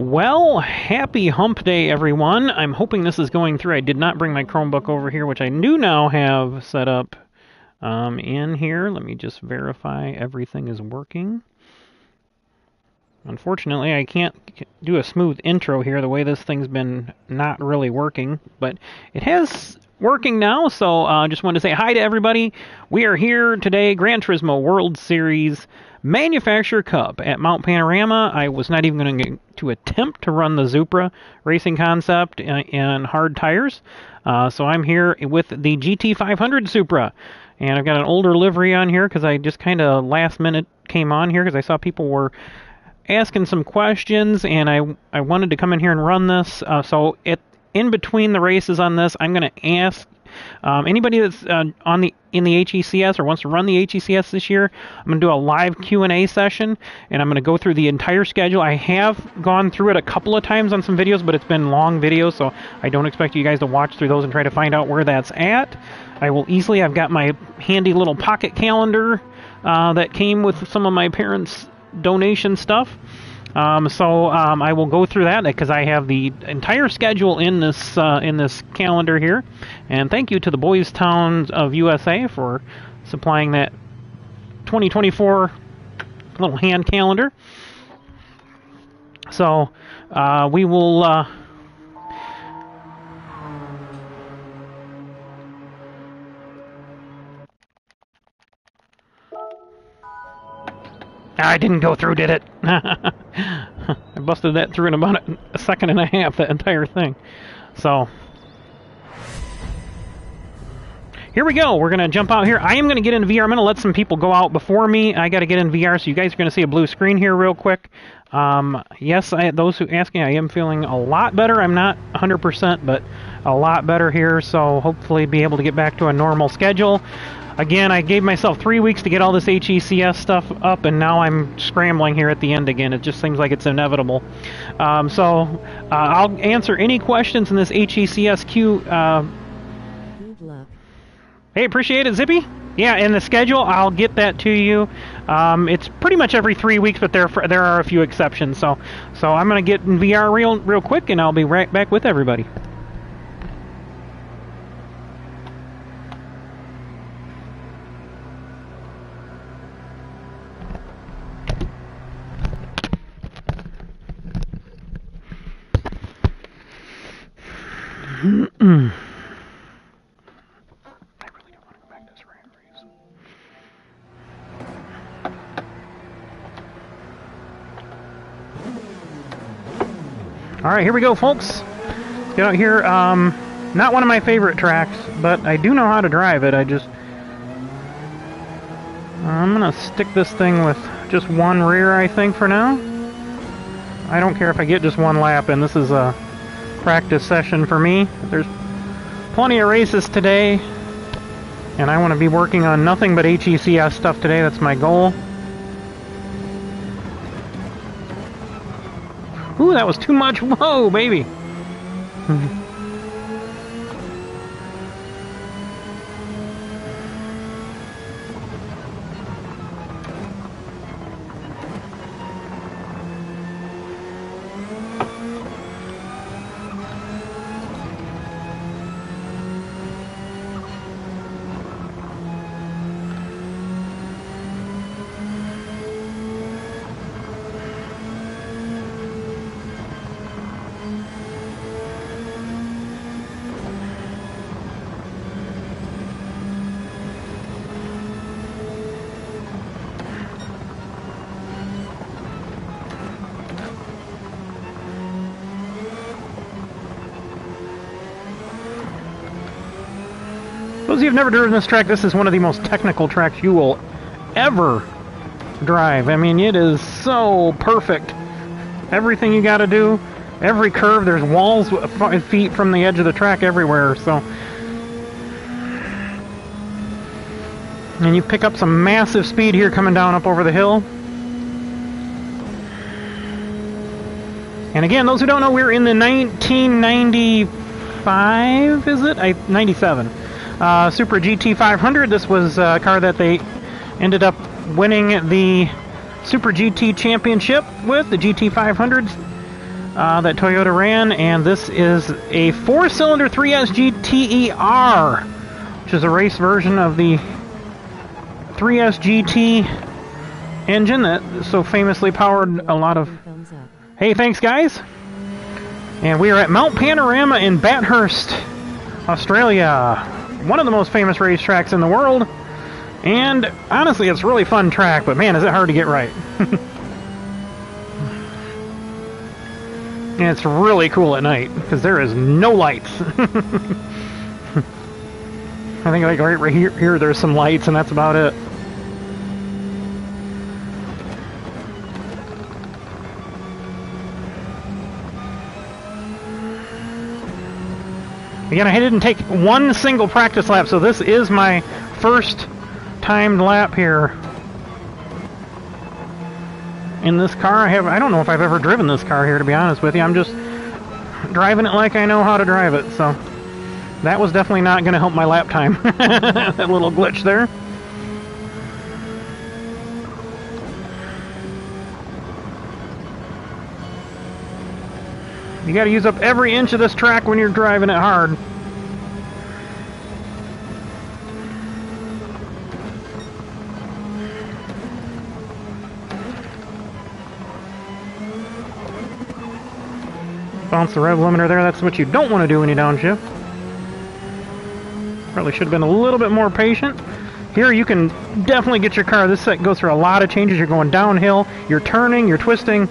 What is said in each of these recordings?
Well, happy hump day, everyone. I'm hoping this is going through. I did not bring my Chromebook over here, which I do now have set up in here. Let me just verify everything is working. Unfortunately, I can't do a smooth intro here the way this thing's been not really working, but it has working now, so I just wanted to say hi to everybody. We are here today, Gran Turismo World Series Manufacturer Cup at Mt Panorama. I was not even going to attempt to run the Supra racing concept in hard tires, so I'm here with the GT500 Supra, and I've got an older livery on here because I just kind of last minute came on here because I saw people were asking some questions, and I wanted to come in here and run this. So in between the races on this, I'm going to ask anybody that's in the HECS or wants to run the HECS this year. I'm going to do a live Q&A session, and I'm going to go through the entire schedule. I have gone through it a couple of times on some videos, but it's been long videos, so I don't expect you guys to watch through those and try to find out where that's at. I've got my handy little pocket calendar that came with some of my parents' donation stuff, so I will go through that because I have the entire schedule in this calendar here. And thank you to the Boys Town of USA for supplying that 2024 little hand calendar. So we will I didn't go through, did it? I busted that through in about a second and a half, that entire thing. So, here we go. We're going to jump out here. I am going to get in VR. I'm going to let some people go out before me. I got to get in VR, so you guys are going to see a blue screen here real quick. Yes, those who asking, I am feeling a lot better. I'm not 100%, but a lot better here, so hopefully be able to get back to a normal schedule. Again, I gave myself 3 weeks to get all this HECS stuff up, and now I'm scrambling here at the end again. It just seems like it's inevitable. So I'll answer any questions in this HECS queue. Good luck. Hey, appreciate it, Zippy. Yeah, and the schedule, I'll get that to you. It's pretty much every 3 weeks, but there are a few exceptions. So I'm going to get in VR real quick, and I'll be right back with everybody. I really don't want to go back to this rat race. Alright, here we go, folks. Let's get out here. Not one of my favorite tracks, but I do know how to drive it. I'm going to stick this thing with just one rear, I think, for now. I don't care if I get just one lap, and this is a practice session for me. There's plenty of races today, and I want to be working on nothing but HECS stuff today. That's my goal. Ooh, that was too much. Whoa, baby. Those of you who have never driven this track, this is one of the most technical tracks you will ever drive. I mean, it is so perfect. Everything you got to do, every curve, there's walls 5 feet from the edge of the track everywhere. So, and you pick up some massive speed here coming down up over the hill. And again, those who don't know, we're in the 1995, is it? 97. Supra GT500. This was a car that they ended up winning the Super GT Championship with, the GT500s. that Toyota ran, and this is a 4-cylinder 3S GTER, which is a race version of the 3S GT engine that so famously powered a lot of... Thumbs up. Hey, thanks guys! And we are at Mt Panorama in Bathurst, Australia. One of the most famous racetracks in the world. And honestly, it's a really fun track, but man, is it hard to get right. And it's really cool at night, because there is no lights. I think like right here there's some lights, and that's about it. Again, I didn't take one single practice lap, so this is my first timed lap here in this car. I don't know if I've ever driven this car here, to be honest with you. I'm just driving it like I know how to drive it, so that was definitely not going to help my lap time. That little glitch there. You got to use up every inch of this track when you're driving it hard. Bounce the rev limiter there. That's what you don't want to do when you downshift. Probably should have been a little bit more patient. Here you can definitely get your car. This set goes through a lot of changes. You're going downhill, you're turning, you're twisting.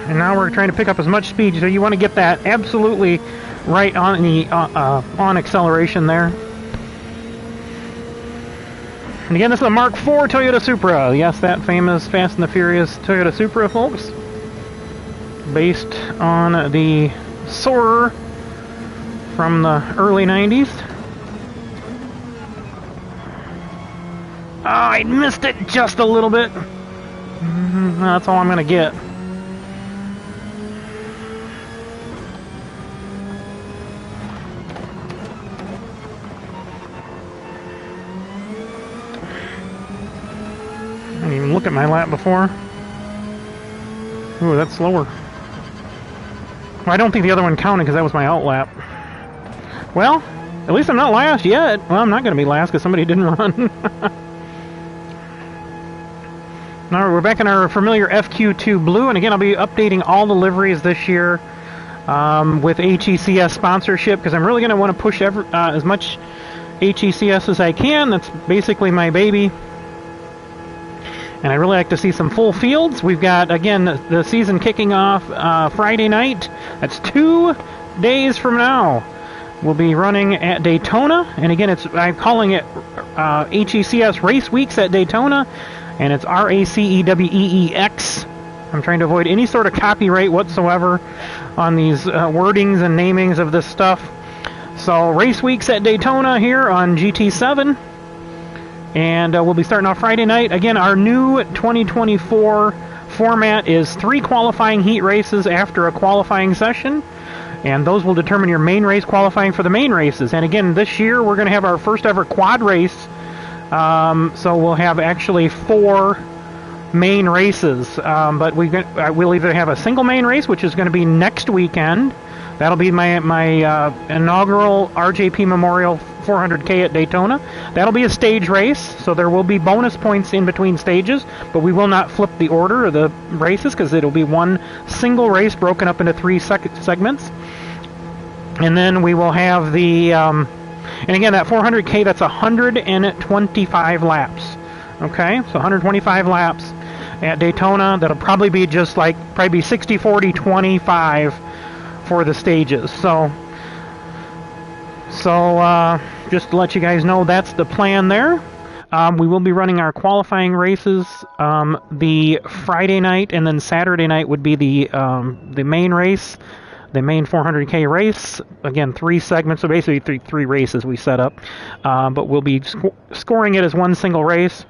And now we're trying to pick up as much speed, so you want to get that absolutely right on the on acceleration there. And again, this is a Mark IV Toyota Supra. Yes, that famous Fast and the Furious Toyota Supra, folks. Based on the Soarer from the early 90s. Oh, I missed it just a little bit. That's all I'm going to get. I didn't even look at my lap before. Ooh, that's slower. Well, I don't think the other one counted because that was my out lap. Well, at least I'm not last yet. Well, I'm not going to be last because somebody didn't run. Now we're back in our familiar FQ2 blue, and again I'll be updating all the liveries this year with HECS sponsorship, because I'm really going to want to push as much HECS as I can. That's basically my baby. And I really like to see some full fields. We've got, again, the season kicking off Friday night. That's 2 days from now. We'll be running at Daytona. And again, I'm calling it HECS Race Weeks at Daytona. And it's RACEWEEX. I'm trying to avoid any sort of copyright whatsoever on these wordings and namings of this stuff. So, Race Weeks at Daytona here on GT7. And we'll be starting off Friday night. Again, our new 2024 format is 3 qualifying heat races after a qualifying session. And those will determine your main race qualifying for the main races. And again, this year we're going to have our first ever quad race. So we'll have actually 4 main races. But we'll either have a single main race, which is going to be next weekend. That'll be my inaugural RJP Memorial 400K at Daytona. That'll be a stage race, so there will be bonus points in between stages, but we will not flip the order of the races because it'll be one single race broken up into 3 segments. And then we will have the, and again, that 400K, that's 125 laps. Okay, so 125 laps at Daytona. That'll probably be just like, probably be 60, 40, 25 for the stages. So just to let you guys know, that's the plan there. We will be running our qualifying races the Friday night, and then Saturday night would be the main race, the main 400K race. Again, 3 segments, so basically three races we set up. But we'll be scoring it as one single race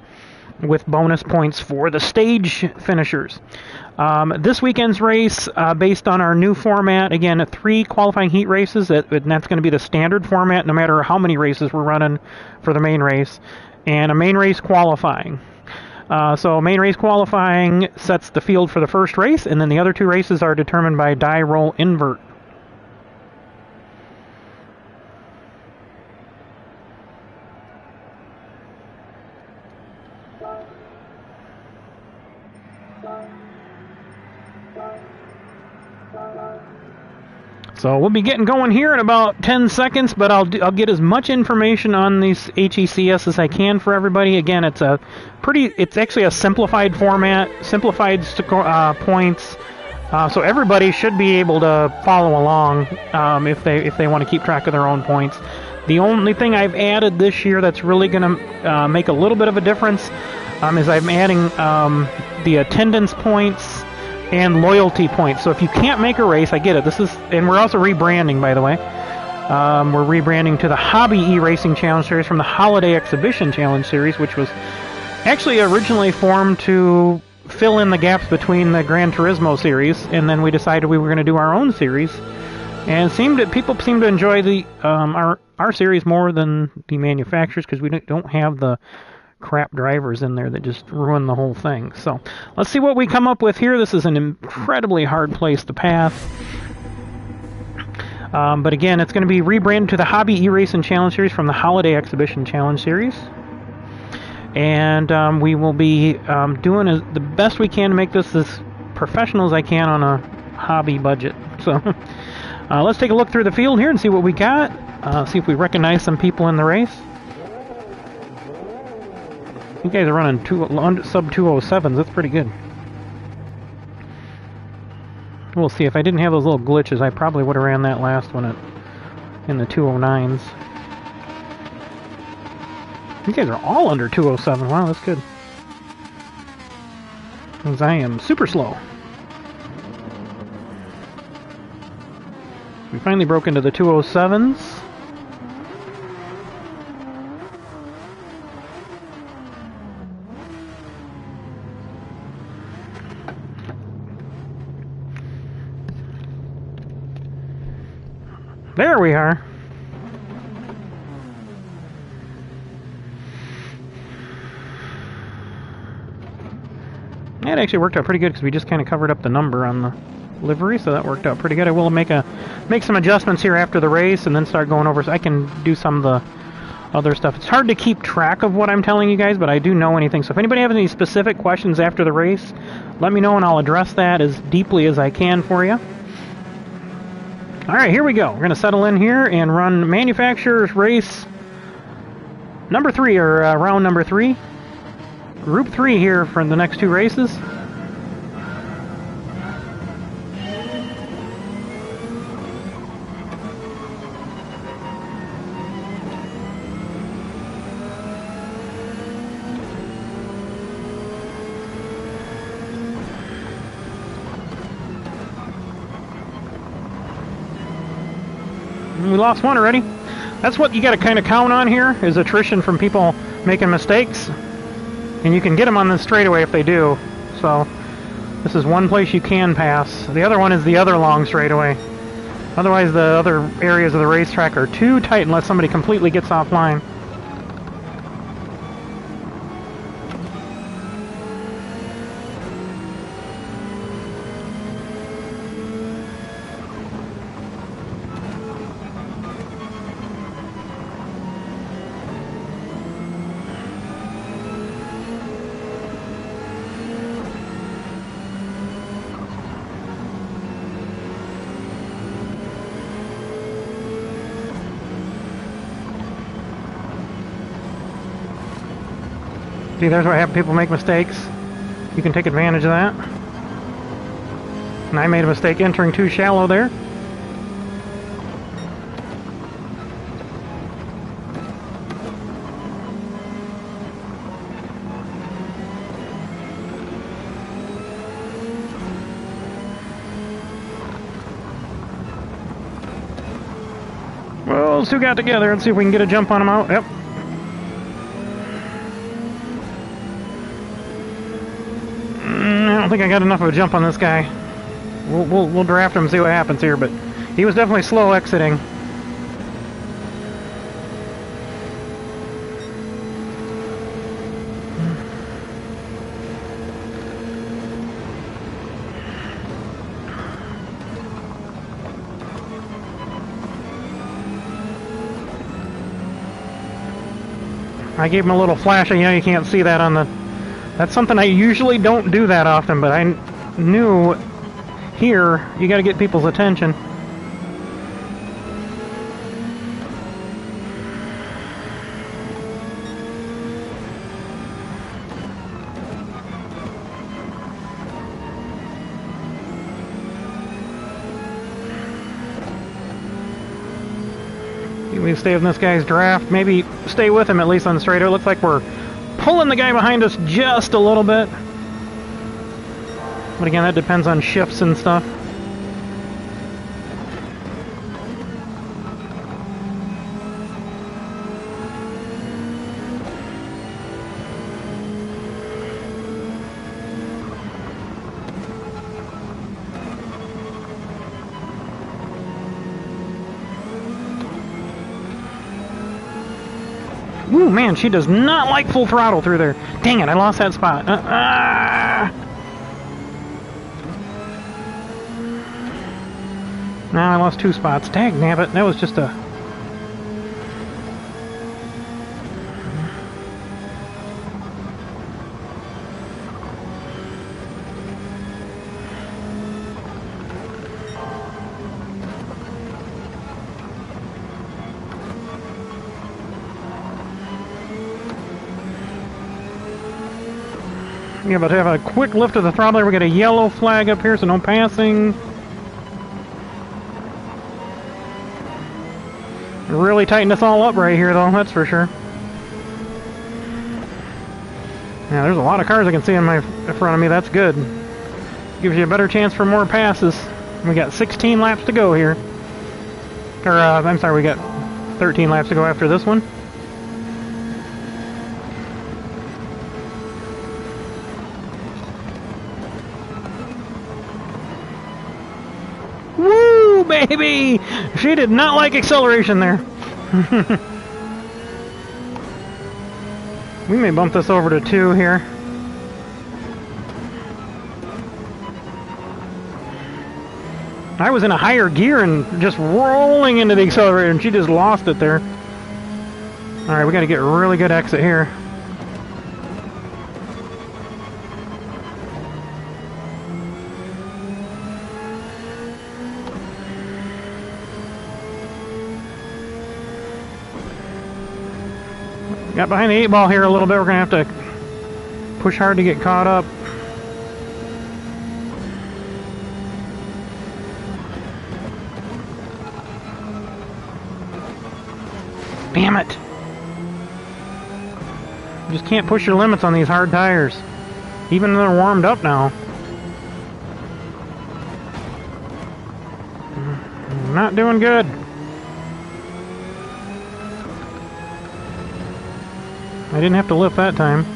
with bonus points for the stage finishers. This weekend's race, based on our new format, again, 3 qualifying heat races, and that's going to be the standard format no matter how many races we're running for the main race, and a main race qualifying. So main race qualifying sets the field for the first race, and then the other two races are determined by die roll invert. So we'll be getting going here in about 10 seconds, but I'll get as much information on these HECS as I can for everybody. Again, it's actually a simplified format, simplified points, so everybody should be able to follow along if they want to keep track of their own points. The only thing I've added this year that's really going to make a little bit of a difference is I'm adding the attendance points and loyalty points. So if you can't make a race, I get it. And we're also rebranding, by the way. We're rebranding to the Hobby E-Racing Challenge Series from the Holiday Exhibition Challenge Series, which was actually originally formed to fill in the gaps between the Gran Turismo series, and then we decided we were going to do our own series. And people seem to enjoy the our series more than the manufacturers, because we don't have the crap drivers in there that just ruin the whole thing. So let's see what we come up with here. This is an incredibly hard place to pass. But again, it's going to be rebranded to the Hobby E-Racing Challenge Series from the Holiday Exhibition Challenge Series. And we will be doing the best we can to make this as professional as I can on a hobby budget. So let's take a look through the field here and see what we got. See if we recognize some people in the race. You guys are running sub 207s. That's pretty good. We'll see. If I didn't have those little glitches, I probably would have ran that last one in the 209s. You guys are all under 207. Wow, that's good. Because I am super slow. We finally broke into the 207s. There we are. That actually worked out pretty good because we just kind of covered up the number on the livery, so that worked out pretty good. I will make some adjustments here after the race and then start going over so I can do some of the other stuff. It's hard to keep track of what I'm telling you guys, but I do know anything. So if anybody has any specific questions after the race, let me know and I'll address that as deeply as I can for you. Alright, here we go. We're going to settle in here and run manufacturer's race number 3, or round number 3. Group 3 here for the next 2 races. We lost one already. That's what you got to kind of count on here, is attrition from people making mistakes. And you can get them on the straightaway if they do. So this is one place you can pass. The other one is the other long straightaway. Otherwise the other areas of the racetrack are too tight unless somebody completely gets offline. See, there's where I have people make mistakes. You can take advantage of that. And I made a mistake entering too shallow there. Well, those two got together. Let's see if we can get a jump on them out. Yep. I don't think I got enough of a jump on this guy. We'll draft him and see what happens here, but he was definitely slow exiting. I gave him a little flash. You know, you can't see that on the... That's something I usually don't do that often, but I knew here you got to get people's attention. We stay in this guy's draft. Maybe stay with him at least on the straight. It looks like we're pulling the guy behind us just a little bit. But again, that depends on shifts and stuff. Ooh, man, she does not like full throttle through there. Dang it, I lost that spot. Now I lost 2 spots. Dang nabbit, that was just a... Yeah, but have a quick lift of the throttle. We get a yellow flag up here, so no passing. Really tighten us all up right here, though, that's for sure. Yeah, there's a lot of cars I can see in front of me. That's good. Gives you a better chance for more passes. We got 16 laps to go here. Or, I'm sorry, we got 13 laps to go after this one. Woo, baby! She did not like acceleration there. We may bump this over to 2 here. I was in a higher gear and just rolling into the accelerator, and she just lost it there. Alright, we gotta get a really good exit here. Got behind the 8 ball here a little bit. We're going to have to push hard to get caught up. Damn it! You just can't push your limits on these hard tires. Even though they're warmed up now. Not doing good. I didn't have to lift that time.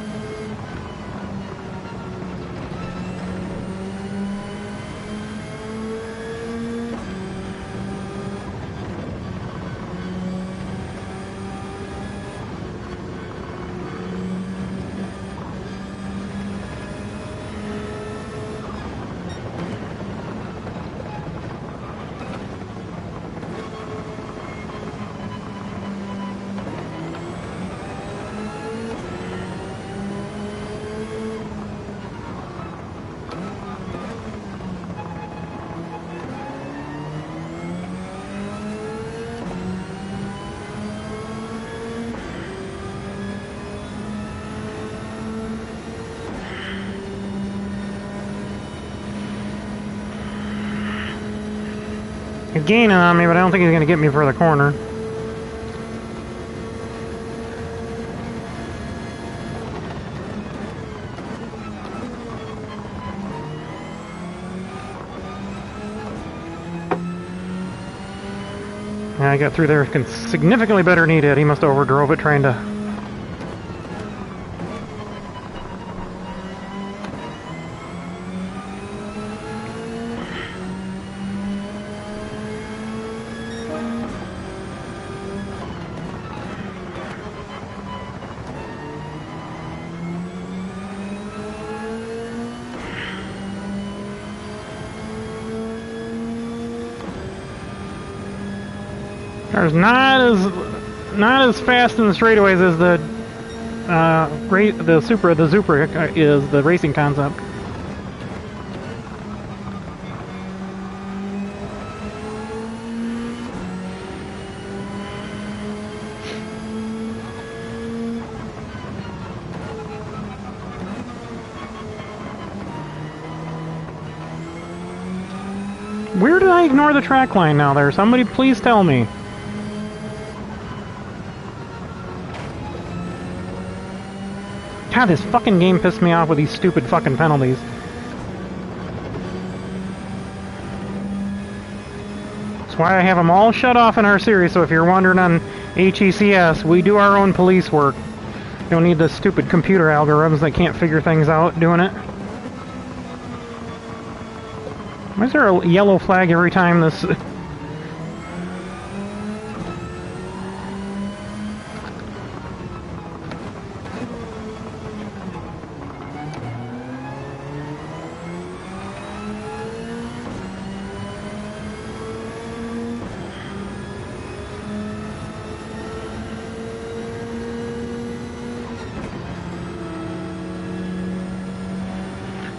He's gaining on me, but I don't think he's going to get me for the corner. Yeah, I got through there significantly better than he did. He must have overdrove it trying to... Car's not as fast in the straightaways as the the Supra is the racing concept. Where did I ignore the track line now there? Somebody please tell me. God, this fucking game pissed me off with these stupid fucking penalties. That's why I have them all shut off in our series, so if you're wondering on HECS, we do our own police work. You don't need the stupid computer algorithms that can't figure things out doing it. Why is there a yellow flag every time this...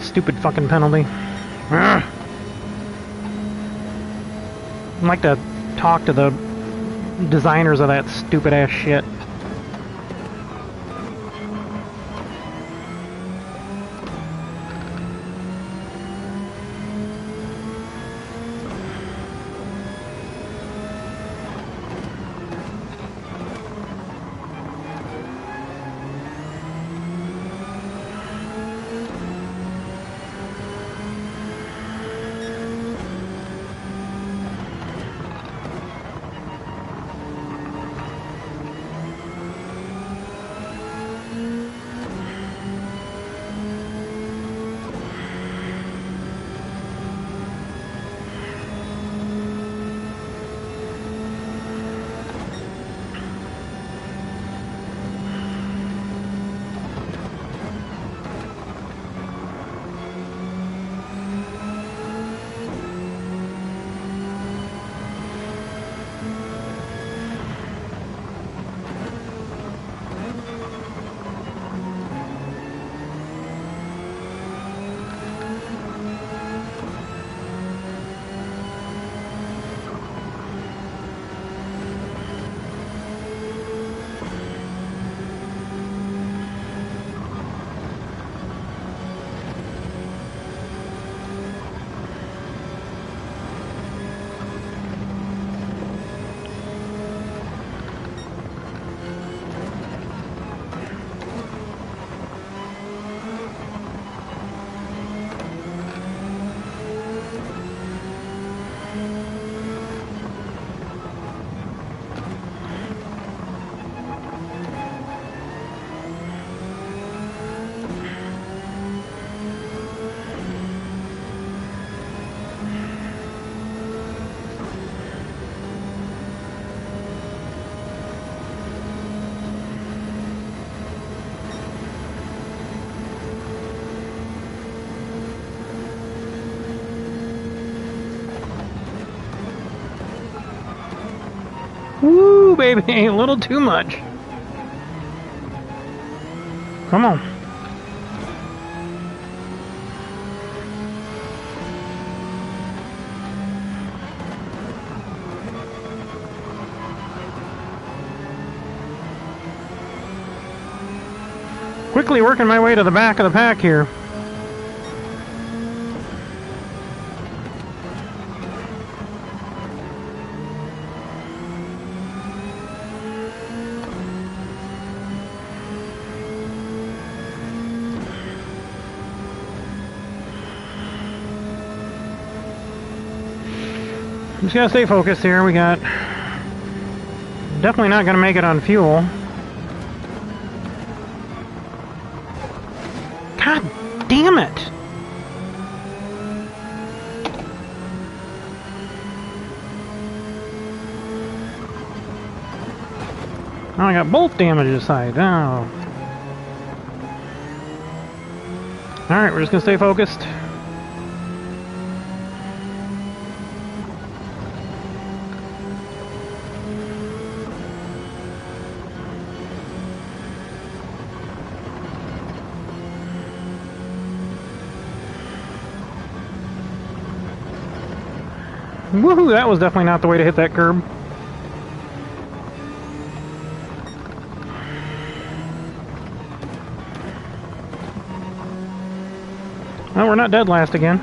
Stupid fucking penalty. Ugh. I'd like to talk to the designers of that stupid ass shit. Woo, baby, a little too much. Come on. Quickly working my way to the back of the pack here. Just gotta stay focused here. We got... Definitely not gonna make it on fuel. God damn it! Oh, I got bolt damage aside. Oh. Alright, we're just gonna stay focused. Woohoo! That was definitely not the way to hit that curb. Well, we're not dead last again.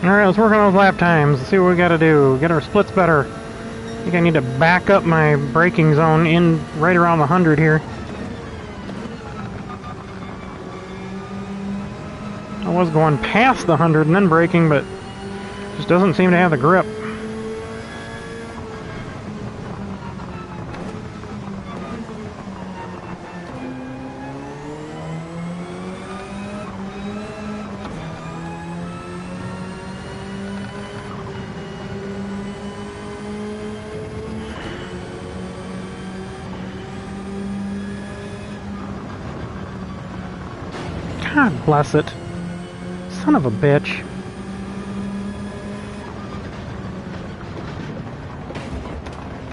Alright, let's work on those lap times. Let's see what we gotta do. Get our splits better. I think I need to back up my braking zone in right around the 100 here. I was going past the 100 and then braking, but just doesn't seem to have the grip. God bless it. Son of a bitch.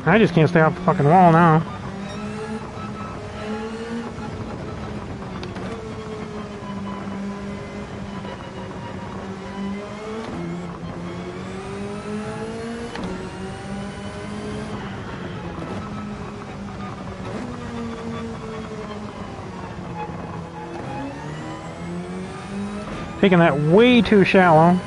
I just can't stay off the fucking wall now. Taking that way too shallow.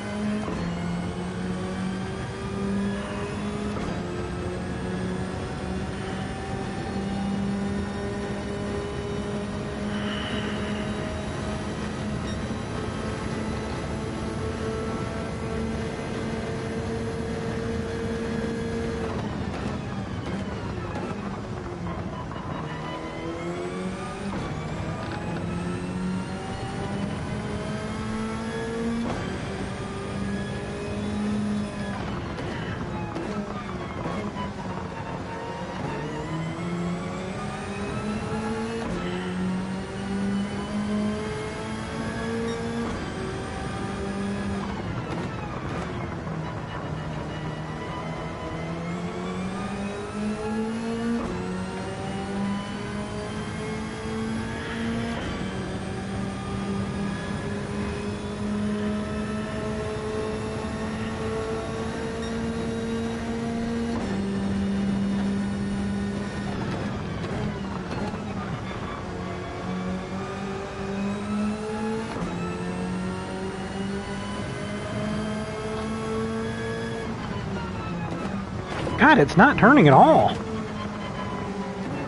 God, it's not turning at all.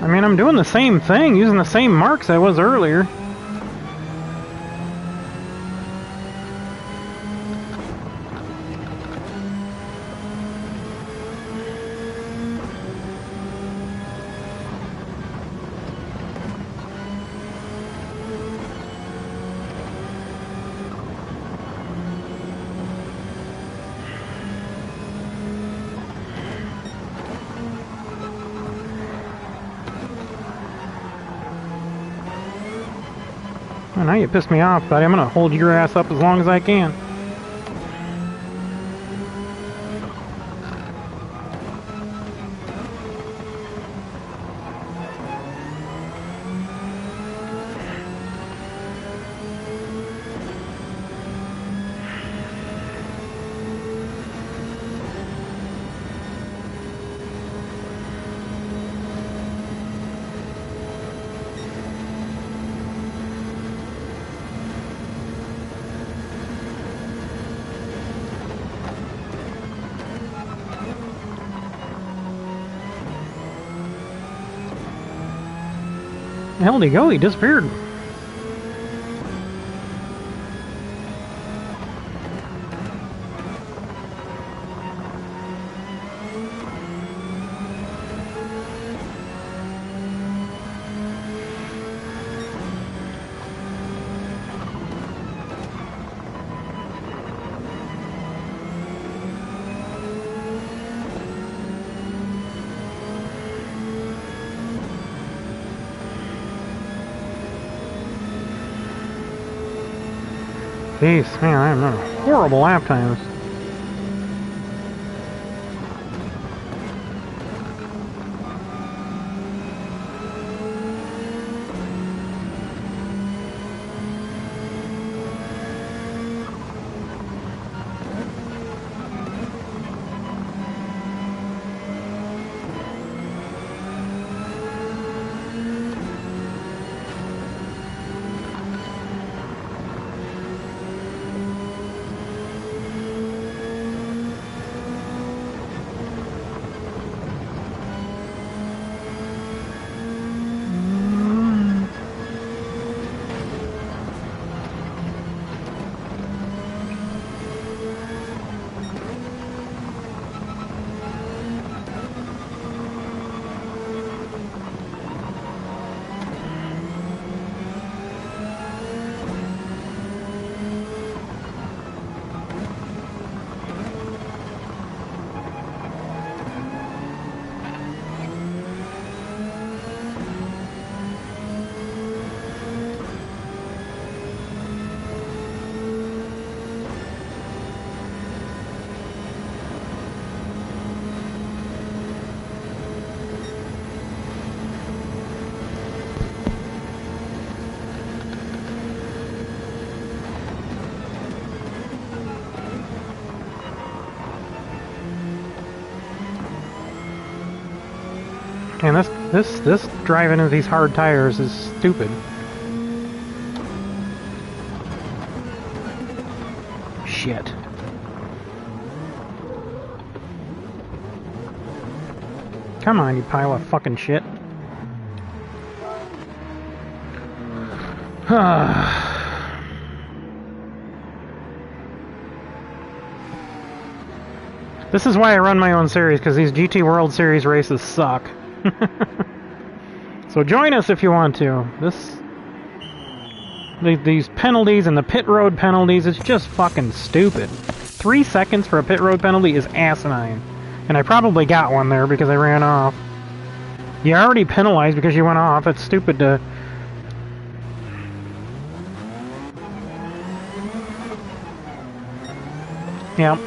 I mean, I'm doing the same thing, using the same marks I was earlier. Well, now you pissed me off, buddy. I'm gonna hold your ass up as long as I can. The hell did he go? He disappeared. Jeez, man, I'm on horrible lap times. Man, this driving into these hard tires is stupid. Shit. Come on, you pile of fucking shit. This is why I run my own series, because these GT World Series races suck. So join us if you want to. These penalties and the pit road penalties, it's just fucking stupid. 3 seconds for a pit road penalty is asinine. And I probably got one there because I ran off. You already penalized because you went off. It's stupid to... Yep.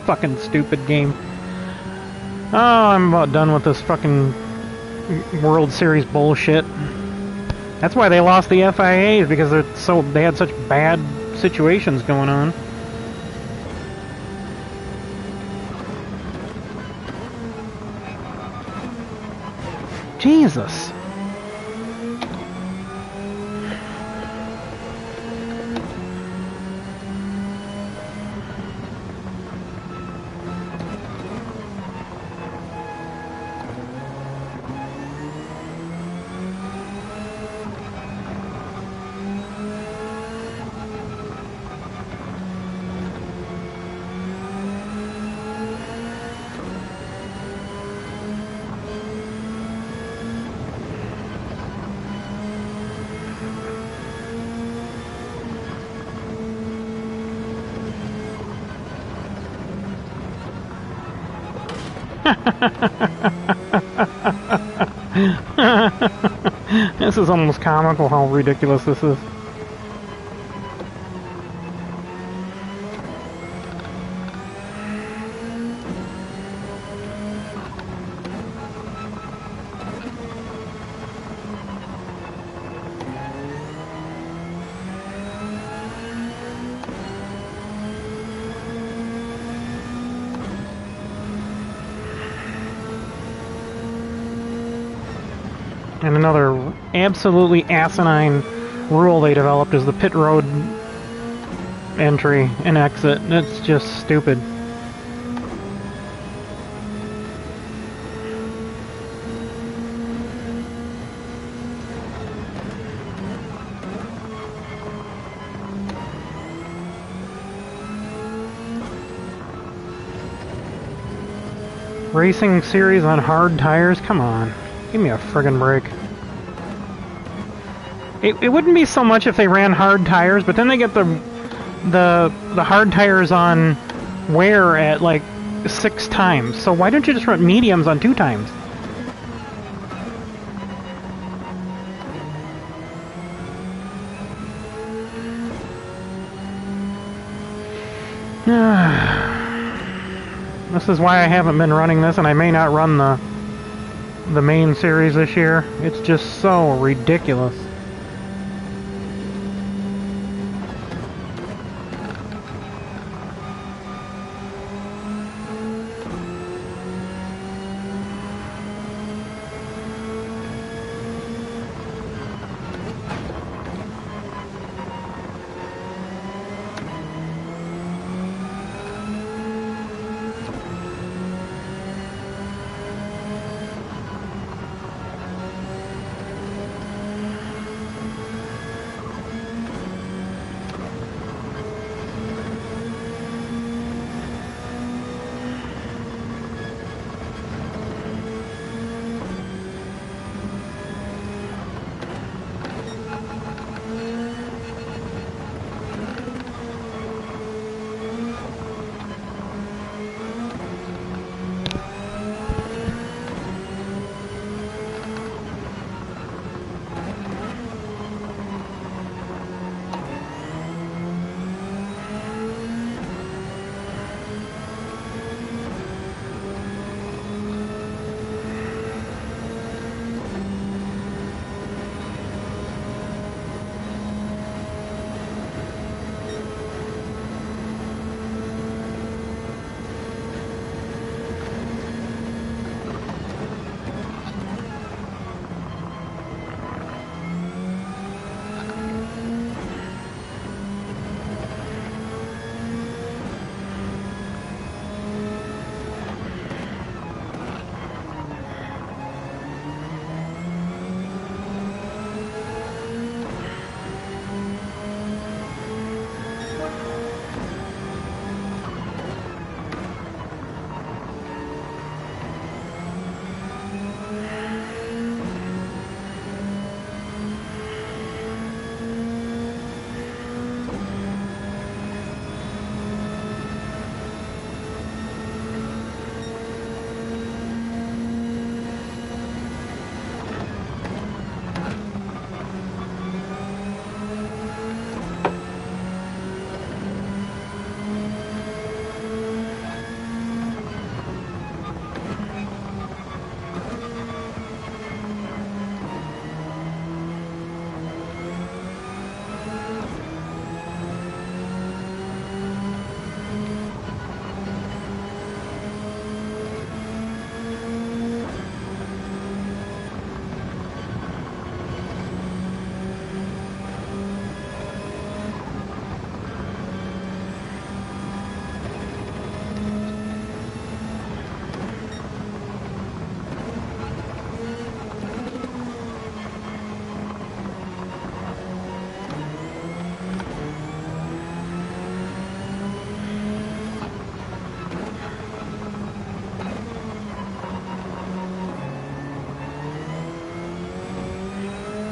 Fucking stupid game. Oh, I'm about done with this fucking World Series bullshit. That's why they lost the FIAs, because they had such bad situations going on. Jesus. This is almost comical how ridiculous this is. And another absolutely asinine rule they developed is the pit road entry and exit. It's just stupid. Racing series on hard tires? Come on. Give me a friggin' break. It wouldn't be so much if they ran hard tires, but then they get the hard tires on wear at like 6 times. So why don't you just run mediums on 2 times? This is why I haven't been running this, and I may not run the main series this year. It's just so ridiculous.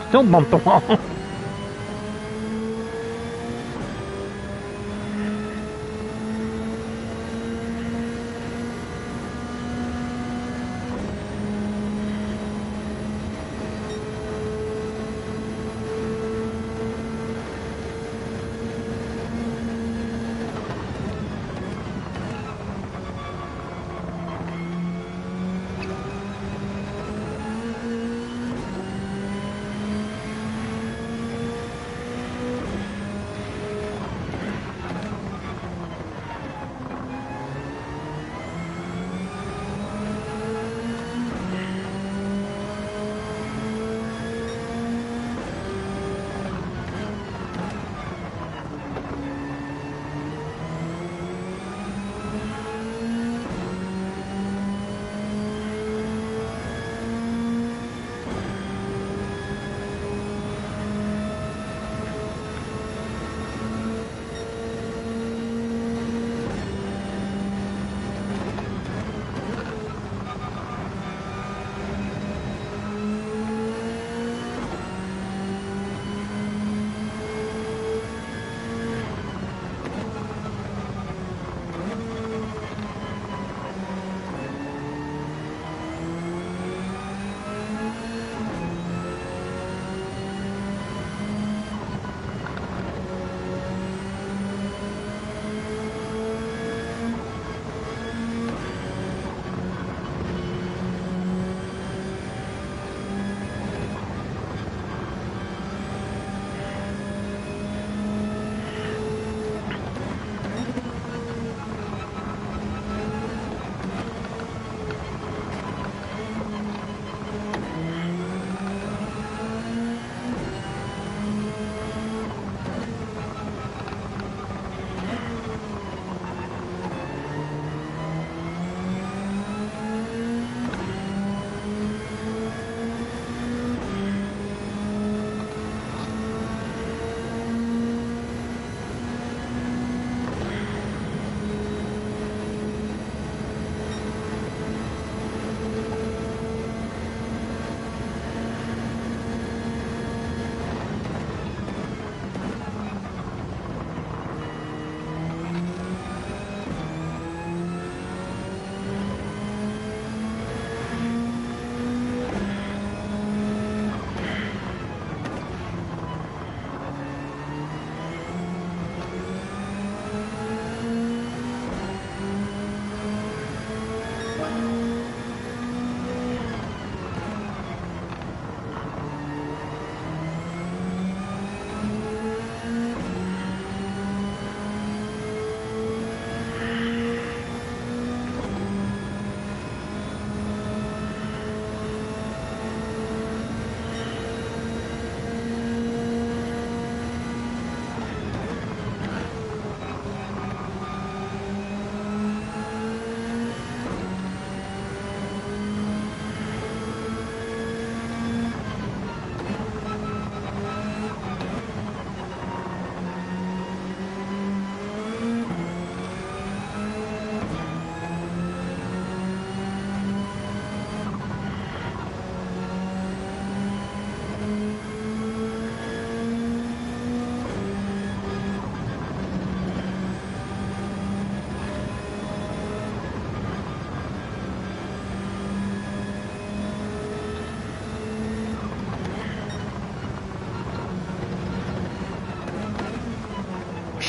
Still bump the wall.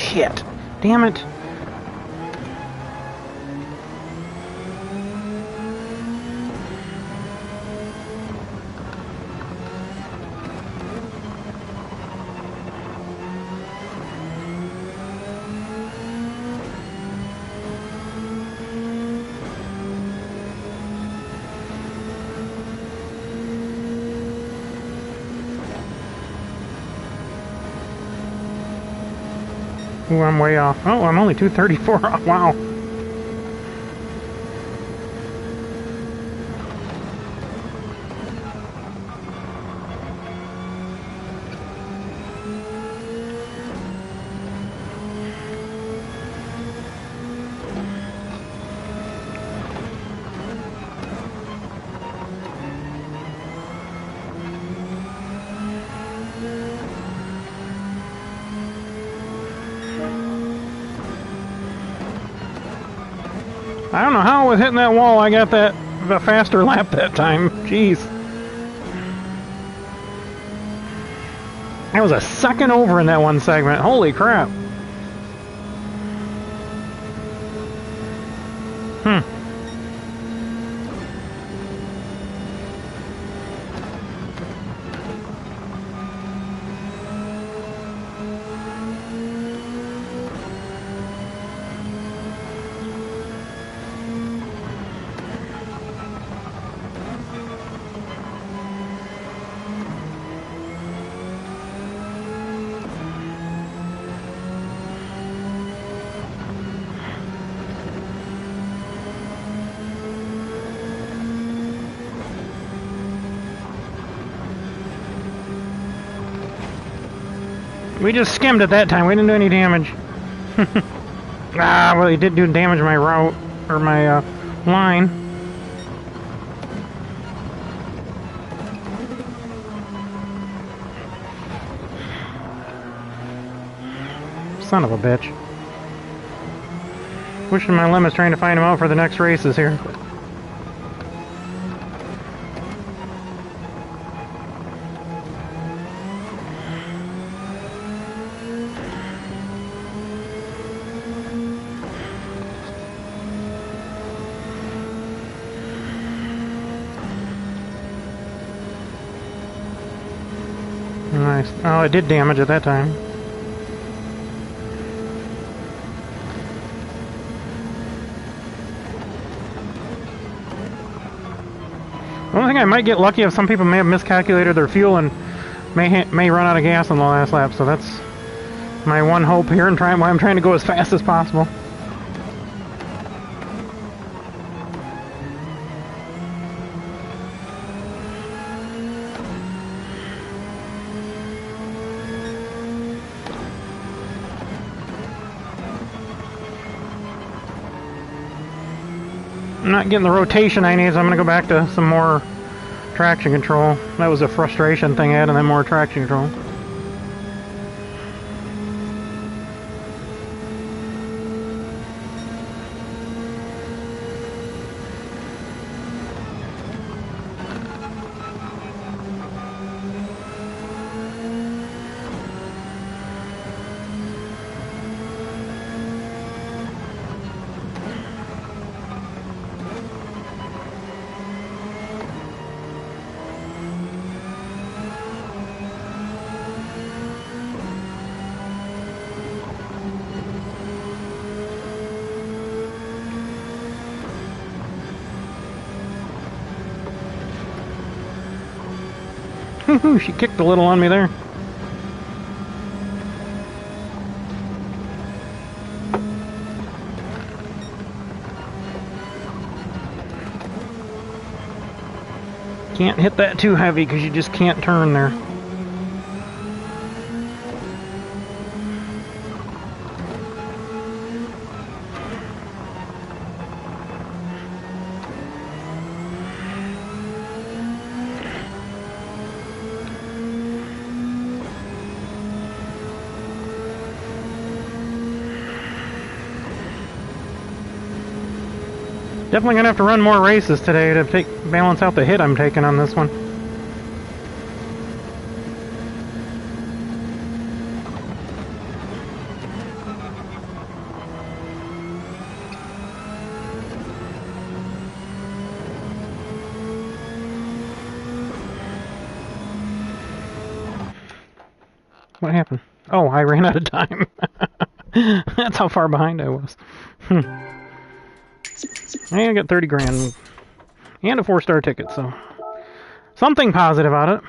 hit. Damn it. Ooh, I'm way off. Oh, I'm only 234. Wow. I don't know how I was hitting that wall. I got that a faster lap that time. Jeez. I was a second over in that one segment. Holy crap. We just skimmed it that time. We didn't do any damage. Well, he did do damage to my route, or my line. Son of a bitch. Pushing my limits trying to find him out for the next races here. Nice. Oh, it did damage at that time. The only thing I might get lucky if some people may have miscalculated their fuel and may run out of gas on the last lap, so that's my one hope here and why I'm trying to go as fast as possible. I'm not getting the rotation I need, so I'm going to go back to some more traction control. That was a frustration thing I had, and then more traction control. She kicked a little on me there. Can't hit that too heavy because you just can't turn there. Definitely gonna have to run more races today to balance out the hit I'm taking on this one. What happened? Oh, I ran out of time. That's how far behind I was. I got 30 grand and a 4-star ticket, so something positive about it.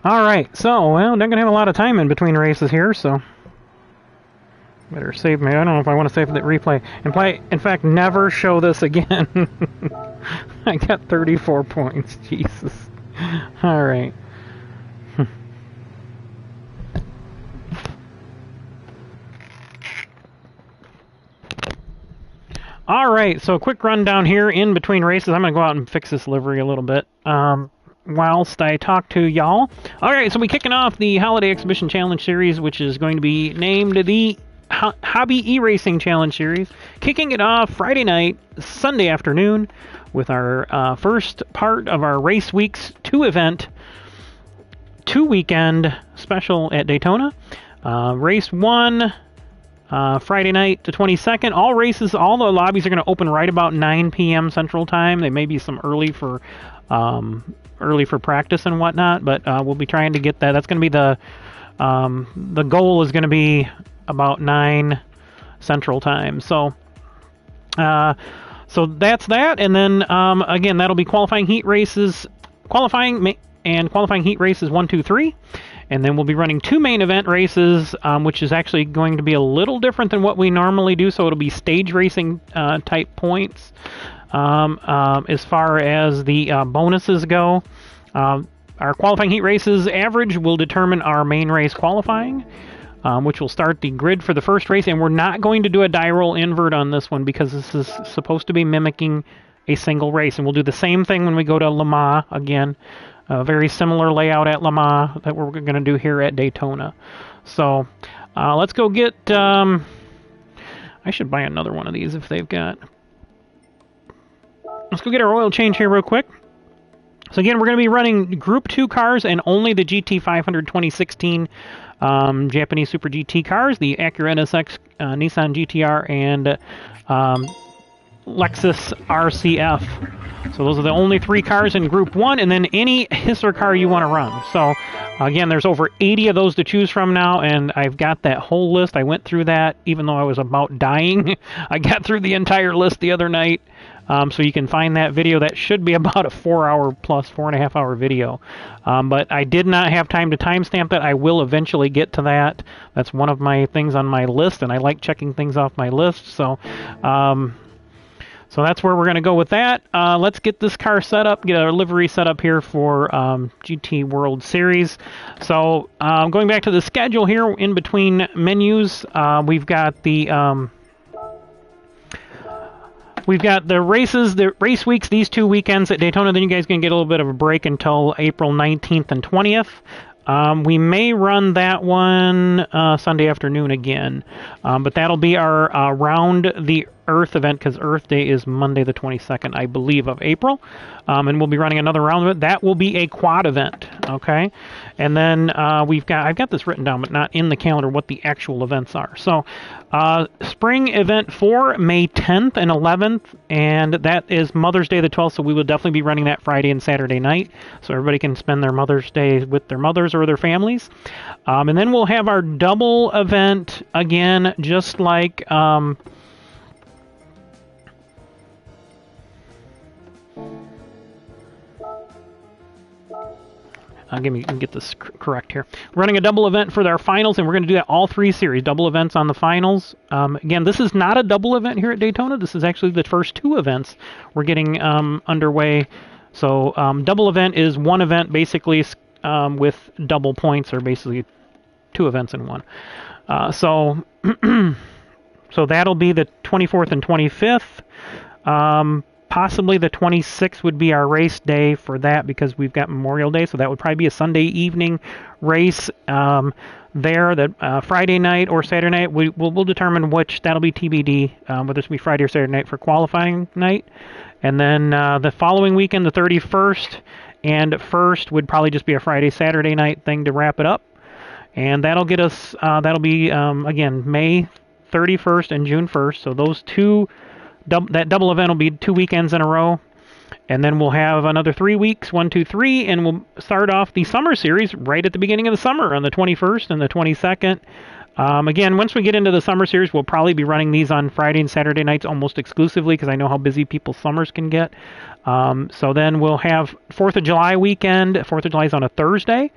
Alright, so, well, not going to have a lot of time in between races here, so better save me. I don't know if I want to save the replay. In fact, never show this again. I got 34 points. Jesus. Alright. Alright, so quick rundown here in between races. I'm going to go out and fix this livery a little bit. Whilst I talk to y'all. Alright, so we're kicking off the Holiday Exhibition Challenge Series, which is going to be named the Hobby E-Racing Challenge Series. Kicking it off Friday night, Sunday afternoon, with our first part of our Race Weeks 2 event, 2-weekend special at Daytona. Race 1, Friday night, the 22nd. All the lobbies are going to open right about 9 p.m. Central Time. There may be some early for practice and whatnot, but we'll be trying to get that. That's going to be the goal is going to be about 9 Central Time. So that's that, and then again, that'll be qualifying heat races 1, 2, 3, and then we'll be running 2 main event races, which is actually going to be a little different than what we normally do. So it'll be stage racing type points. As far as the bonuses go, our qualifying heat races average will determine our main race qualifying, which will start the grid for the first race. And we're not going to do a die roll invert on this one because this is supposed to be mimicking a single race. And we'll do the same thing when we go to Le Mans again. A very similar layout at Le Mans that we're going to do here at Daytona. So let's go get... I should buy another one of these if they've got... Let's go get our oil change here real quick. So again, we're going to be running Group 2 cars and only the GT500 2016 Japanese Super GT cars, the Acura NSX, Nissan GTR, and Lexus RCF. So those are the only 3 cars in Group 1, and then any Hisser car you want to run. So again, there's over 80 of those to choose from now, and I've got that whole list. I went through that even though I was about dying. I got through the entire list the other night. So you can find that video. That should be about a 4.5 hour video. But I did not have time to timestamp that. I will eventually get to that. That's one of my things on my list, and I like checking things off my list. So that's where we're going to go with that. Let's get this car set up, get our livery set up here for GT World Series. So going back to the schedule here, in between menus, we've got the... We've got the races, the race weeks, these 2 weekends at Daytona. Then you guys can get a little bit of a break until April 19th and 20th. We may run that one Sunday afternoon again. But that'll be our Round the Earth event, because Earth Day is Monday the 22nd, I believe, of April. And we'll be running another round of it. That will be a quad event, okay? And then I've got this written down, but not in the calendar, what the actual events are. So Spring Event 4, May 10th and 11th, and that is Mother's Day the 12th, so we will definitely be running that Friday and Saturday night, so everybody can spend their Mother's Day with their mothers or their families. And then we'll have our double event again, just like... Let me get this correct here. We're running a double event for our finals, and we're going to do that all 3 series. Double events on the finals. Again, this is not a double event here at Daytona. This is actually the first 2 events we're getting underway. So double event is 1 event basically with double points, or basically 2 events in 1. So so that'll be the 24th and 25th. Possibly the 26th would be our race day for that because we've got Memorial Day, so that would probably be a Sunday evening race there. That Friday night or Saturday night, we'll determine which. That'll be TBD, whether it's be Friday or Saturday night for qualifying night. And then the following weekend, the 31st and 1st, would probably just be a Friday, Saturday night thing to wrap it up. And that'll get us, that'll be, again, May 31st and June 1st. So those two, that double event will be 2 weekends in a row. And then we'll have another 3 weeks, 1, 2, 3, and we'll start off the summer series right at the beginning of the summer on the 21st and the 22nd. Again, once we get into the summer series, we'll probably be running these on Friday and Saturday nights almost exclusively because I know how busy people's summers can get. So then we'll have 4th of July weekend. 4th of July is on a Thursday.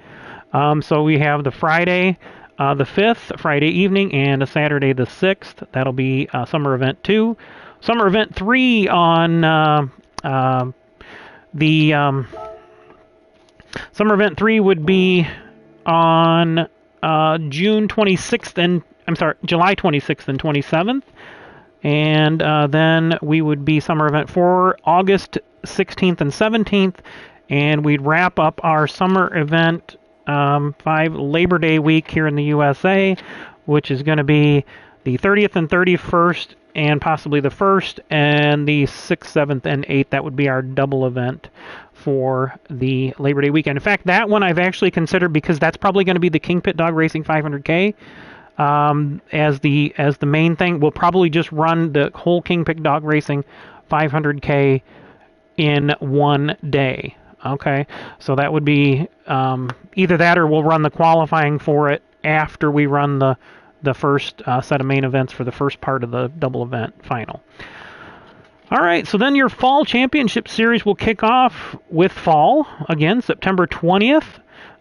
So we have the Friday the 5th, Friday evening, and a Saturday the 6th. That'll be Summer Event 2. Summer Event 3 on Summer Event 3 would be on June 26th and, I'm sorry, July 26th and 27th. And then we would be Summer Event 4, August 16th and 17th. And we'd wrap up our Summer Event 5 Labor Day week here in the USA, which is going to be the 30th and 31st and possibly the 1st, and the 6th, 7th, and 8th. That would be our double event for the Labor Day weekend. In fact, that one I've actually considered because that's probably going to be the KingPittdawg Racing 500K as the main thing. We'll probably just run the whole KingPittdawg Racing 500K in one day. Okay, so that would be either that or we'll run the qualifying for it after we run the first set of main events for the first part of the double event final. All right, so then your Fall Championship Series will kick off with fall, again, September 20th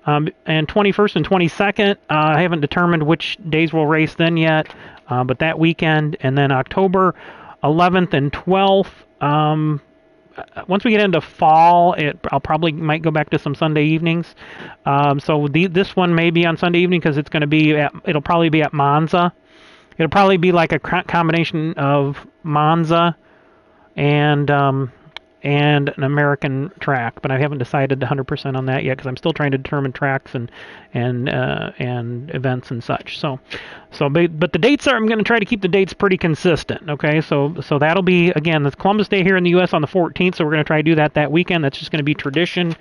and 21st and 22nd. I haven't determined which days we'll race then yet, but that weekend, and then October 11th and 12th. Once we get into fall, I'll probably might go back to some Sunday evenings. So this one may be on Sunday evening because it's going to be it'll probably be at Monza. It'll probably be like a combination of Monza and an American track, but I haven't decided 100% on that yet because I'm still trying to determine tracks and events and such. But the dates I'm going to try to keep the dates pretty consistent. Okay, so that'll be again the Columbus Day here in the U.S. on the 14th, so we're going to try to do that weekend. That's just going to be tradition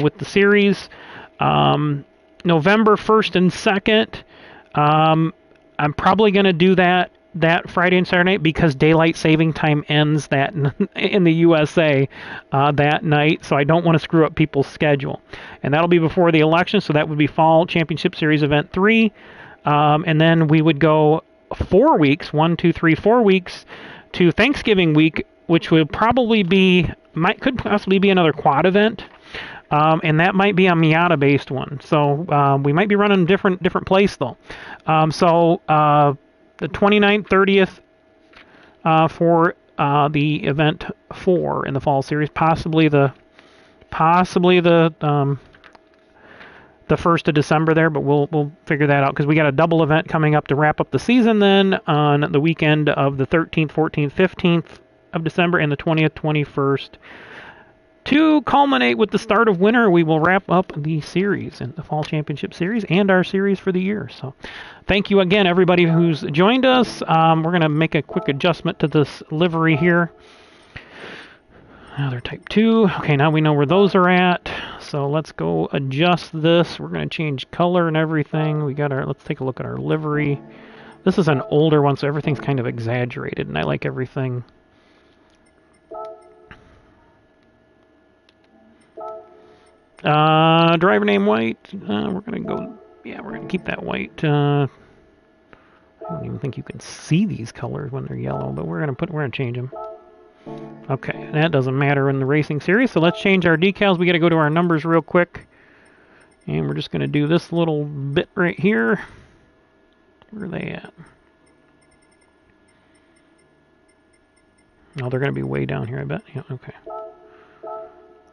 with the series. November 1st and 2nd, I'm probably going to do that Friday and Saturday night because daylight saving time ends that in the USA that night, so I don't want to screw up people's schedule. And that'll be before the election, so that would be Fall Championship Series Event 3. And then we would go 4 weeks, 1, 2, 3, 4 weeks to Thanksgiving week, which would probably could possibly be another quad event. And that might be a Miata-based one. So we might be running different place, though. The 29th, 30th for the event 4 in the fall series, possibly the 1st of December there, but we'll figure that out because we got a double event coming up to wrap up the season then on the weekend of the 13th, 14th, 15th of December and the 20th, 21st. To culminate with the start of winter, we will wrap up the series in the Fall Championship Series and our series for the year. So thank you again, everybody who's joined us. We're going to make a quick adjustment to this livery here. Now they're Type 2. Okay, now we know where those are at. So let's go adjust this. We're going to change color and everything. Let's take a look at our livery. This is an older one, so everything's kind of exaggerated, and I like everything. Driver name white. We're going to keep that white. I don't even think you can see these colors when they're yellow, but we're going to change them. Okay, that doesn't matter in the racing series, so let's change our decals. We got to go to our numbers real quick. And we're just going to do this little bit right here. Where are they at? Oh, they're going to be way down here, I bet. Yeah, okay.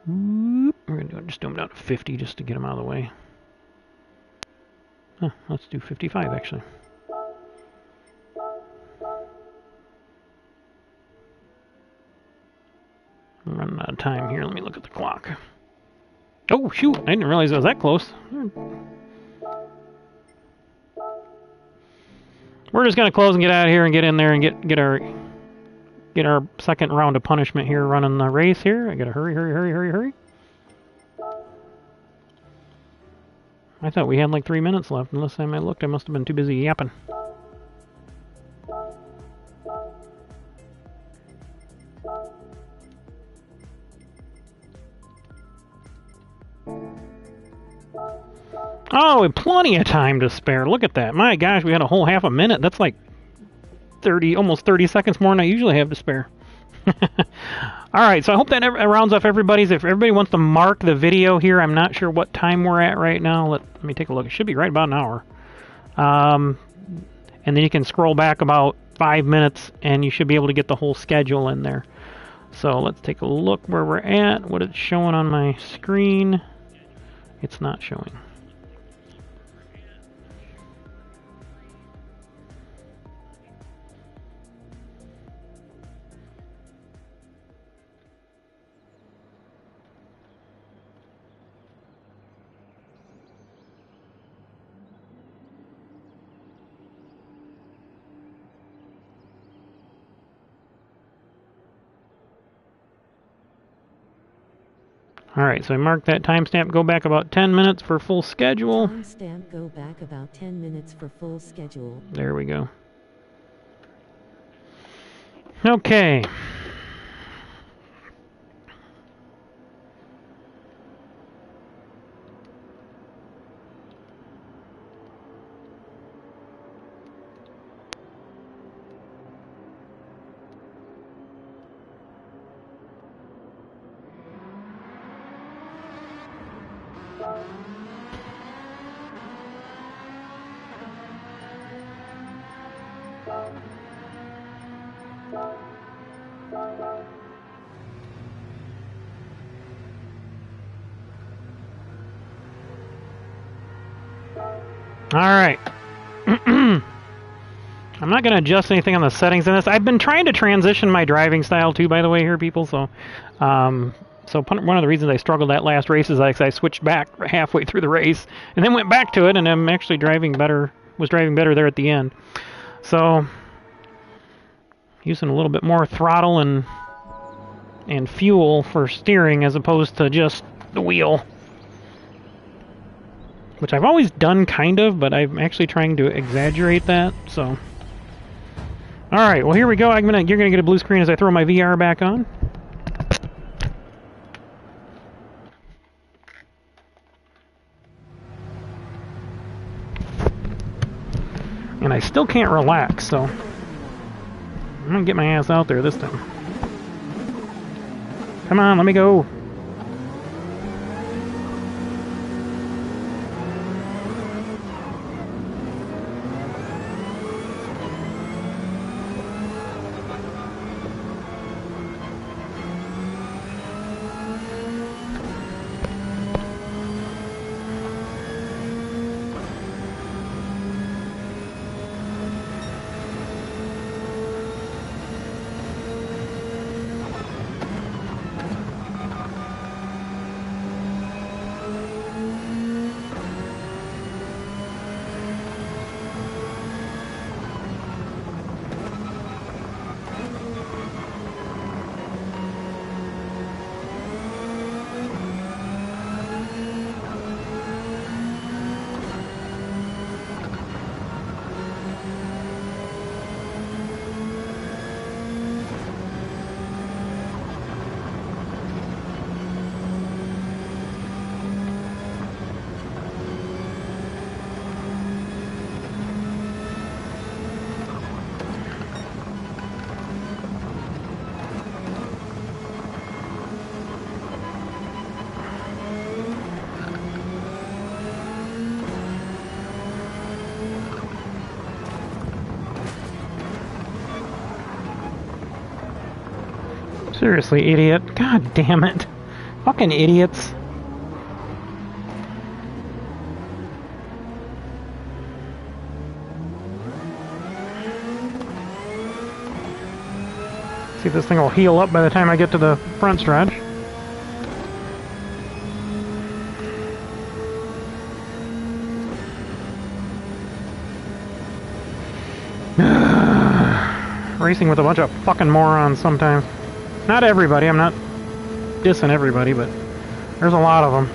We're going to just do them down to 50 just to get them out of the way. Let's do 55, actually. time here. Let me look at the clock. Oh, shoot. I didn't realize it was that close. We're just going to close and get out of here and get in there and get our second round of punishment here running the race here. I got to hurry. I thought we had like 3 minutes left. Unless I looked, I must have been too busy yapping. Oh, plenty of time to spare. Look at that. My gosh, we had a whole half a minute. That's like 30, almost 30 seconds more than I usually have to spare. All right, so I hope that rounds off everybody's. If everybody wants to mark the video here, I'm not sure what time we're at right now. Let me take a look. It should be right about an hour. And then you can scroll back about 5 minutes, and you should be able to get the whole schedule in there. So let's take a look where we're at, what it's showing on my screen. It's not showing. Alright, so I marked that timestamp, go back about 10 minutes for full schedule. Timestamp, go back about 10 minutes for full schedule. There we go. Okay. Alright. I'm not going to adjust anything on the settings in this. I've been trying to transition my driving style too, by the way, here, people. So one of the reasons I struggled that last race is I switched back halfway through the race and then went back to it, and I'm actually driving better there at the end. So using a little bit more throttle and fuel for steering as opposed to just the wheel, which I've always done kind of, but I'm actually trying to exaggerate that. So alright, well here we go. You're gonna get a blue screen as I throw my VR back on. And I still can't relax, so I'm gonna get my ass out there this time. Come on, let me go. Seriously, idiot. God damn it. Fucking idiots. See if this thing will heal up by the time I get to the front stretch. racing with a bunch of fucking morons sometimes. Not everybody, I'm not dissing everybody, but there's a lot of them.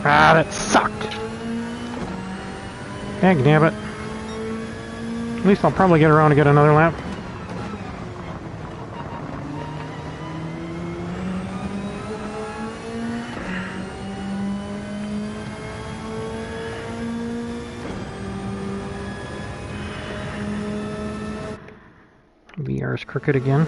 Ah, that sucked! Dagnabbit. At least I'll probably get around to get another lap. VR's crooked again.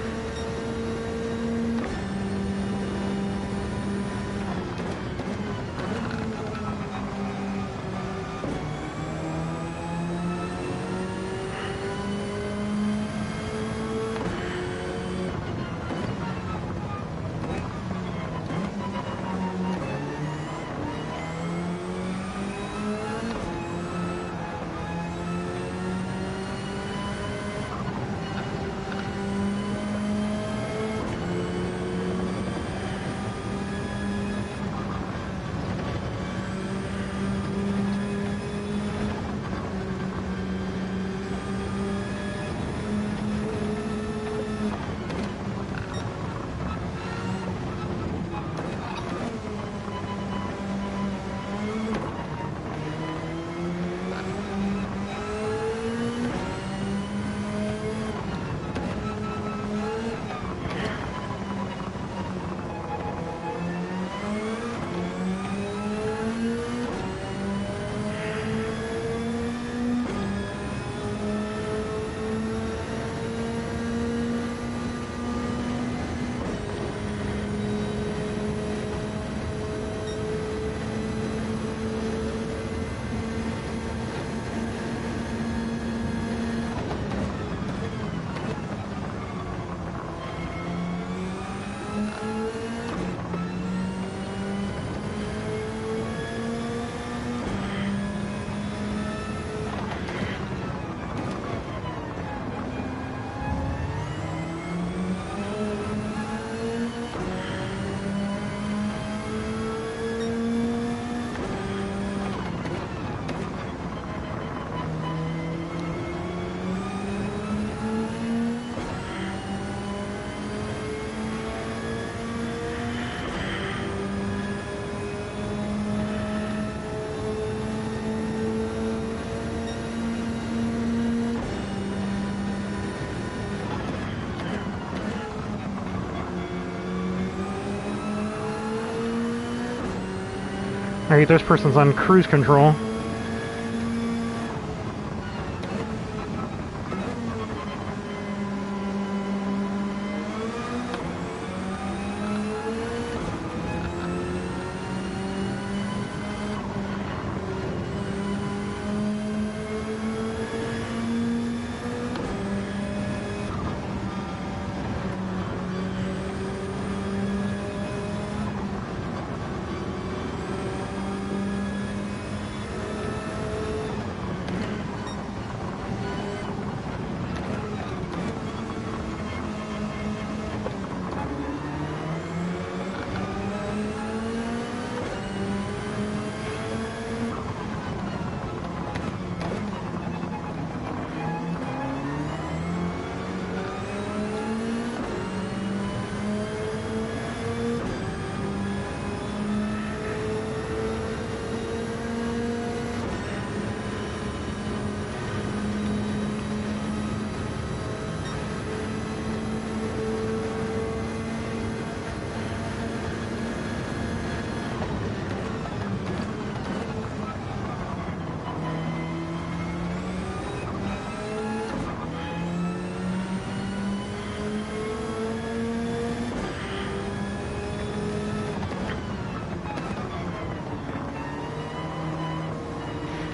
Alright, this person's on cruise control.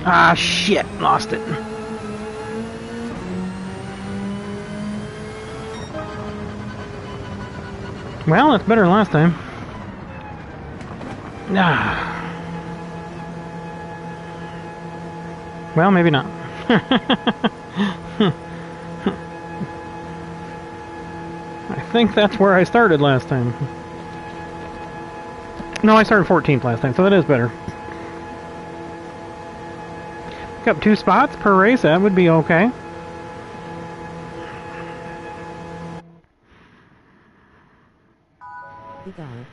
Ah, shit, lost it. Well, it's better than last time. Ah. Well, maybe not. I think that's where I started last time. No, I started 14th last time, so that is better. Pick up 2 spots per race, that would be okay. We got it.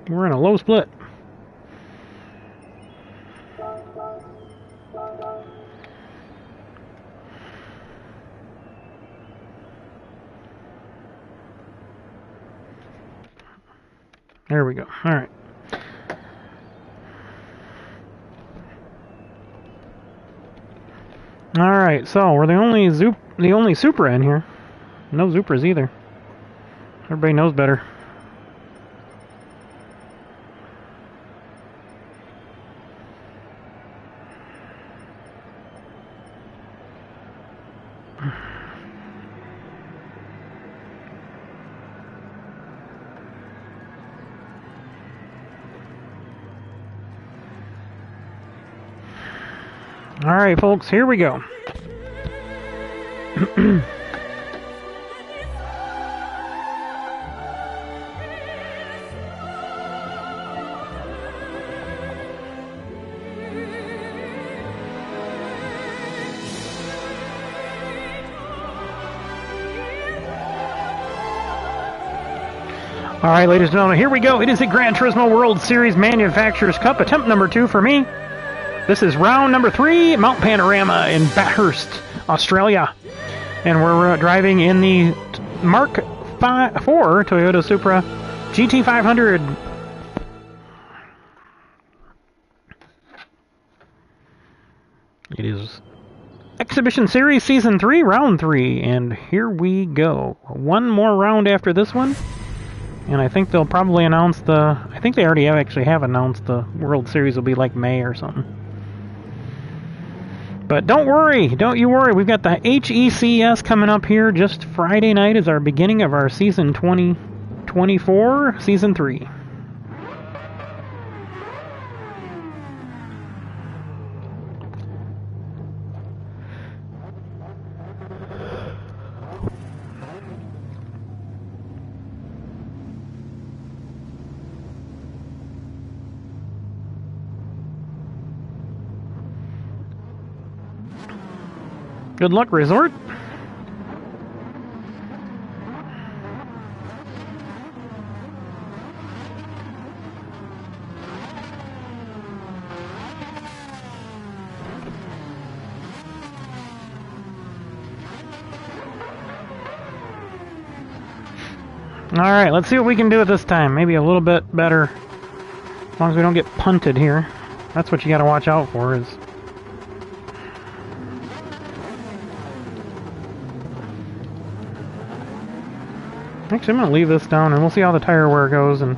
We're in a low split. There we go. All right. All right. So we're the only Supra in here. No Supras either. Everybody knows better. All right, folks, here we go. All right, ladies and gentlemen, here we go. It is the Gran Turismo World Series Manufacturers Cup, attempt number 2 for me. This is round number 3, Mt Panorama in Bathurst, Australia. And we're driving in the Mark 4 Toyota Supra GT500. It is Exhibition Series Season 3, Round 3. And here we go. One more round after this one. And I think they'll probably announce the... I think they already have announced the World Series will be like May or something. But don't worry, don't you worry. We've got the HECS coming up here. Just Friday night is our beginning of our season 2024, season 3. Good luck, Resort. Alright, let's see what we can do at this time. Maybe a little bit better. As long as we don't get punted here. That's what you gotta watch out for is... Actually, I'm going to leave this down and we'll see how the tire wear goes. And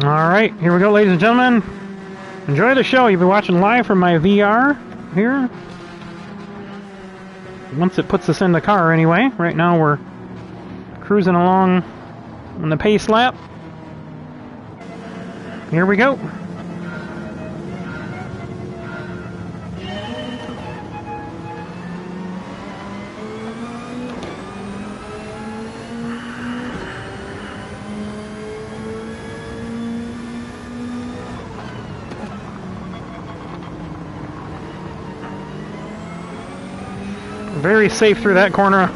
alright, here we go, ladies and gentlemen. Enjoy the show. You'll be watching live from my VR here. Once it puts us in the car anyway. Right now we're cruising along on the pace lap. Here we go. Very safe through that corner.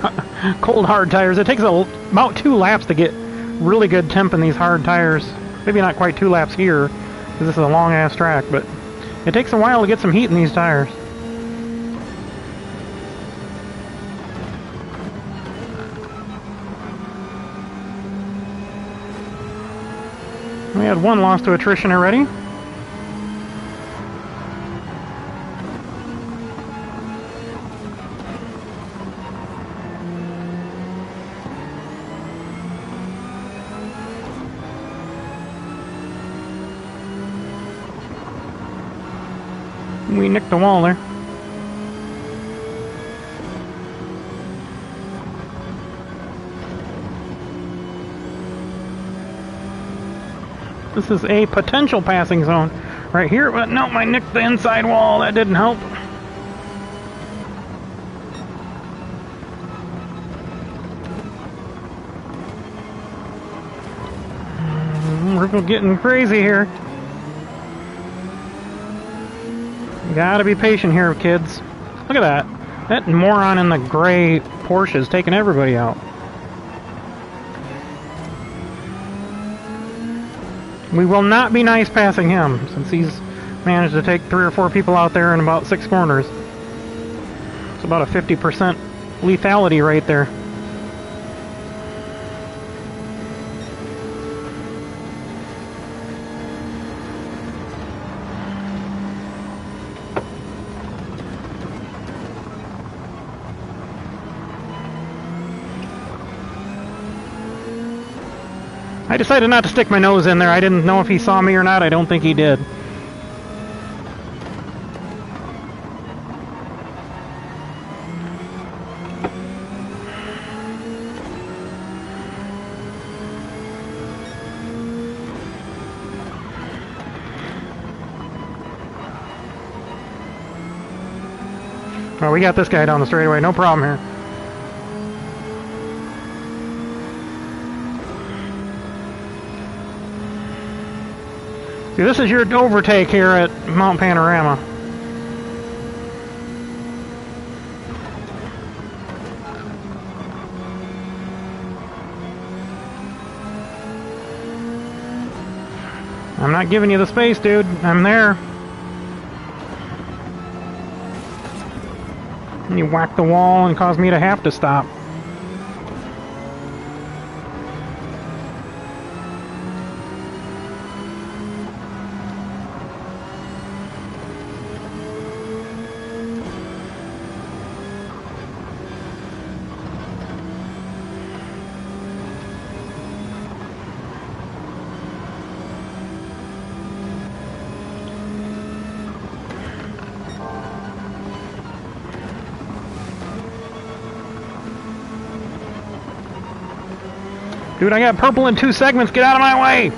Cold hard tires. It takes about 2 laps to get really good temp in these hard tires. Maybe not quite 2 laps here, because this is a long ass track, but it takes a while to get some heat in these tires. We had 1 loss to attrition already. We nicked the wall there. This is a potential passing zone right here, but no, I nicked the inside wall. That didn't help. We're getting crazy here. You gotta be patient here, kids. Look at that. That moron in the gray Porsche is taking everybody out. We will not be nice passing him, since he's managed to take 3 or 4 people out there in about 6 corners. It's about a 50% lethality right there. I decided not to stick my nose in there. I didn't know if he saw me or not. I don't think he did. Oh, we got this guy down the straightaway. No problem here. See, this is your overtake here at Mt Panorama. I'm not giving you the space, dude. I'm there. And you whack the wall and cause me to have to stop. Dude, I got purple in 2 segments. Get out of my way!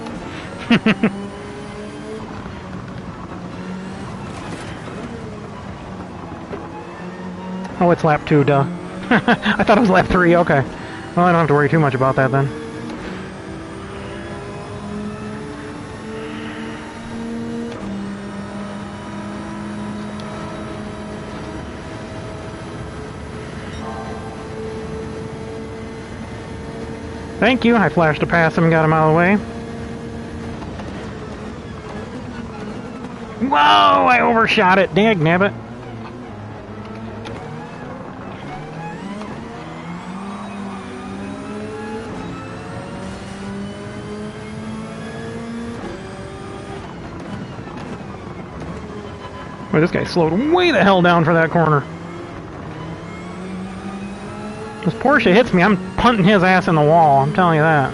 Oh, it's lap 2, duh. I thought it was lap 3, okay. Well, I don't have to worry too much about that then. Thank you. I flashed to pass him and got him out of the way. Whoa! I overshot it. Dag nabbit. Boy, this guy slowed way the hell down for that corner. This Porsche hits me, I'm punting his ass in the wall, I'm telling you that.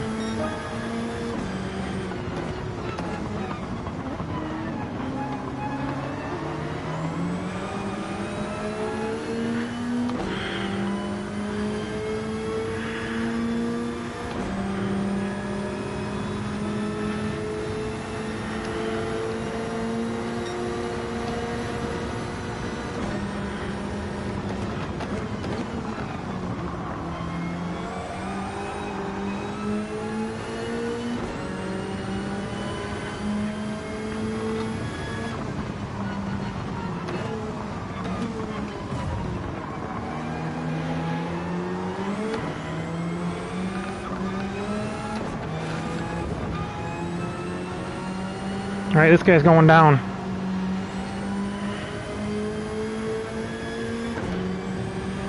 Alright, this guy's going down.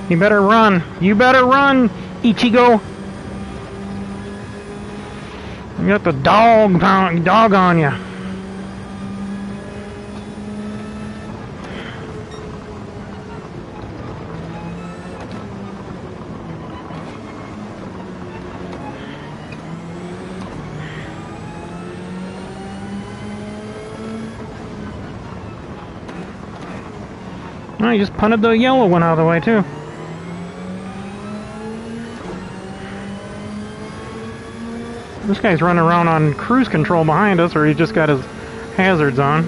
You better run. You better run, Ichigo. You got the dog on you. Oh, you just punted the yellow one out of the way, too. This guy's running around on cruise control behind us, or he just got his hazards on.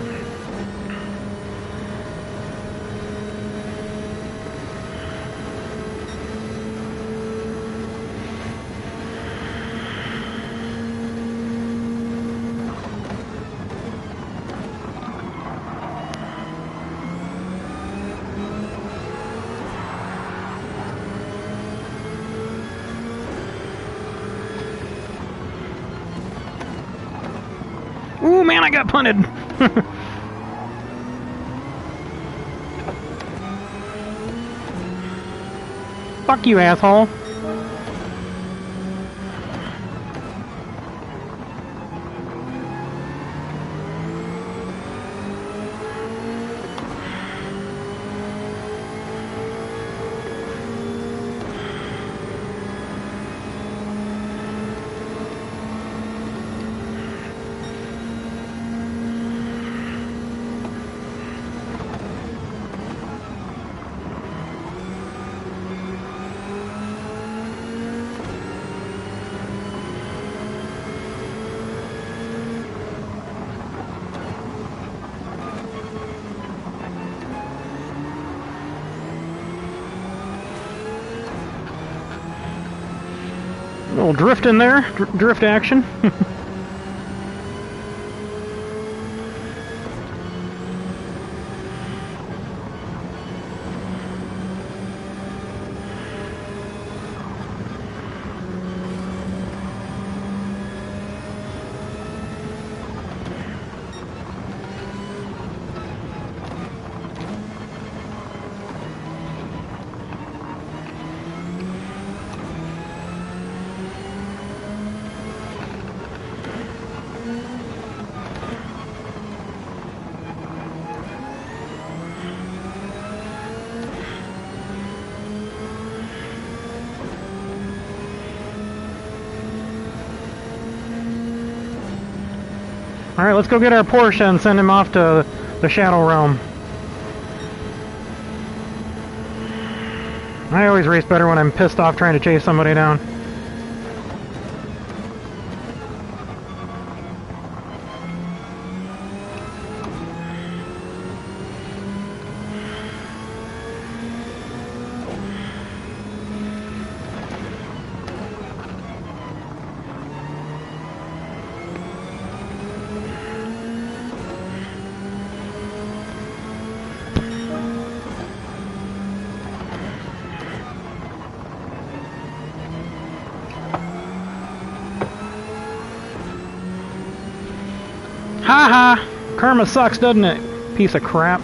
Ooh, man, I got punted. Fuck you, asshole. A little drift in there, drift action. Alright, let's go get our Porsche and send him off to the Shadow Realm. I always race better when I'm pissed off trying to chase somebody down. Ha ha! Karma sucks, doesn't it? Piece of crap.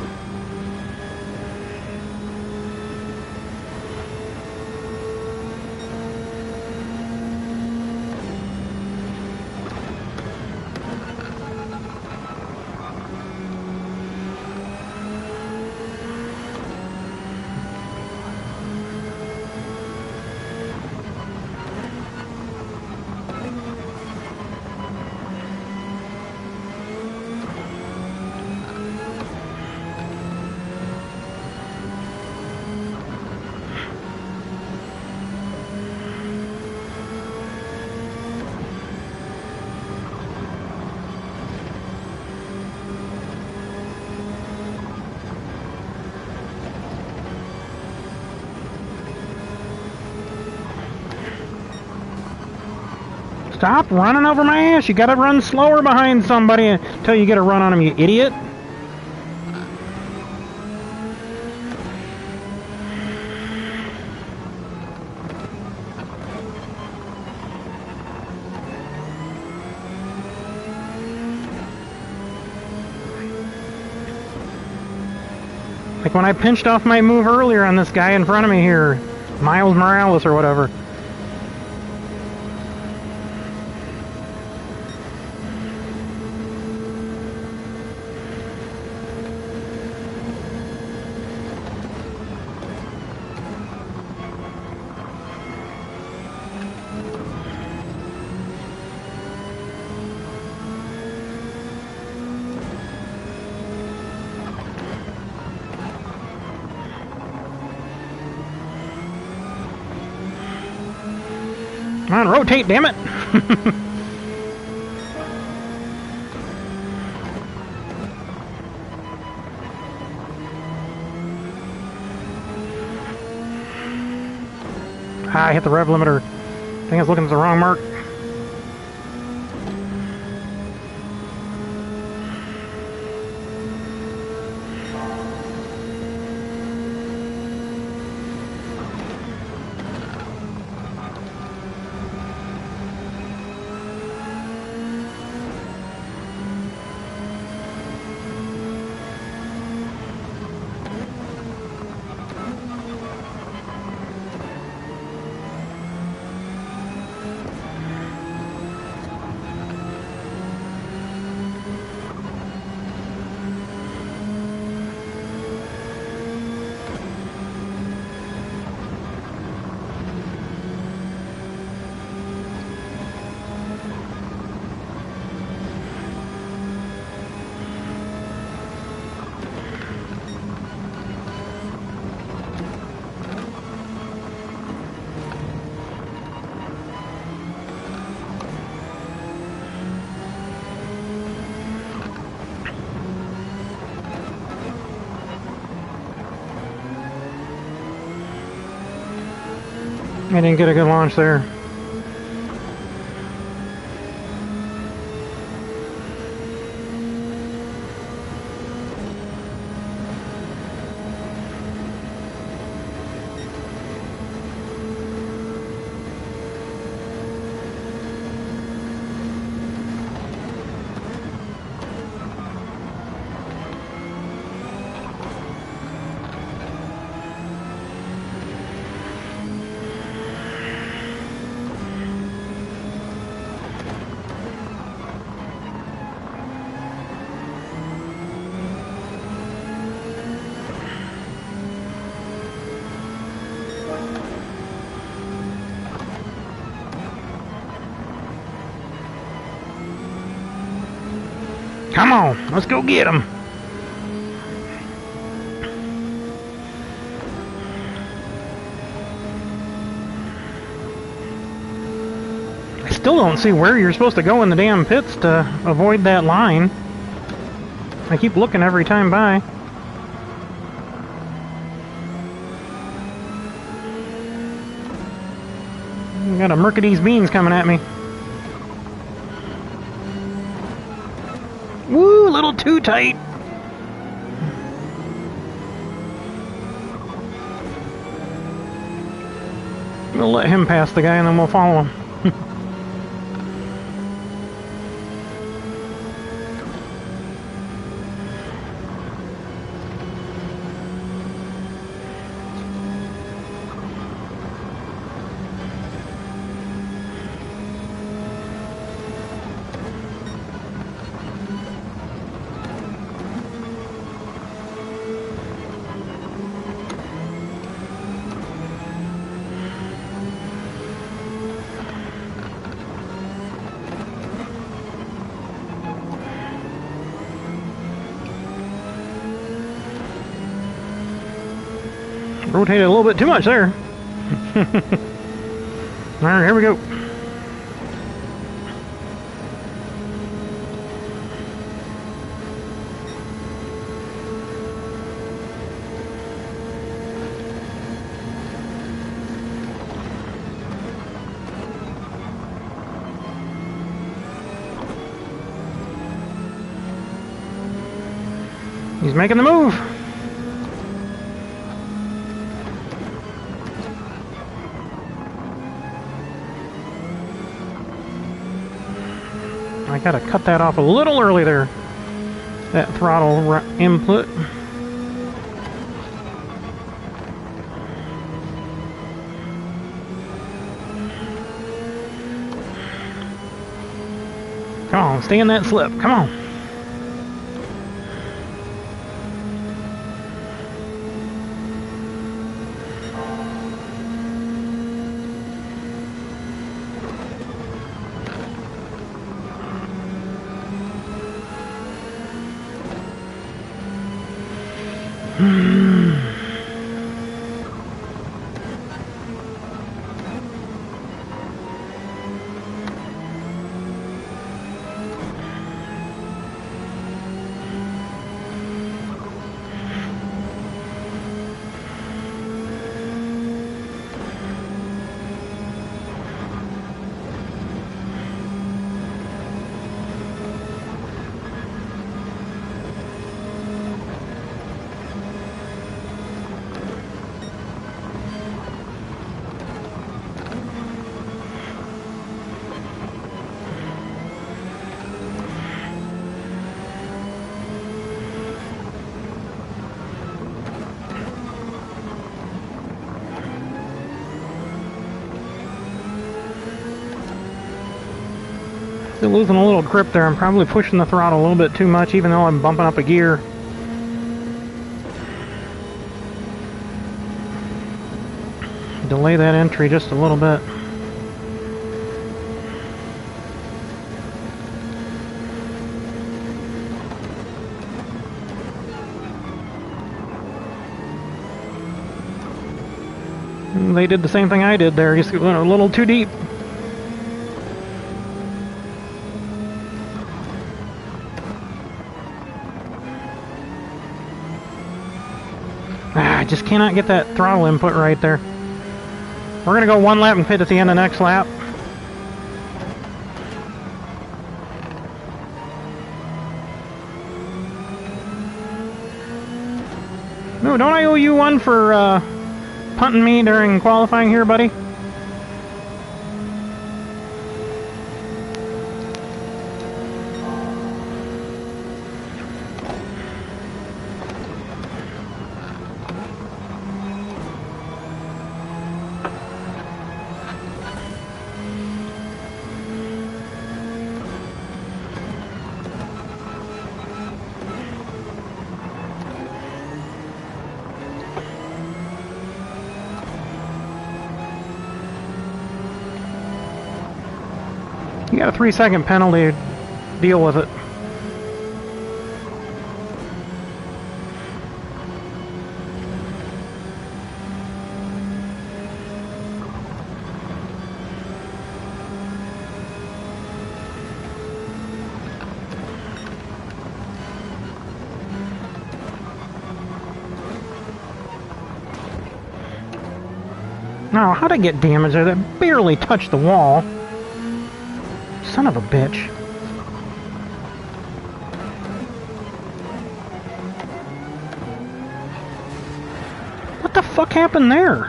Stop running over my ass. You gotta run slower behind somebody until you get a run on them, you idiot. Like when I pinched off my move earlier on this guy in front of me here, Miles Morales or whatever. Come on, rotate, damn it! Ah, I hit the rev limiter. I think I was looking at the wrong mark. I didn't get a good launch there. Come on, let's go get him. I still don't see where you're supposed to go in the damn pits to avoid that line. I keep looking every time by. Got a Mercedes Beans coming at me. Woo, a little too tight. We'll let him pass the guy and then we'll follow him. Rotated a little bit too much there. Alright, here we go. He's making the move. I gotta cut that off a little early there. That throttle input. Come on, stay in that slip. Come on. Still losing a little grip there. I'm probably pushing the throttle a little bit too much, even though I'm bumping up a gear. Delay that entry just a little bit. And they did the same thing I did there, just went a little too deep. I just cannot get that throttle input right there. We're going to go one lap and pit at the end of the next lap. No, don't I owe you one for punting me during qualifying here, buddy? You got a 3-second penalty. Deal with it. Now, how'd I get damage there? That barely touched the wall. Son of a bitch. What the fuck happened there?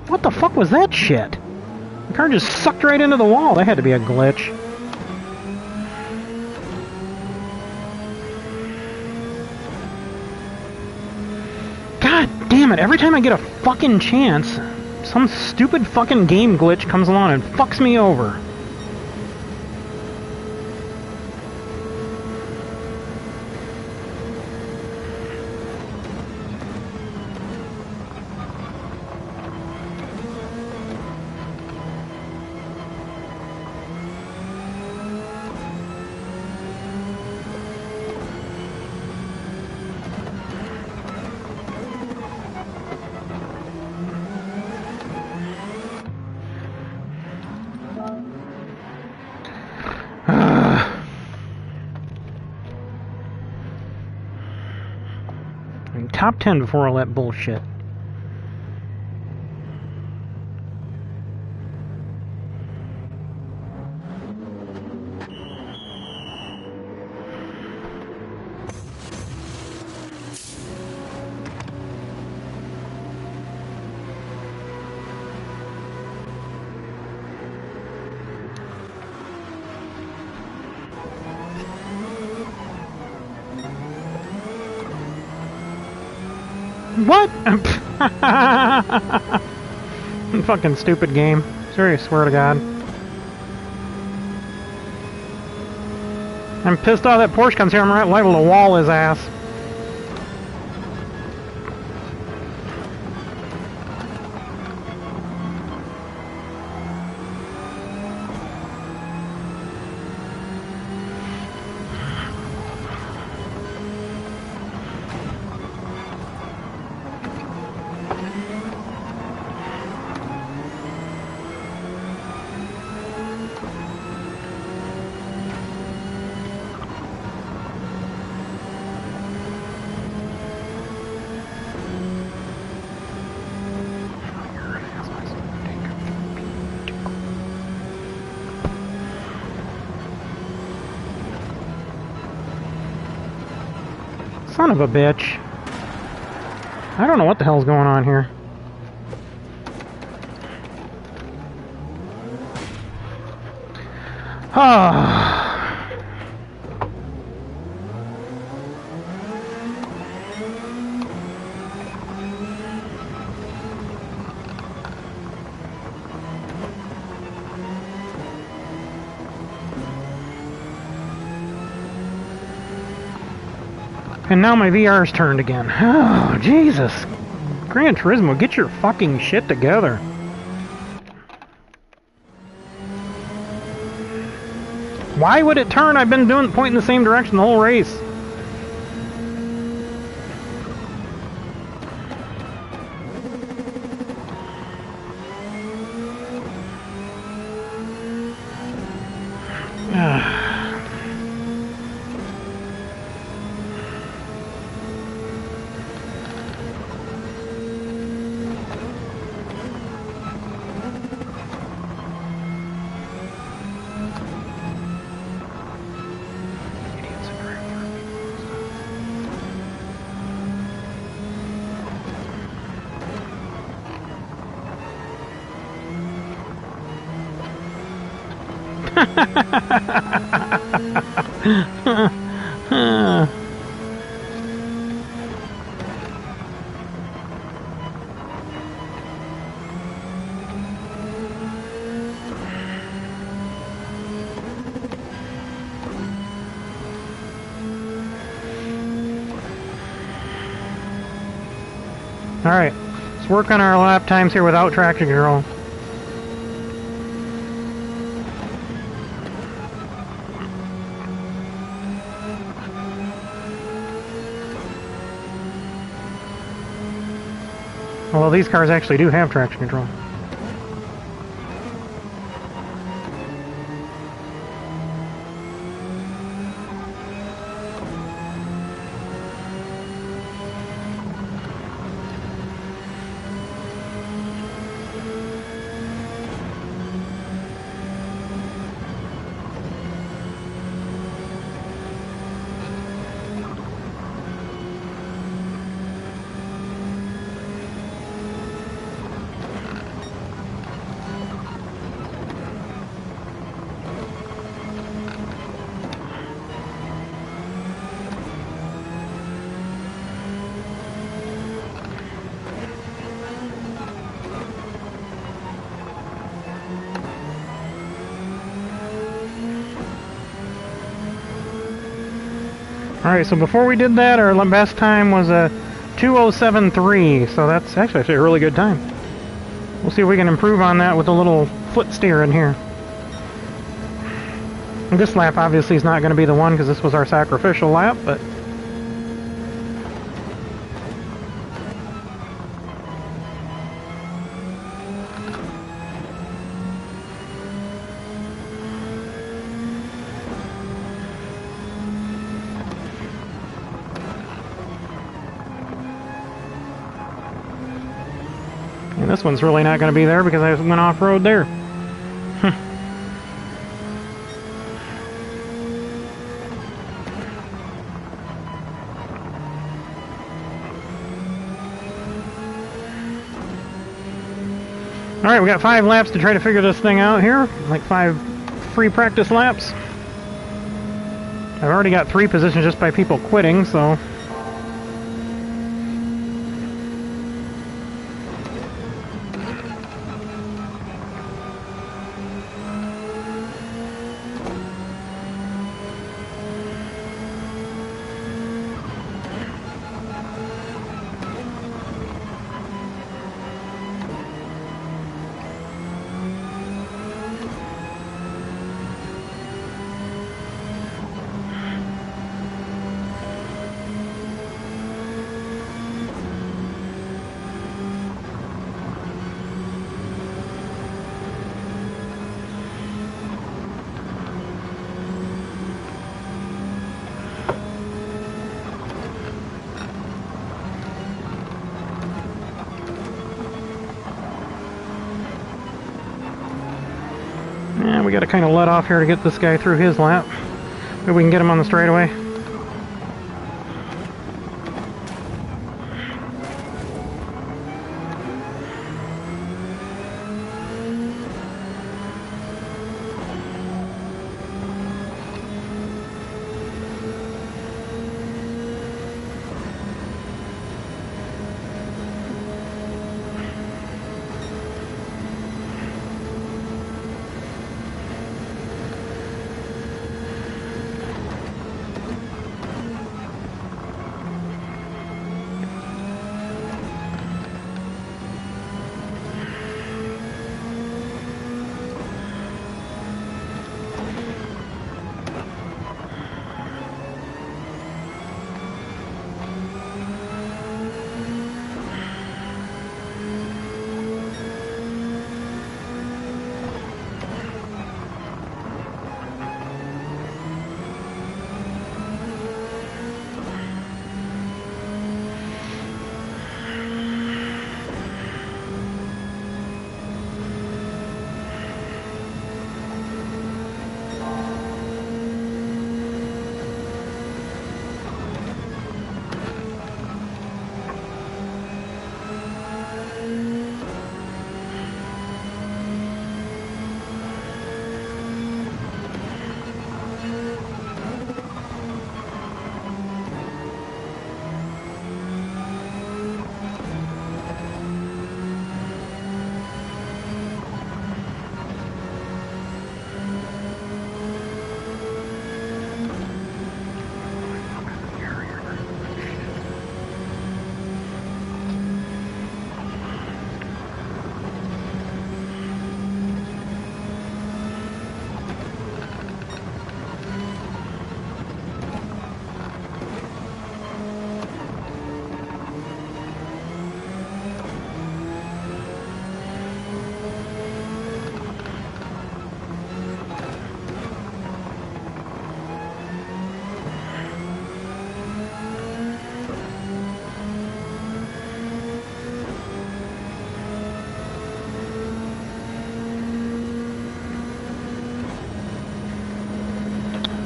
What the fuck was that shit? The car just sucked right into the wall. That had to be a glitch. God damn it. Every time I get a fucking chance, some stupid fucking game glitch comes along and fucks me over. Top 10 before all that bullshit. What? Fucking stupid game. Seriously, swear to God. I'm pissed off that Porsche comes here. I'm right liable to wall his ass. Son of a bitch. I don't know what the hell's going on here. Ah. And now my VR's turned again. Oh, Jesus. Gran Turismo, get your fucking shit together. Why would it turn? I've been pointing the same direction the whole race. Alright, let's work on our lap times here without traction control. Well, these cars actually do have traction control. Alright, so before we did that, our best time was a 2:07.3, so that's actually a really good time. We'll see if we can improve on that with a little foot steer in here. And this lap obviously is not going to be the one because this was our sacrificial lap, but... And this one's really not going to be there because I went off-road there. Alright, we got 5 laps to try to figure this thing out here. Like 5 free practice laps. I've already got 3 positions just by people quitting, so... Yeah, we gotta kind of let off here to get this guy through his lap. Maybe we can get him on the straightaway.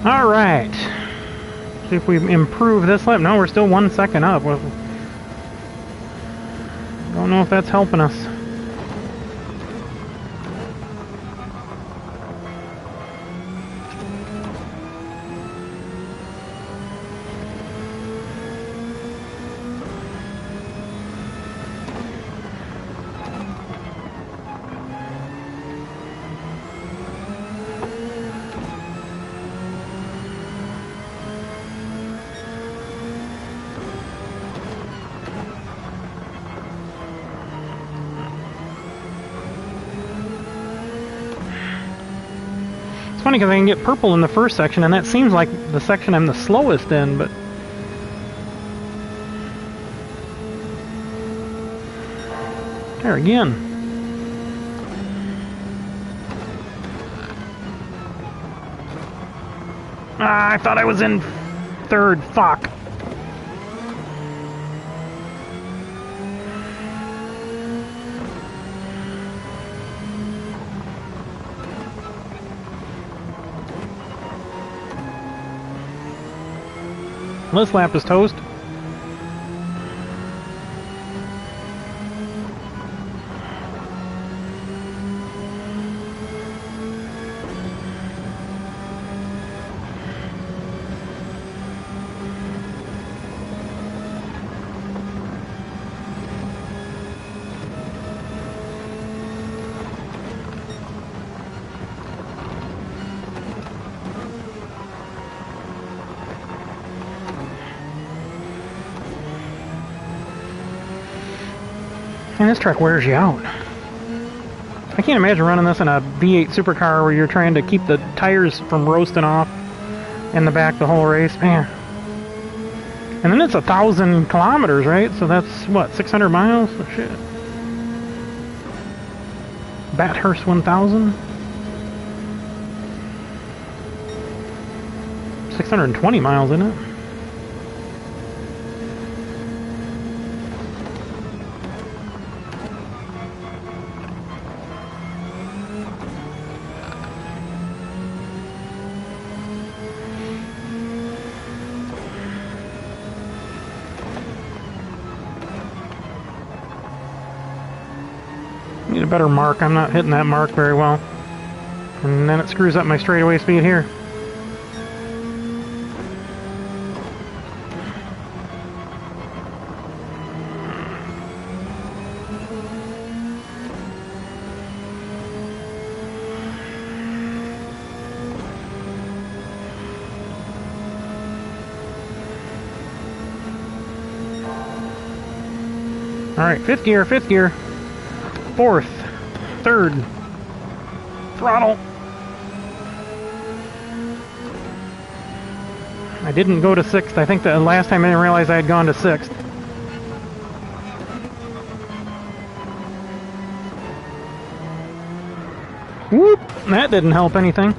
All right. See if we improve this lap. No, we're still 1 second up. Well, don't know if that's helping us. Funny because I can get purple in the first section, and that seems like the section I'm the slowest in, but there again. Ah, I thought I was in third. Fuck. This lap is toast. Man, this truck wears you out. I can't imagine running this in a V8 supercar where you're trying to keep the tires from roasting off in the back the whole race. Man. And then it's 1,000 kilometers, right? So that's, what, 600 miles? Oh, shit. Bathurst 1,000? 620 miles, isn't it? Need a better mark. I'm not hitting that mark very well. And then it screws up my straightaway speed here. Alright, fifth gear, fourth, third, throttle. I didn't go to sixth. I think the last time I didn't realize I had gone to sixth. Whoop! That didn't help anything.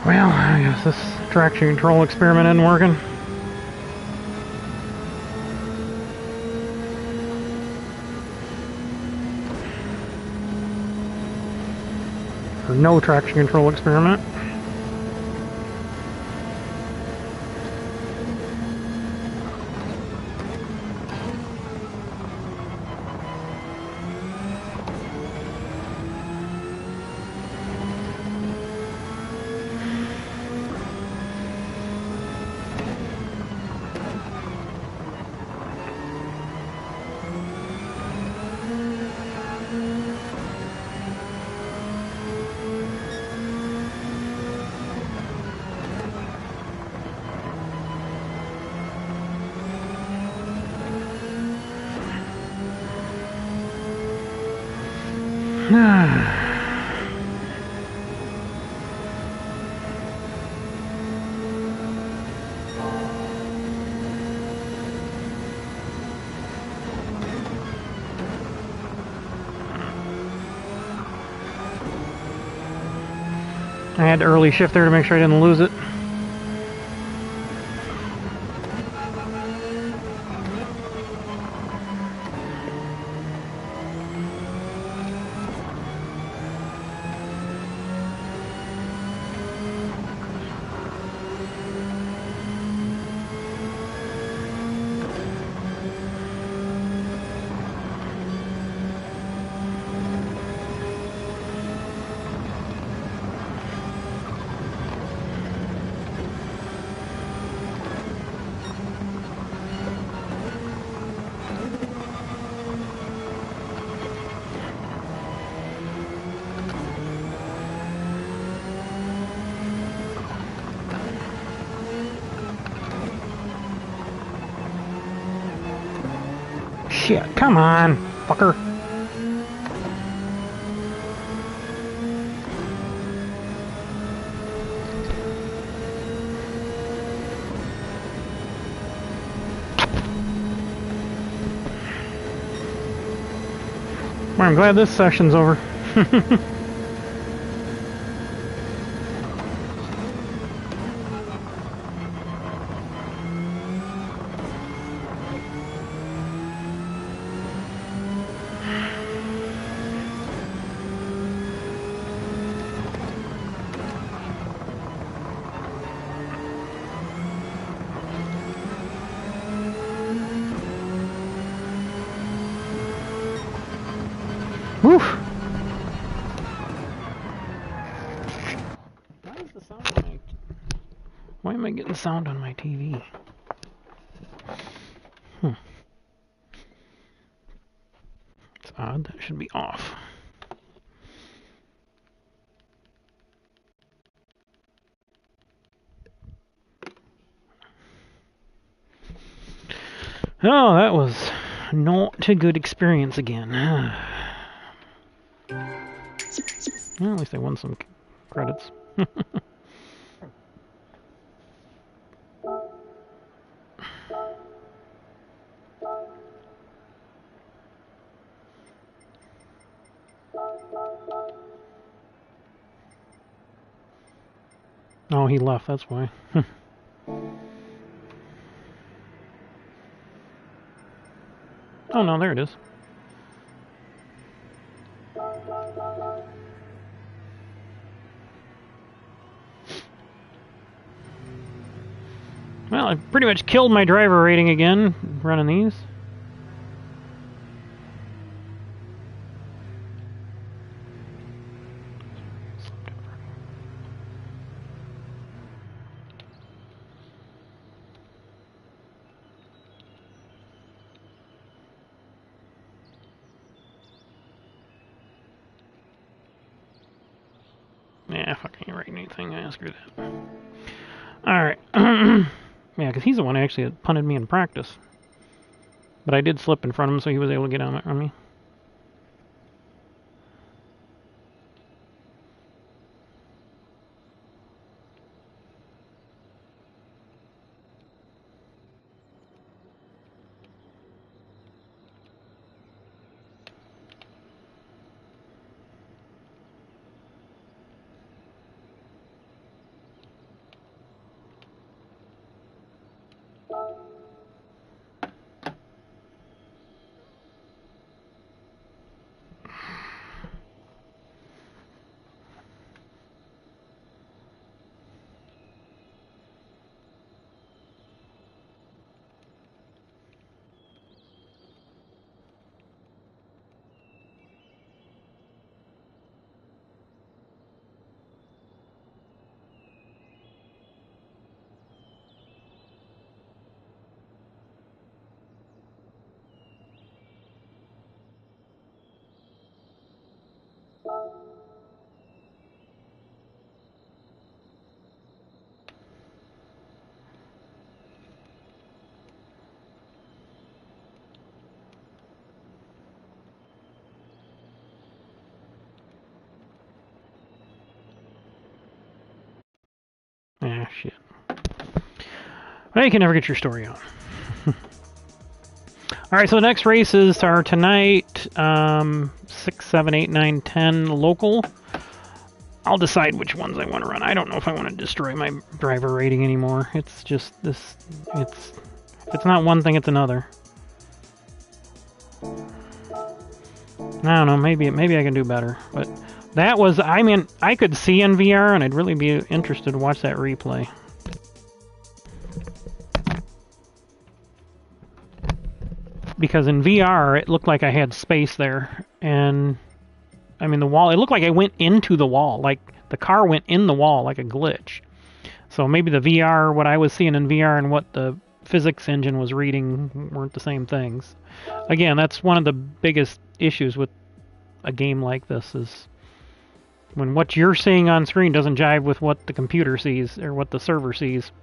Well, I guess this traction control experiment isn't working. Or no traction control experiment. I had to early shift there to make sure I didn't lose it. Shit, come on, fucker. Well, I'm glad this session's over. Woof. Why is the sound on my... Why am I getting sound on my TV? It's odd. That should be off. Oh, that was not a good experience again. Well, at least I won some credits. Oh, he left, that's why. Oh no, there it is. Well, I pretty much killed my driver rating again, running these. Yeah, fuck, I ain't writing anything. I screw that. Alright. Yeah, because he's the one who actually punted me in practice. But I did slip in front of him, so he was able to get on me. Ah, shit. Well, you can never get your story out. Alright, so the next races are tonight, 6, 7, 8, 9, 10 local. I'll decide which ones I want to run. I don't know if I want to destroy my driver rating anymore. It's just this, if it's not one thing, it's another. I don't know, maybe I can do better. But that was, I mean, I could see in VR, and I'd really be interested to watch that replay. Because in VR, it looked like I had space there, and I mean the wall, it looked like I went into the wall, like the car went in the wall like a glitch. So maybe the VR, what I was seeing in VR and what the physics engine was reading weren't the same things. Again, that's one of the biggest issues with a game like this, is when what you're seeing on screen doesn't jive with what the computer sees or what the server sees.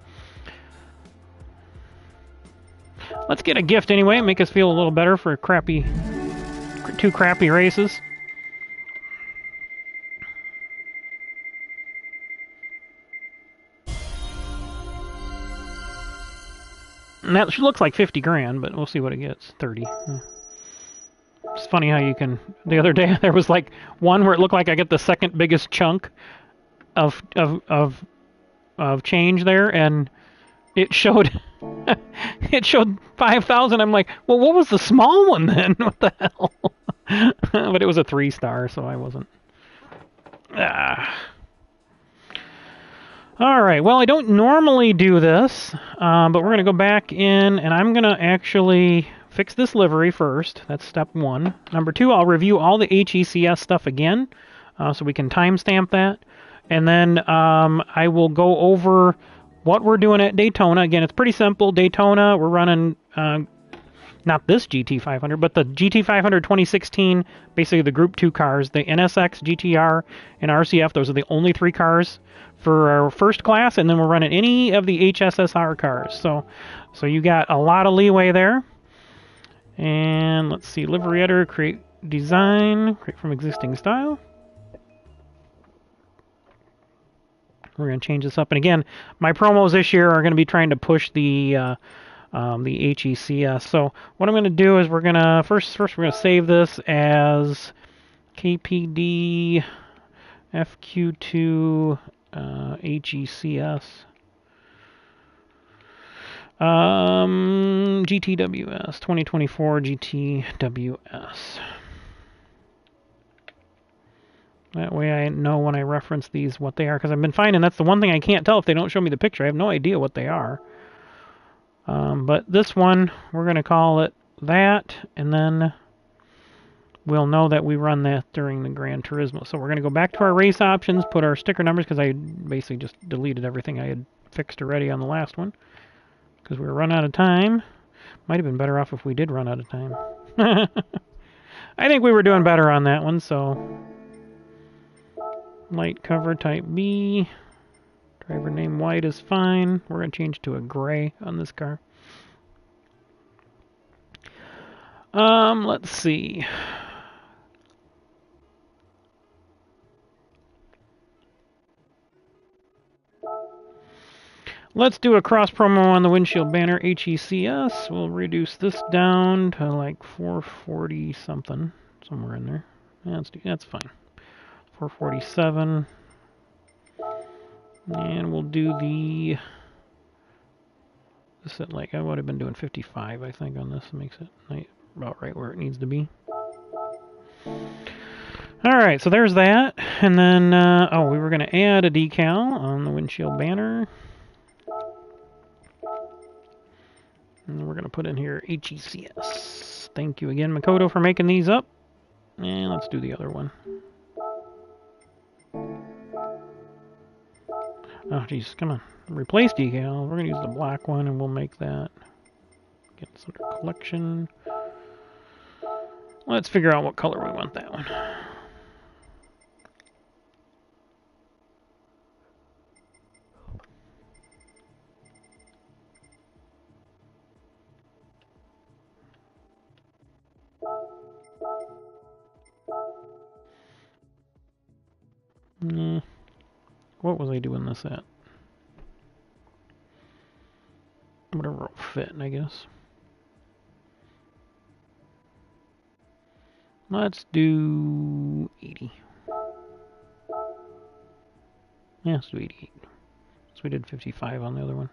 Let's get a gift anyway, make us feel a little better for two crappy races. And that looks like 50 grand, but we'll see what it gets. 30. It's funny how you can... The other day there was like one where it looked like I get the second biggest chunk of change there, and it showed it showed 5,000. I'm like, well, what was the small one then? What the hell? But it was a 3-star, so I wasn't. All right. Well, I don't normally do this, but we're going to go back in, and I'm going to actually fix this livery first. That's step 1. Number 2, I'll review all the HECS stuff again, so we can timestamp that. And then I will go over what we're doing at Daytona. Again, it's pretty simple. Daytona, we're running not this GT500, but the GT500 2016, basically the Group 2 cars, the NSX, GTR, and RCF. Those are the only 3 cars for our first class, and then we're running any of the HSSR cars. So you got a lot of leeway there. And let's see, livery editor, create design, create from existing style. We're going to change this up. And again, my promos this year are going to be trying to push the HECS. So what I'm going to do is we're going to first we're going to save this as KPD FQ2 HECS GTWS 2024 GTWS. That way I know when I reference these what they are, because I've been finding that's the one thing I can't tell if they don't show me the picture. I have no idea what they are. But this one, we're going to call it that, and then we'll know that we run that during the Gran Turismo. So we're going to go back to our race options, put our sticker numbers, because I basically just deleted everything I had fixed already on the last one, because we were running out of time. Might have been better off if we did run out of time. I think we were doing better on that one, so... Light cover type B. Driver name white is fine. We're going to change to a gray on this car. Let's see. Let's do a cross promo on the windshield banner HECS. We'll reduce this down to like 440 something, somewhere in there. Yeah, that's fine. 447. And we'll do the... This at like, I would have been doing 55, I think, on this. Makes it about right where it needs to be. Alright, so there's that. And then, we were going to add a decal on the windshield banner. And we're going to put in here HECS. Thank you again, Makoto, for making these up. And let's do the other one. Oh, jeez, come on. Replace decal. We're going to use the black one, and we'll make that. Get this under collection. Let's figure out what color we want that one. What was I doing this at? whatever will fit, I guess. Let's do 80. Yeah, let's do 88. So we did 55 on the other one.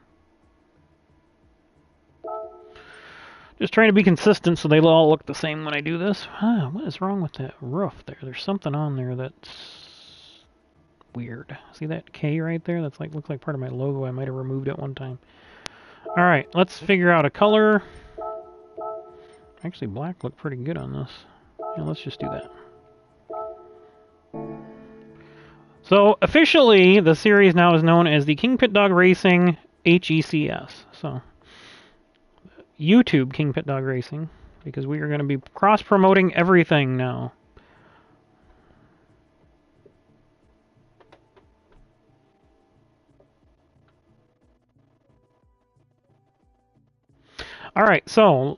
Just trying to be consistent so they all look the same when I do this. What is wrong with that roof there? There's something on there that's weird. See that K right there? That's like looks like part of my logo. I might have removed it one time. All right, let's figure out a color. Actually, black looked pretty good on this. Yeah, let's just do that. So officially, the series now is known as the KingPittdawg Racing HECS. So YouTube KingPittdawg Racing, because we are going to be cross-promoting everything now. All right, so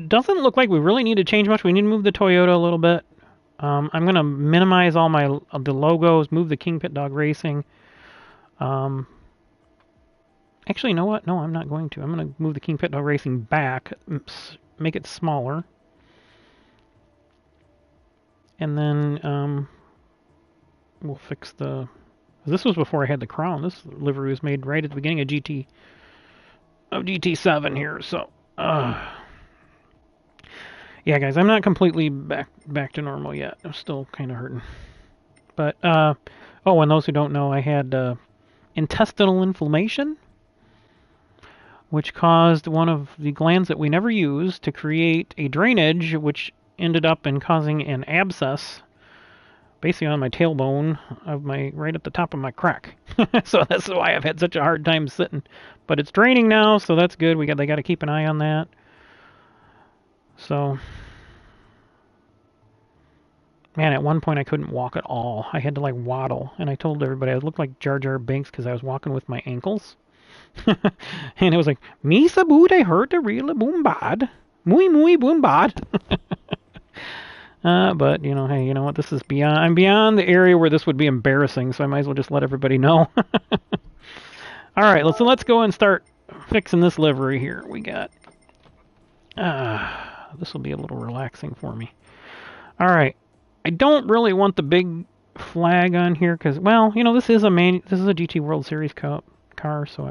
doesn't look like we really need to change much. We need to move the Toyota a little bit. I'm going to minimize all the logos, move the KingPittdawg Racing. Actually, you know what? No, I'm not going to. I'm going to move the KingPittdawg Racing back, make it smaller. And then we'll fix the... This was before I had the crown. This livery was made right at the beginning of GT7 here, so... yeah, guys, I'm not completely back to normal yet. I'm still kind of hurting. But, oh, and those who don't know, I had intestinal inflammation, which caused one of the glands that we never use to create a drainage, which ended up in causing an abscess, basically on my tailbone of right at the top of my crack. So that's why I've had such a hard time sitting. But it's draining now, so that's good. They got to keep an eye on that. So, man, at one point I couldn't walk at all. I had to like waddle, and I told everybody I looked like Jar Jar Binks because I was walking with my ankles. And it was like, me saboot, I heard the real boom bad. Muy boom bad. But, you know, hey, you know what? This is beyond... I'm beyond the area where this would be embarrassing, so I might as well just let everybody know. Alright, let's go and start fixing this livery here. We got... this will be a little relaxing for me. Alright. I don't really want the big flag on here, because, well, you know, this is a GT World Series car, so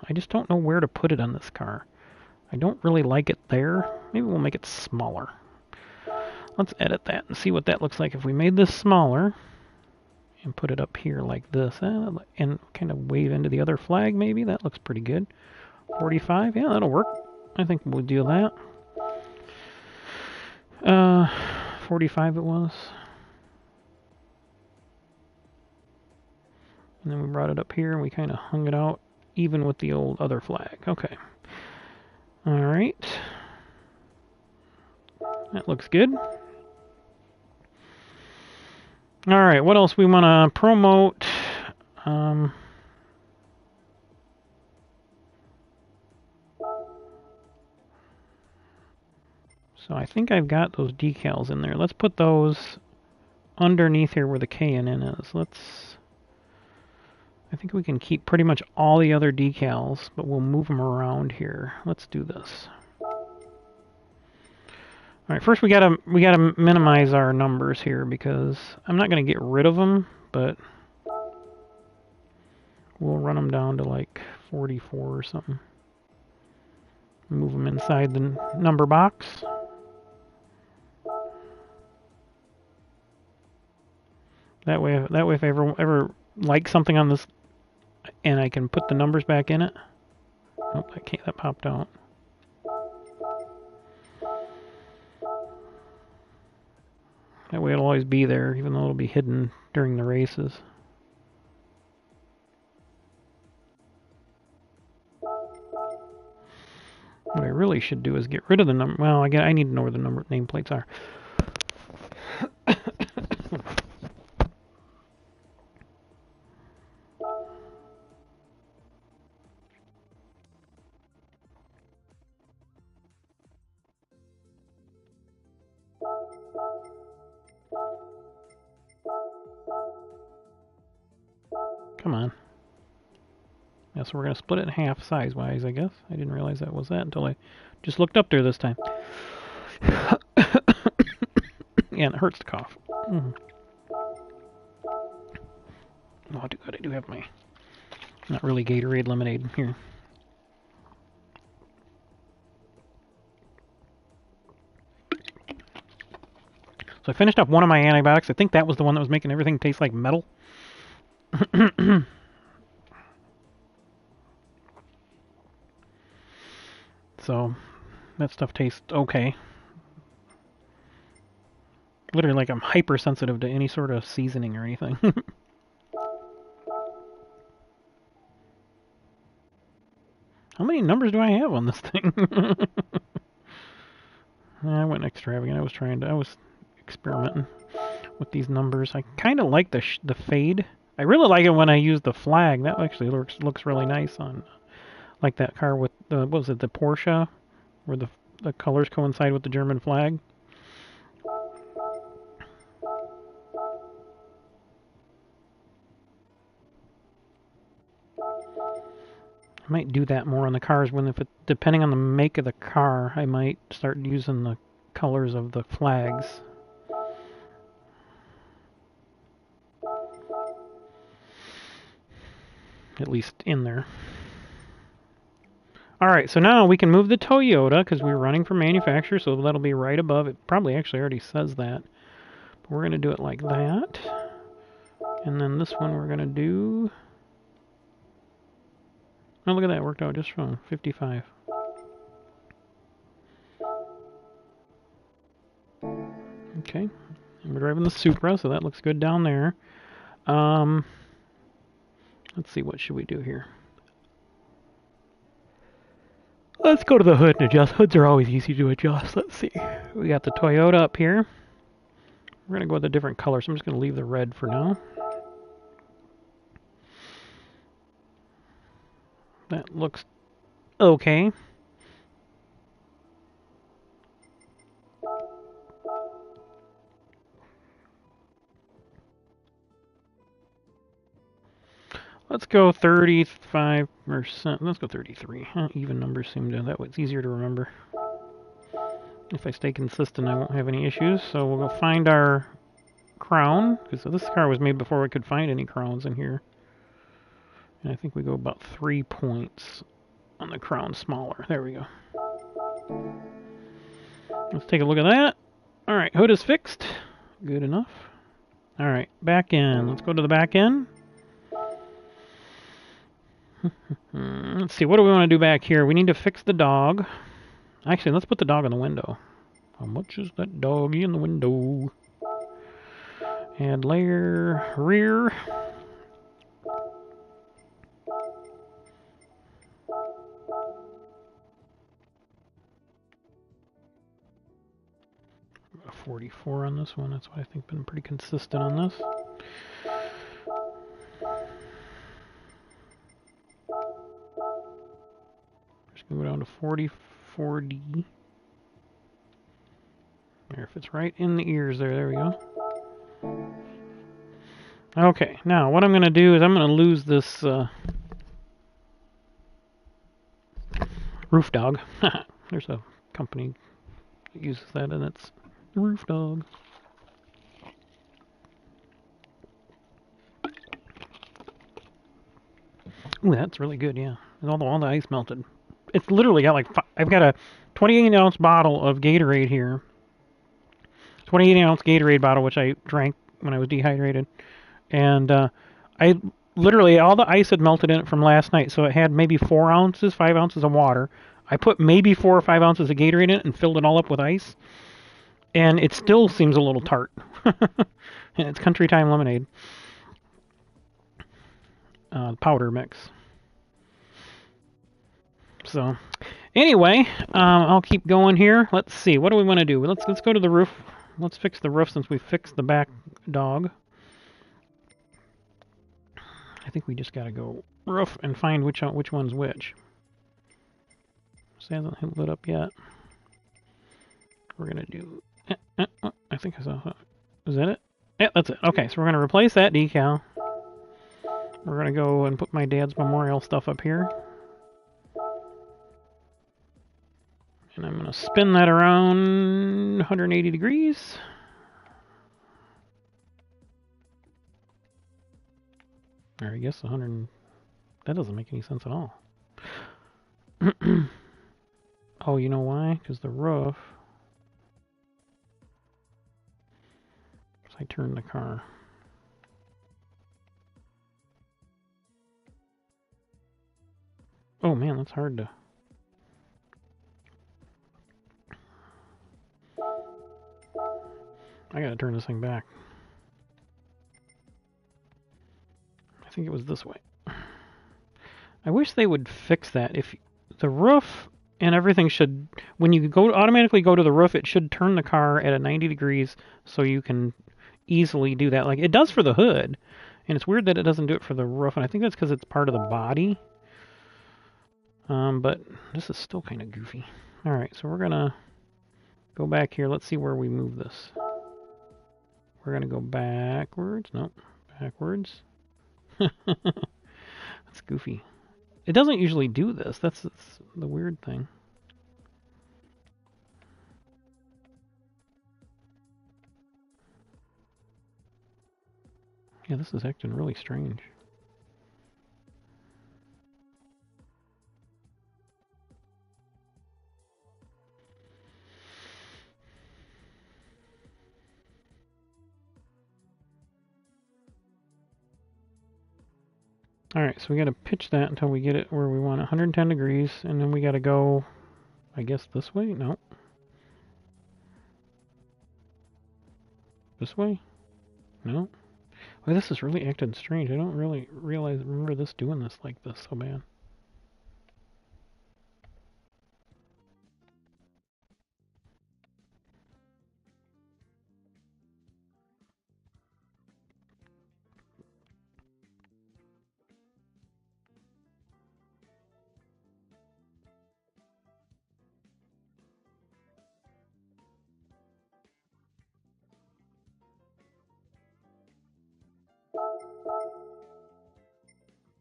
I just don't know where to put it on this car. I don't really like it there. Maybe we'll make it smaller. Let's edit that and see what that looks like if we made this smaller and put it up here like this, and kind of wave into the other flag maybe. That looks pretty good. 45, yeah, that'll work. I think we'll do that. 45 it was. And then we brought it up here and we kind of hung it out even with the old other flag. Okay. All right. That looks good. All right, what else we want to promote? So I think I've got those decals in there. Let's put those underneath here where the K&N is. I think we can keep pretty much all the other decals, but we'll move them around here. Let's do this. All right, first we gotta minimize our numbers here because I'm not gonna get rid of them, but we'll run them down to like 44 or something. Move them inside the number box. That way if I ever like something on this, and I can put the numbers back in it. Oh, that popped out. That way it'll always be there, even though it'll be hidden during the races. What I really should do is get rid of the number. Well, I need to know where the nameplates are. Come on. so we're going to split it in half size-wise, I guess. I didn't realize that was that until I just looked up there this time. Yeah, and it hurts to cough. Oh, good. I do have my, not really Gatorade lemonade here. So I finished up one of my antibiotics. I think that was the one that was making everything taste like metal. So that stuff tastes okay. Literally like I'm hypersensitive to any sort of seasoning or anything. How many numbers do I have on this thing? I went extravagant. I was experimenting with these numbers. I kind of like the fade. I really like it when I use the flag. That actually looks really nice on, like that car with the, what was it, the Porsche, where the colors coincide with the German flag. I might do that more on the cars depending on the make of the car, I might start using the colors of the flags. At least in there. Alright, so now we can move the Toyota because we're running from manufacturer, so that'll be right above. It probably actually already says that. But we're going to do it like that. And then this one we're going to do... Oh, look at that. It worked out just fine. 55. Okay. And we're driving the Supra, so that looks good down there. Let's see, what should we do here? Let's go to the hood and adjust. Hoods are always easy to adjust. Let's see. We got the Toyota up here. We're going to go with a different color, so I'm just going to leave the red for now. That looks okay. Let's go 35%. Let's go 33. Even numbers seem to... That way it's easier to remember. If I stay consistent, I won't have any issues. So we'll go find our crown, because this car was made before we could find any crowns in here. And I think we go about 3 points on the crown smaller. There we go. Let's take a look at that. Alright, hood is fixed. Good enough. Alright, back end. Let's go to the back end. Let's see, what do we want to do back here? We need to fix the dog. Actually, let's put the dog in the window. How much is that doggy in the window? Add layer, rear. A 44 on this one. That's why I think been pretty consistent on this. Just gonna go down to 40. There, if it's right in the ears there we go. Okay, now what I'm going to do is I'm going to lose this Roof Dog. There's a company that uses that, and it's the Roof Dog. Ooh, that's really good, yeah. And all the ice melted. It's literally got like... I've got a 28-ounce bottle of Gatorade here. 28-ounce Gatorade bottle, which I drank when I was dehydrated. And I literally, all the ice had melted in it from last night, so it had maybe 4 ounces, 5 ounces of water. I put maybe 4 or 5 ounces of Gatorade in it and filled it all up with ice. And it still seems a little tart. And it's Country Time lemonade. Powder mix. So, anyway, I'll keep going here. Let's see, what do we want to do? Let's go to the roof. Let's fix the roof since we fixed the back dog. I think we just got to go roof and find which one's which. This hasn't lit up yet. We're going to do... I think I saw... Is that it? Yeah, that's it. Okay, so we're going to replace that decal. We're going to go and put my dad's memorial stuff up here. And I'm going to spin that around 180 degrees. Or I guess 100... That doesn't make any sense at all. Oh, you know why? Because the roof... So I turned the car. Oh man, that's hard to... I gotta turn this thing back. I think it was this way. I wish they would fix that. If the roof and everything should... When you automatically go to the roof, it should turn the car at a 90 degrees so you can easily do that. Like, it does for the hood. And it's weird that it doesn't do it for the roof, and I think that's because it's part of the body. But this is still kind of goofy. Alright, so we're gonna go back here. Let's see where we move this. We're gonna go backwards. Nope, backwards. That's goofy. It doesn't usually do this. That's the weird thing. Yeah, this is acting really strange. Alright, so we gotta pitch that until we get it where we want it, 110 degrees, and then we gotta go, I guess this way? No. This way? No. Well, this is really acting strange. I don't really remember this doing this like this so bad.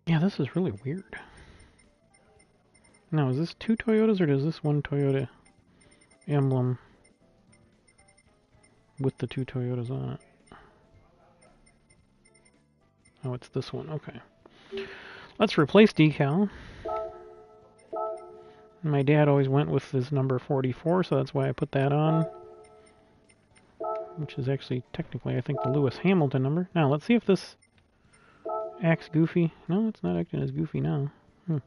Yeah, this is really weird. Now, is this two Toyotas or is this one Toyota emblem with the two Toyotas on it? Oh, it's this one. Okay. Let's replace decal. My dad always went with his number 44, so that's why I put that on. Which is actually, technically, I think the Lewis Hamilton number. Now, let's see if this acts goofy. No, it's not acting as goofy now. Of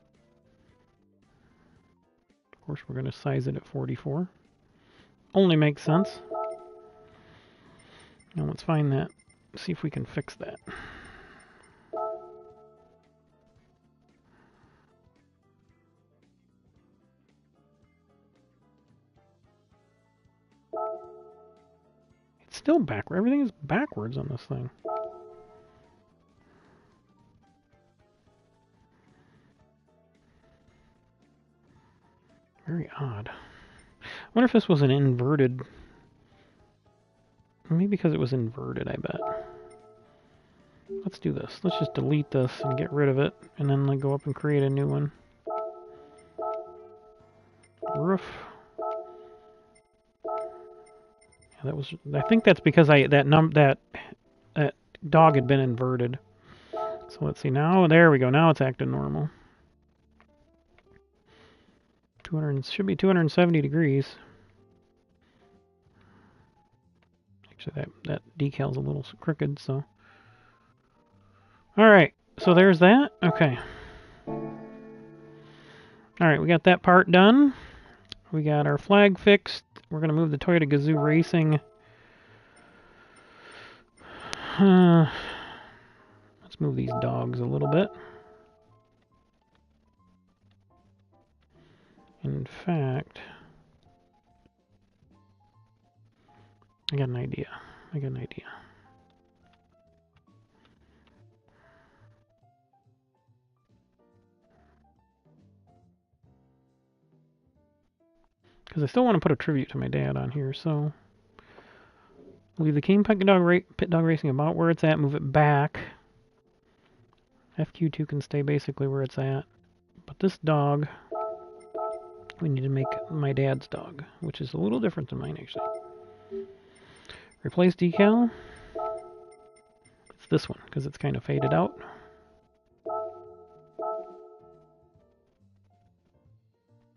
course, we're going to size it at 44. Only makes sense. Now, let's find that. See if we can fix that. It's still backward. Everything is backwards on this thing. Very odd. I wonder if this was an inverted... Maybe because it was inverted, I bet. Let's do this. Let's just delete this and get rid of it, and then like, go up and create a new one. Roof. Yeah, that was... I think that's because that dog had been inverted. So let's see now. There we go. Now it's acting normal. 200 should be 270 degrees. Actually, that decal's a little crooked, so. Alright, so there's that. Okay. Alright, we got that part done. We got our flag fixed. We're going to move the Toyota Gazoo Racing. Let's move these dogs a little bit. In fact, I got an idea. Because I still want to put a tribute to my dad on here, so leave the KingPittdawg Racing about where it's at, move it back. FQ2 can stay basically where it's at. But this dog, we need to make my dad's dog, which is a little different than mine actually. Replace decal. It's this one, because it's kind of faded out.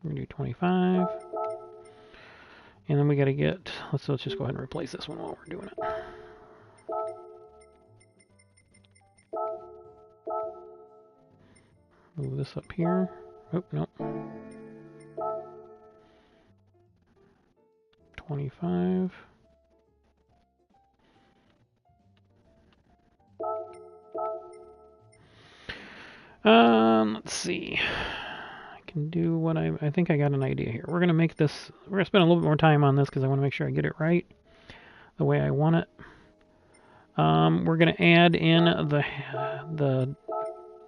We're going to do 25. And then we got to get, let's just go ahead and replace this one while we're doing it. Move this up here. Oh, no. 25. Let's see. I can do what I think I got an idea here. We're going to make this, we're going to spend a little bit more time on this because I want to make sure I get it right the way I want it. We're going to add in the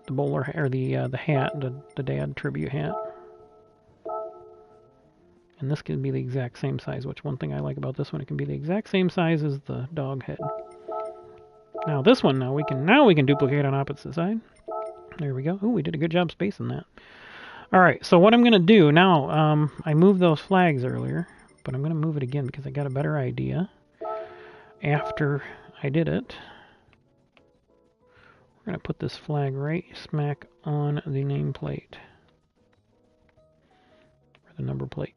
bowler, or the hat, the dad tribute hat. And this can be the exact same size, which one thing I like about this one, it can be the exact same size as the dog head. Now this one, now we can duplicate on opposite side. There we go. Oh, we did a good job spacing that. Alright, so what I'm going to do now, I moved those flags earlier, but I'm going to move it again because I got a better idea after I did it. We're going to put this flag right smack on the nameplate, or the number plate.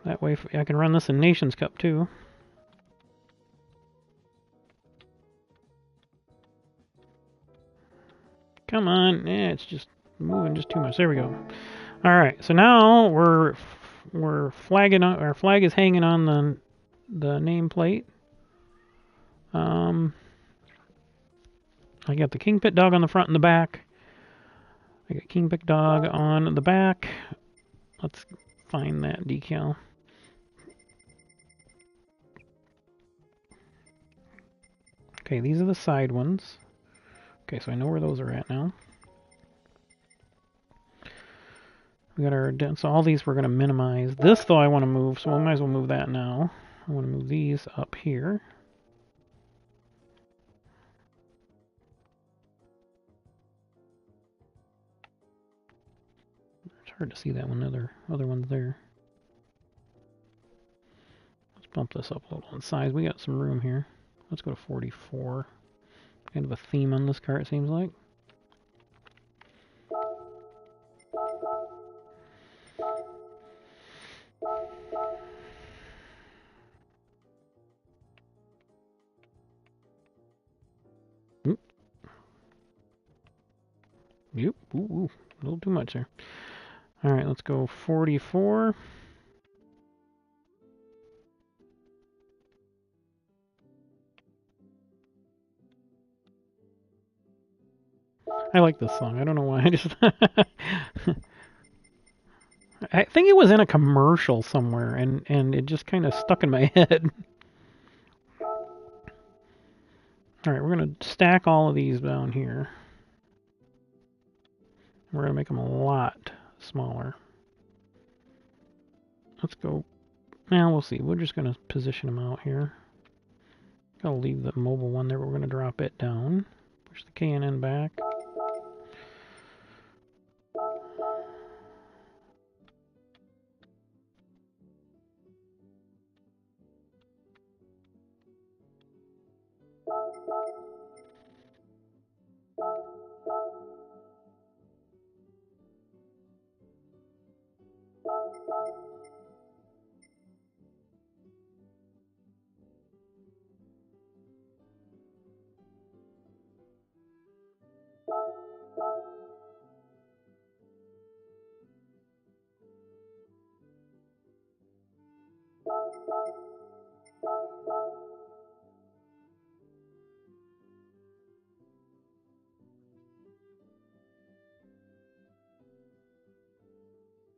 That way I can run this in Nations Cup too. Come on, yeah, it's just moving just too much. There we go. All right, so now we're flagging. Our flag is hanging on the nameplate. I got the KingPittdawg on the front and the back. I got KingPittdawg on the back. Let's find that decal. Okay, these are the side ones. Okay, so I know where those are at now. We got our, so all these we're going to minimize. This, though, I want to move, so we might as well move that now. I want to move these up here. It's hard to see that one, other one's there. Let's bump this up a little in size. We got some room here. Let's go to 44. Kind of a theme on this car, it seems like. Oop. Yep. Ooh, a little too much there. All right, let's go 44. I like this song. I don't know why. I just I think it was in a commercial somewhere, and it just kind of stuck in my head. All right, we're going to stack all of these down here. We're going to make them a lot smaller. Let's go. Now we'll see. We're just going to position them out here. I'll leave the mobile one there, but we're going to drop it down. Push the K&N back.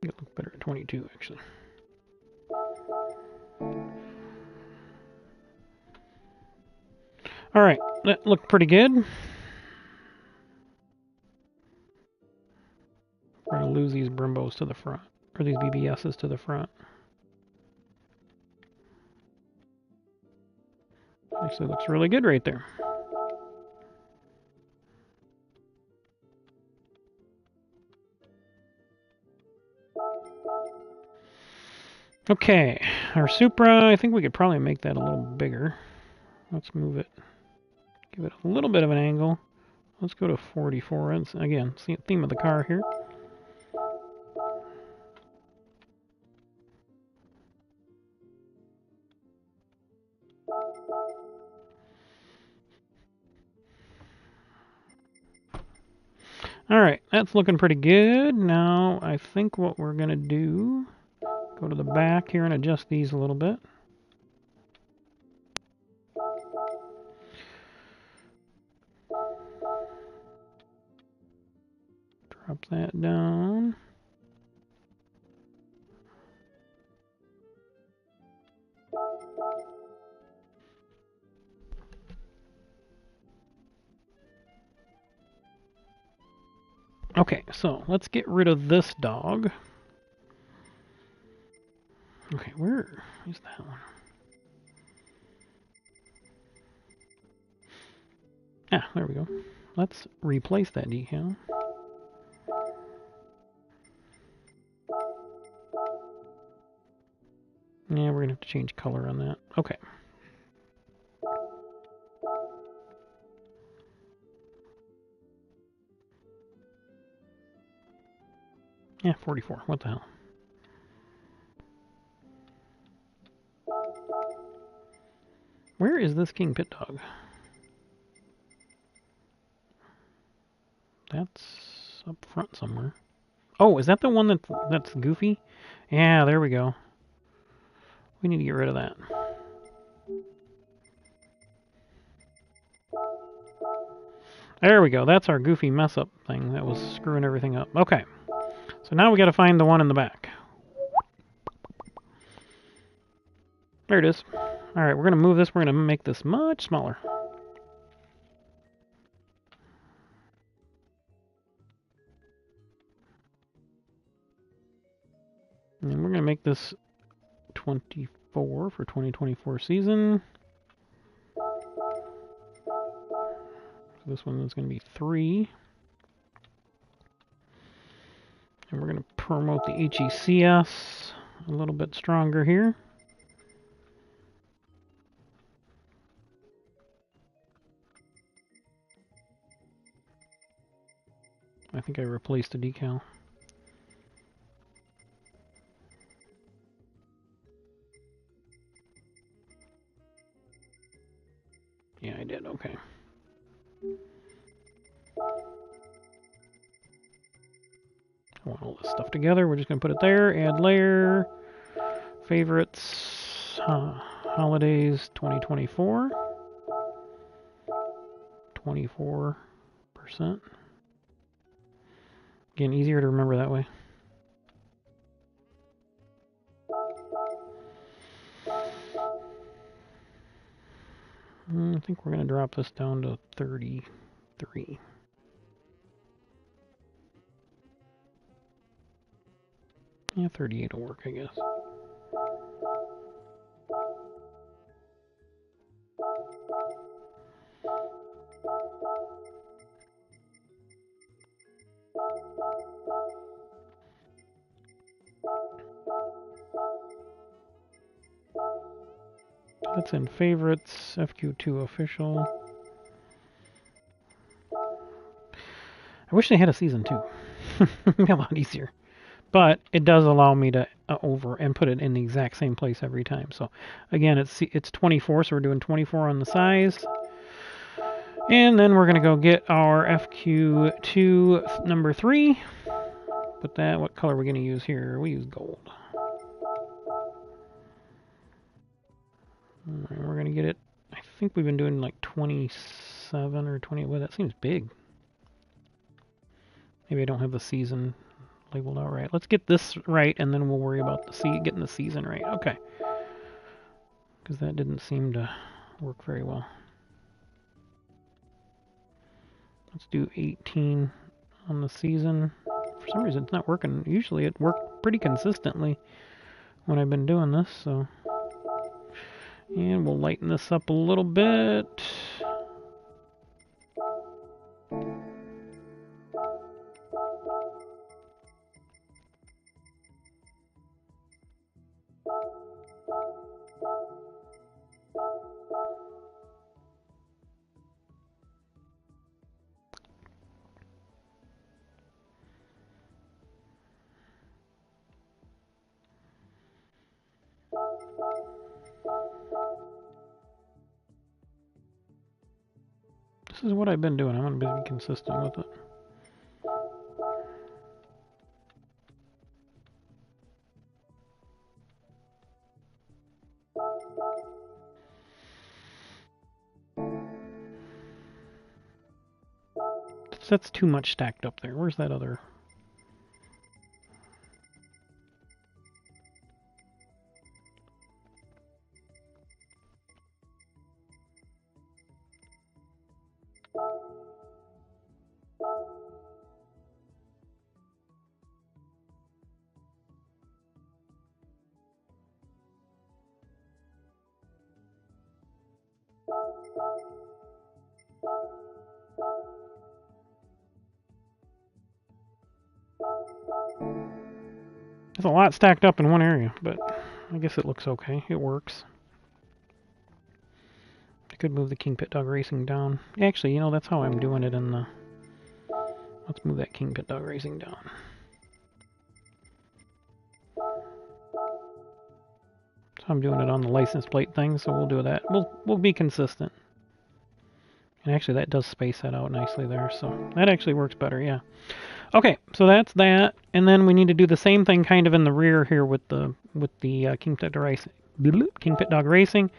It look better at 22, actually. All right, that looked pretty good. We're going to lose these Brimbos to the front, or these BBSs to the front. Actually looks really good right there. Okay, our Supra, I think we could probably make that a little bigger. Let's move it, give it a little bit of an angle. Let's go to 44. And again, see the theme of the car here. Alright, that's looking pretty good. Now, I think what we're going to do, go to the back here and adjust these a little bit. Drop that down. Okay, so let's get rid of this dog. Okay, where is that one? Ah, there we go. Let's replace that decal. Yeah, we're going to have to change color on that. Okay. Yeah, 44. What the hell? Where is this KingPittdawg? That's up front somewhere. Oh, is that the one that's goofy? Yeah, there we go. We need to get rid of that. There we go. That's our goofy mess-up thing that was screwing everything up. Okay. So now we got to find the one in the back. There it is. Alright, we're going to move this. We're going to make this much smaller. And we're going to make this 24 for 2024 season. So this one is going to be 3. And we're going to promote the HECS a little bit stronger here. I think I replaced the decal. Yeah, I did. Okay. I want all this stuff together. We're just going to put it there. Add layer. Favorites. Holidays 2024. 24%. Again, easier to remember that way. I think we're going to drop this down to 33. Yeah, 38 will work, I guess. That's in favorites, FQ2 official. I wish they had a season 2. It'd be a lot easier. But it does allow me to over and put it in the exact same place every time. So again, it's 24, so we're doing 24 on the size. And then we're going to go get our FQ2 number 3. Put that, what color are we going to use here? We use gold. Alright, we're going to get it, I think we've been doing like 27 or 20, well that seems big. Maybe I don't have the season labeled out right. Let's get this right and then we'll worry about getting the season right. Okay. Because that didn't seem to work very well. Let's do 18 on the season. For some reason it's not working. Usually it worked pretty consistently when I've been doing this, so. And we'll lighten this up a little bit. This is what I've been doing. I'm going to be consistent with it. That's too much stacked up there. Where's that other? There's a lot stacked up in one area, but I guess it looks okay. It works. I could move the KingPittdawg Racing down. Actually, you know, that's how I'm doing it in the... Let's move that KingPittdawg Racing down. So I'm doing it on the license plate thing, so we'll do that. We'll be consistent. And actually, that does space that out nicely there, so that actually works better, yeah. Okay, so that's that, and then we need to do the same thing kind of in the rear here with the KingPittdawg Racing.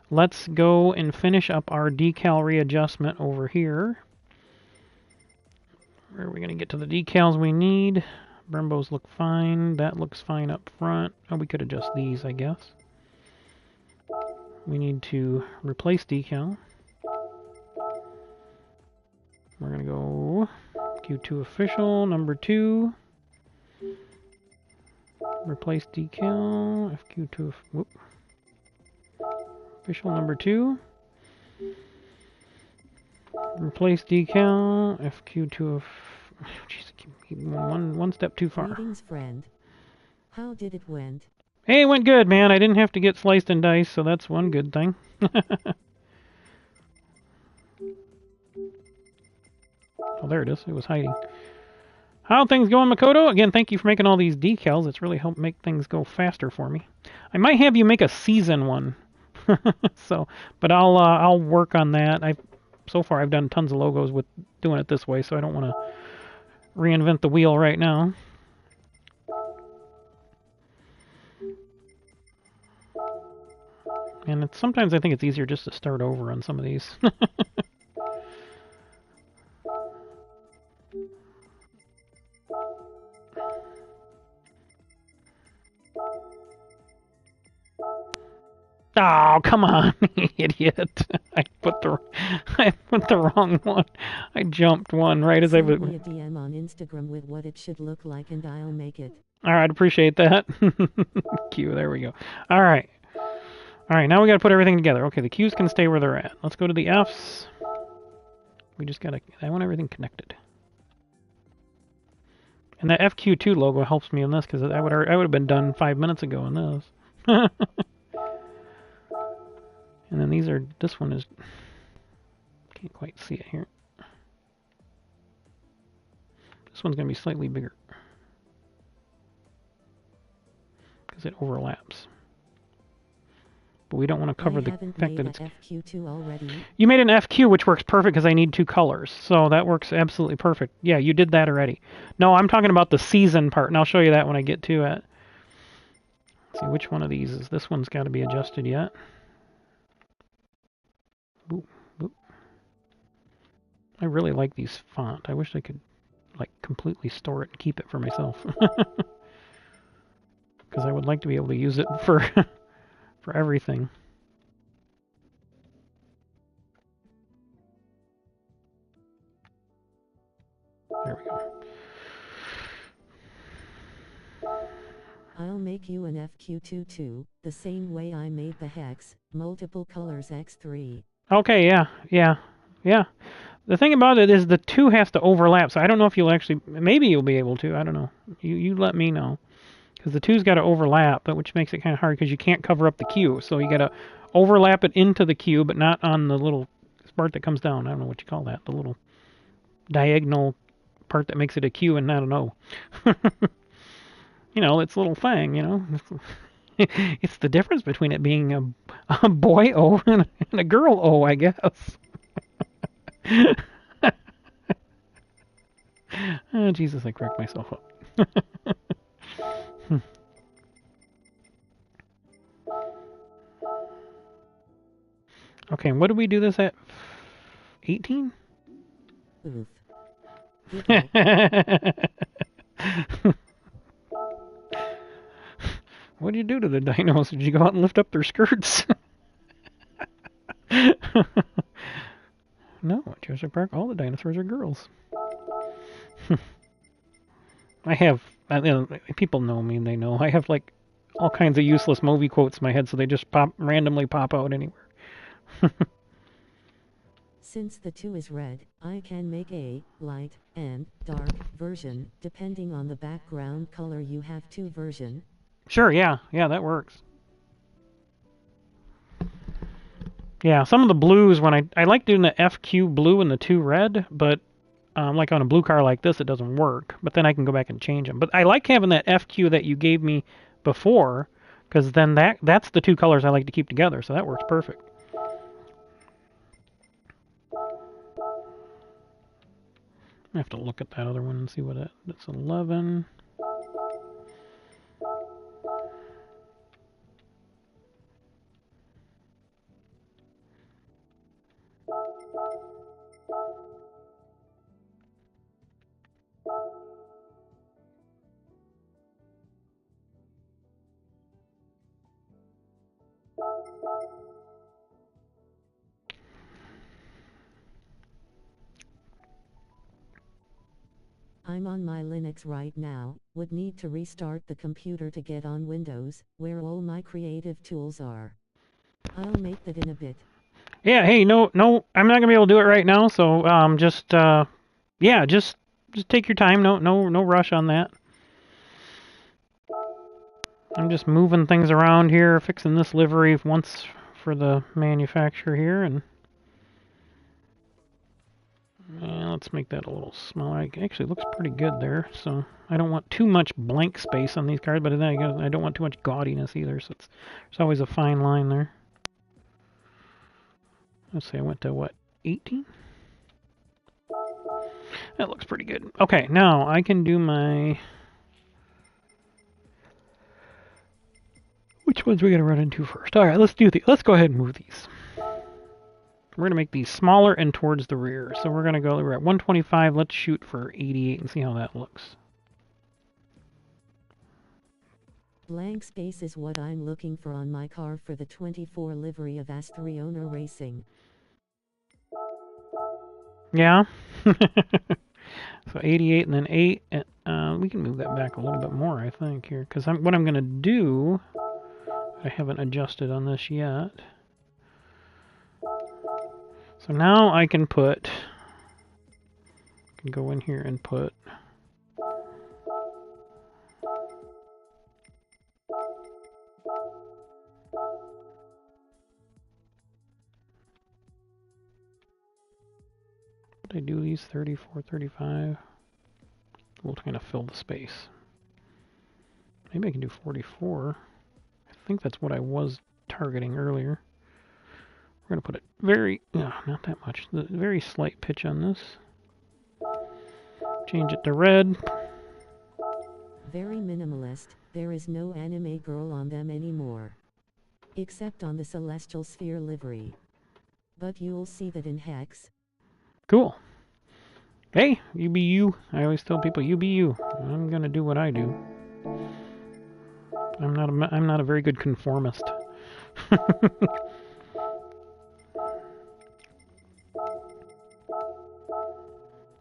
Let's go and finish up our decal readjustment over here. Where are we going to get to the decals we need? Brembos look fine. That looks fine up front. Oh, we could adjust these, I guess. We need to replace decal. We're going to go Q2 official, number 2. Replace decal, FQ2, whoop. Official number 2. Replace decal, FQ2 of... Jeez, I keep one step too far. Greetings, friend. How did it went? Hey, it went good, man. I didn't have to get sliced and diced, so that's one good thing. Oh, there it is. It was hiding. How things going, Makoto? Again, thank you for making all these decals. It's really helped make things go faster for me. I might have you make a season one. So, but I'll work on that. So far I've done tons of logos with doing it this way, so I don't want to reinvent the wheel right now. And sometimes I think it's easier just to start over on some of these. Oh, come on, idiot. I put the wrong one. I jumped one right as I was... Send me a DM on Instagram with what it should look like and I'll make it. Alright, appreciate that. Q, there we go. Alright. Alright, now we gotta put everything together. Okay, the Q's can stay where they're at. Let's go to the F's. We just gotta... I want everything connected. And that FQ2 logo helps me in this, because I would have been done 5 minutes ago on this. And then these are, this one is, can't quite see it here. This one's going to be slightly bigger because it overlaps. But we don't want to cover the fact that it's... FQ2 already. You made an FQ, which works perfect because I need 2 colors. So that works absolutely perfect. Yeah, you did that already. No, I'm talking about the season part, and I'll show you that when I get to it. Let's see, which one of these is... This one's got to be adjusted yet. Boop, boop. I really like these font. I wish I could like completely store it and keep it for myself. Because I would like to be able to use it for for everything. There we go. I'll make you an FQ2 too, the same way I made the HECS, multiple colors X3. Okay, yeah. The thing about it is the 2 has to overlap, so I don't know if you'll actually... Maybe you'll be able to, I don't know. You let me know. Because the 2's got to overlap, but which makes it kind of hard because you can't cover up the Q. So you got to overlap it into the Q, but not on the little part that comes down. I don't know what you call that. The little diagonal part that makes it a Q and not an O. You know, it's a little thing, you know. It's the difference between it being a boy O and a girl O, I guess. Oh, Jesus, I cracked myself up. Okay, what did we do this at? 18? Oof. Giggle. What did you do to the dinos? Did you go out and lift up their skirts? No, at Jurassic Park, all the dinosaurs are girls. I have, people know me and they know. I have like all kinds of useless movie quotes in my head, so they just randomly pop out anywhere. Since the 2 is red, I can make a light and dark version, depending on the background color you have 2 version. Sure, yeah, that works. Yeah, some of the blues, when I like doing the FQ blue and the 2 red, but like on a blue car like this, it doesn't work. But then I can go back and change them. But I like having that FQ that you gave me before, because then that's the 2 colors I like to keep together, so that works perfect. I have to look at that other one and see what that's 11. I'm on my Linux right now, would need to restart the computer to get on Windows, where all my creative tools are. I'll make that in a bit. Yeah, hey, no, I'm not gonna be able to do it right now, so just take your time. No rush on that. I'm just moving things around here, fixing this livery once for the manufacturer here, and let's make that a little smaller. It actually looks pretty good there, so I don't want too much blank space on these cards, but then again, I don't want too much gaudiness either, so there's always a fine line there. Let's say I went to, what, 18? That looks pretty good. Okay, now I can do my... Which ones are we going to run into first? Alright, let's go ahead and move these. We're going to make these smaller and towards the rear. So we're at 125. Let's shoot for 88 and see how that looks. Blank space is what I'm looking for on my car for the 24 livery of Schedulefor Racing. Yeah. So 88 and then 8. We can move that back a little bit more, I think, here. Because what I'm going to do... I haven't adjusted on this yet. So now I can go in here and put... Did I do these 34, 35? We'll kind of fill the space. Maybe I can do 44. I think that's what I was targeting earlier. We're going to put it not that much. The very slight pitch on this. Change it to red. Very minimalist, there is no anime girl on them anymore. Except on the Celestial Sphere livery. But you'll see that in HECS. Cool. Hey, you be you. I always tell people, you be you. I'm going to do what I do. I'm not a very good conformist.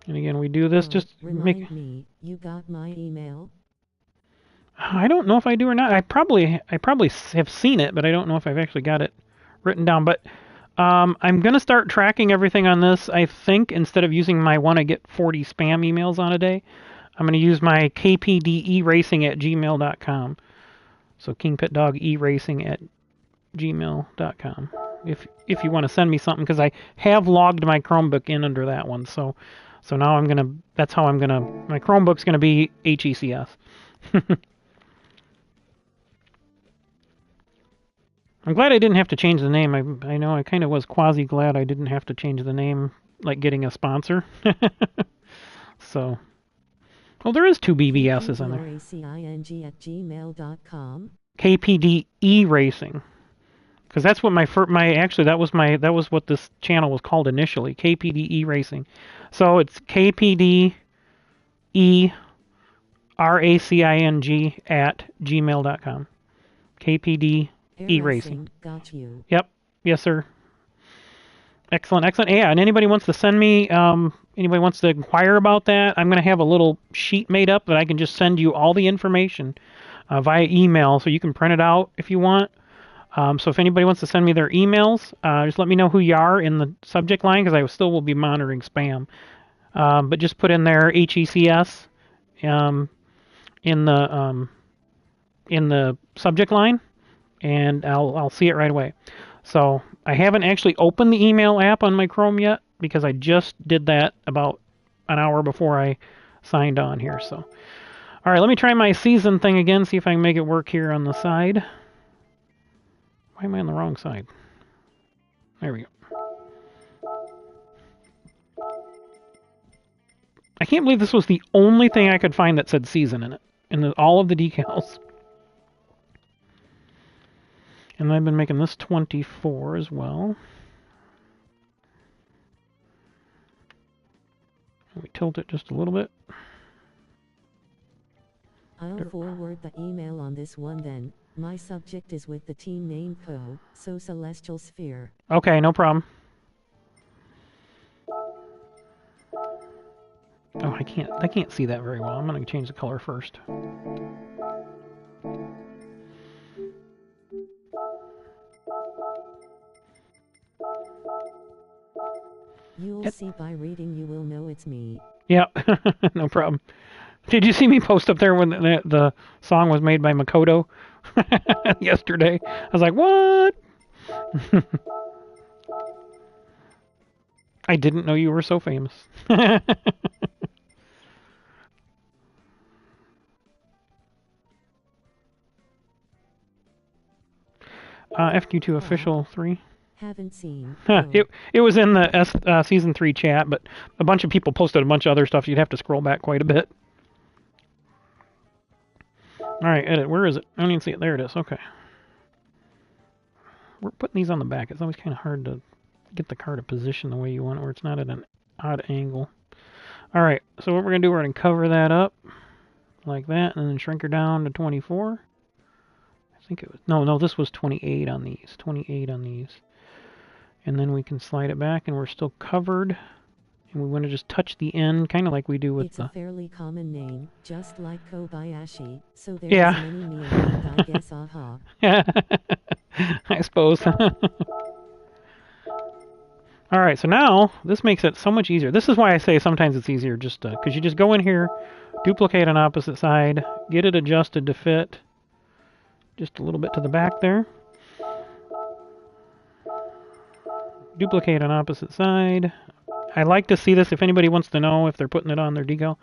And again, we do this just remind me, you got my email? I don't know if I do or not. I probably have seen it, but I don't know if I've actually got it written down. But I'm going to start tracking everything on this. I think instead of using my one, I get 40 spam emails on a day. I'm going to use my kpderacing@gmail.com. So KingPittdawg Racing at gmail.com. If you want to send me something, because I have logged my Chromebook in under that one. So now that's how my Chromebook's going to be HECS. I'm glad I didn't have to change the name. I know I kind of was quasi glad I didn't have to change the name like getting a sponsor. So, well, there is 2 BBSs on there. KingPittdawg@gmail.com. KPDE Racing, because that's what that was what this channel was called initially. KPDE Racing. So it's KPDE RACING @gmail.com. KPDE Racing. Got you. Yep. Yes, sir. Excellent, excellent. Yeah, and anybody wants to send me, anybody wants to inquire about that, I'm going to have a little sheet made up that I can just send you all the information via email, so you can print it out if you want. So if anybody wants to send me their emails, just let me know who you are in the subject line, because I still will be monitoring spam. But just put in there HECS in the subject line, and I'll see it right away. So I haven't actually opened the email app on my Chrome yet, because I just did that about an hour before I signed on here. So, all right, let me try my season thing again, see if I can make it work here on the side. Why am I on the wrong side? There we go. I can't believe this was the only thing I could find that said season in it, in all of the decals. And I've been making this 24 as well. We tilt it just a little bit. I'll forward the email on this one then. My subject is with the team name Co, so Celestial Sphere. Okay, no problem. Oh, I can't see that very well. I'm going to change the color first. You'll see by reading, you will know it's me. Yeah, no problem. Did you see me post up there when the song was made by Makoto yesterday? I was like, what? I didn't know you were so famous. FQ2 official 3. Haven't seen. It was in the season 3 chat, but a bunch of people posted a bunch of other stuff. So you'd have to scroll back quite a bit. All right, edit. Where is it? I don't even see it. There it is. Okay. We're putting these on the back. It's always kind of hard to get the car to position the way you want it, where it's not at an odd angle. All right. So what we're gonna do, we're gonna cover that up like that, and then shrink her down to 24. I think it was no. This was 28 on these. 28 on these. And then we can slide it back, and we're still covered. And we want to just touch the end, kind of like we do with It's a fairly common name, just like Kobayashi, so there's Yeah. many me around, I guess, aha. I suppose. All right, so now this makes it so much easier. This is why I say sometimes it's easier, just because you just go in here, duplicate on opposite side, get it adjusted to fit just a little bit to the back there. Duplicate on opposite side. I like to see this if anybody wants to know if they're putting it on their decal.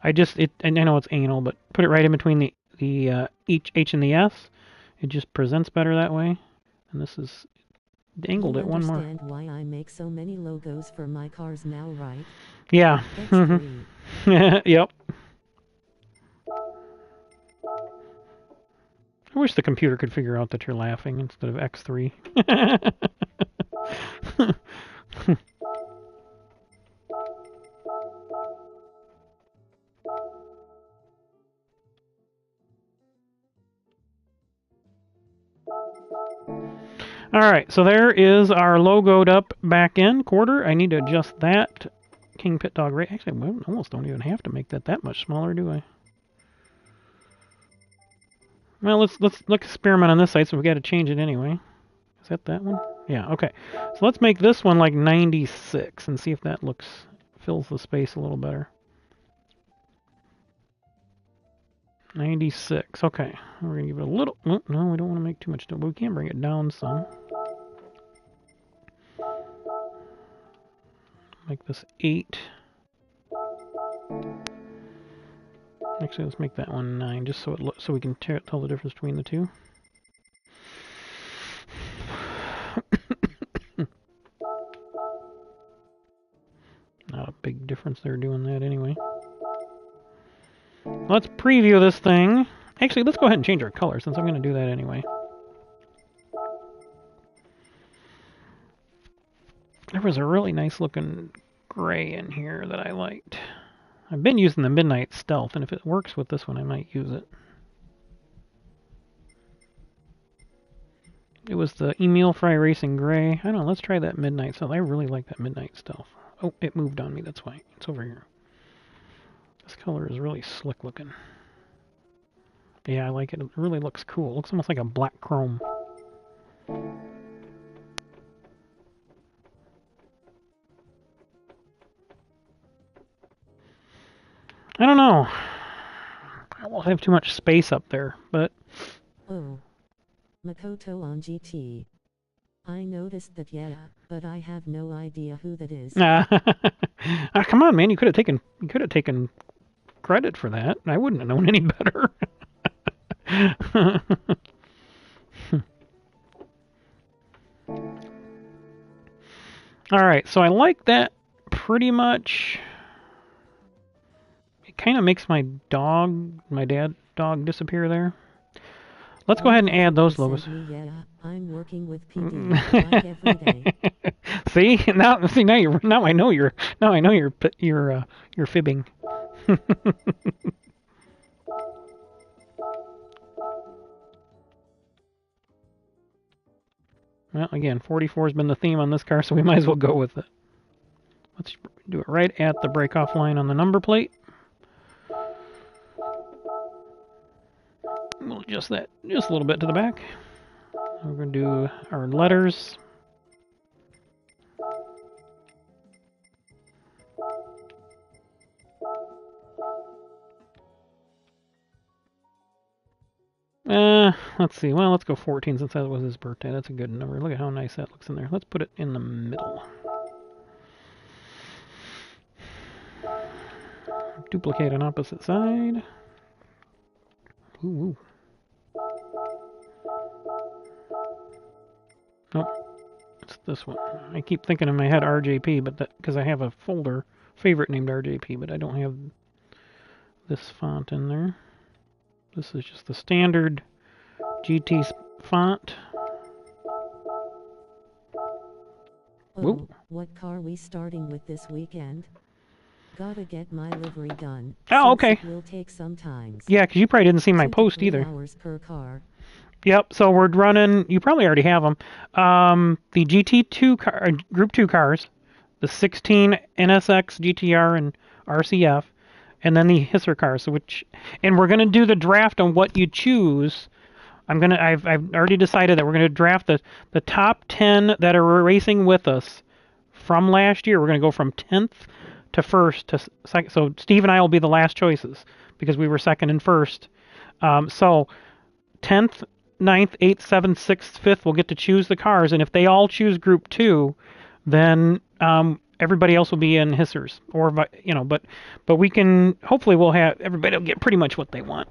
And I know it's anal, but put it right in between the H and the S. It just presents better that way. And this is angled it one more. You understand why I make so many logos for my cars now, right? Yeah. Yep. I wish the computer could figure out that you're laughing instead of X3. Alright, so there is our logoed up back end quarter. I need to adjust that. KingPittdawg Racing. Actually, I almost don't even have to make that much smaller, do I? Well, let's experiment on this side, so we got to change it anyway. Is that one? Yeah, okay. So let's make this one like 96 and see if that fills the space a little better. 96. Okay. We're going to give it a little... Oh, no, we don't want to make too much, but we can bring it down some. Make this 8. Actually, let's make that one 9, just so so we can tell the difference between the two. difference there doing that anyway. Let's preview this thing. Actually, let's go ahead and change our color since I'm going to do that anyway. There was a really nice looking gray in here that I liked. I've been using the Midnight Stealth, and if it works with this one, I might use it. It was the Emil Fry Racing Gray. I don't know, let's try that Midnight Stealth. I really like that Midnight Stealth. Oh, it moved on me, that's why. It's over here. This color is really slick looking. Yeah, I like it. It really looks cool. It looks almost like a black chrome. I don't know. I won't have too much space up there, but... Oh. Makoto on GT. I noticed that, yeah, but I have no idea who that is. Come on, man! You could have taken credit for that. I wouldn't have known any better. All right, so I like that pretty much. It kind of makes my dad dog disappear there. Let's go ahead and add those logos. Yeah, I'm working with PD like every day. See now I know you're fibbing. Well, again, 44 has been the theme on this car, so we might as well go with it. Let's do it right at the breakoff line on the number plate. We'll adjust that just a little bit to the back. We're going to do our letters. Let's see. Well, let's go 14 since that was his birthday. That's a good number. Look at how nice that looks in there. Let's put it in the middle. Duplicate on opposite side. Ooh. Nope. It's this one. I keep thinking in my head RJP, but that because I have a folder favorite named RJP, but I don't have this font in there. This is just the standard GT font. Oh, what car we starting with this weekend? Gotta get my livery done. Oh, okay. It will take some time. Yeah, because you probably didn't see my post either. 2 hours per car. Yep, so we're running, you probably already have them, the GT2 car, Group 2 cars, the 16 NSX, GTR, and RCF, and then the HECS cars, and we're going to do the draft on what you choose. I've already decided that we're going to draft the top 10 that are racing with us from last year. We're going to go from 10th to 1st to second. So Steve and I will be the last choices because we were second and first. So 10th, 9th, 8th, 7th, 6th, 5th will get to choose the cars, and if they all choose Group 2, then everybody else will be in HECS, or but we can hopefully we'll have everybody will get pretty much what they want.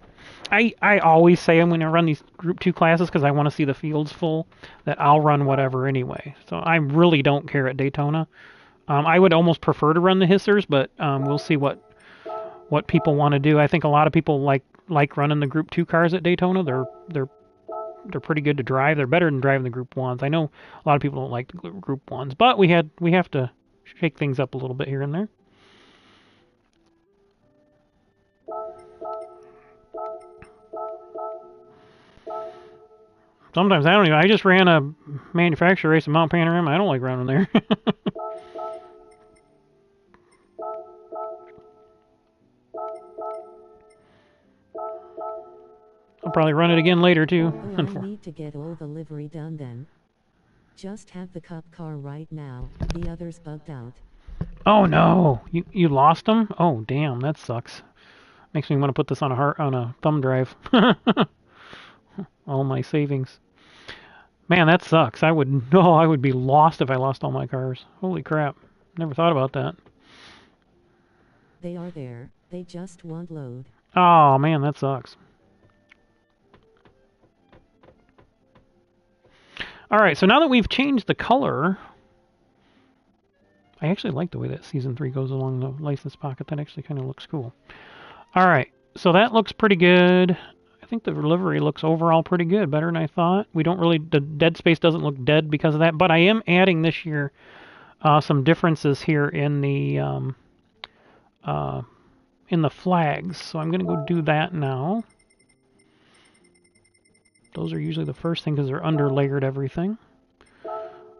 I always say I'm going to run these Group 2 classes because I want to see the fields full, that I'll run whatever anyway. So I really don't care at Daytona. I would almost prefer to run the HECS, but we'll see what people want to do. I think a lot of people like running the Group 2 cars at Daytona. They're pretty good to drive. They're better than driving the Group 1s. I know a lot of people don't like the Group 1s, but we have to shake things up a little bit here and there. Sometimes I just ran a manufacturer race at Mt Panorama. I don't like running there. I'll probably run it again later too. Oh, I need to get all the livery done then. Just have the cup car right now. The others bugged out. Oh no! You lost them? Oh damn, that sucks. Makes me want to put this on a thumb drive. All my savings. Man, that sucks. I would be lost if I lost all my cars. Holy crap. Never thought about that. They are there. They just won't load. Oh man, that sucks. Alright, so now that we've changed the color I actually like the way that Season 3 goes along the license pocket. That actually kind of looks cool. Alright, so that looks pretty good. I think the livery looks overall pretty good, better than I thought. We don't really, the dead space doesn't look dead because of that, but I am adding this year some differences here in the flags. So I'm going to go do that now. Those are usually the first thing because they're underlayered everything.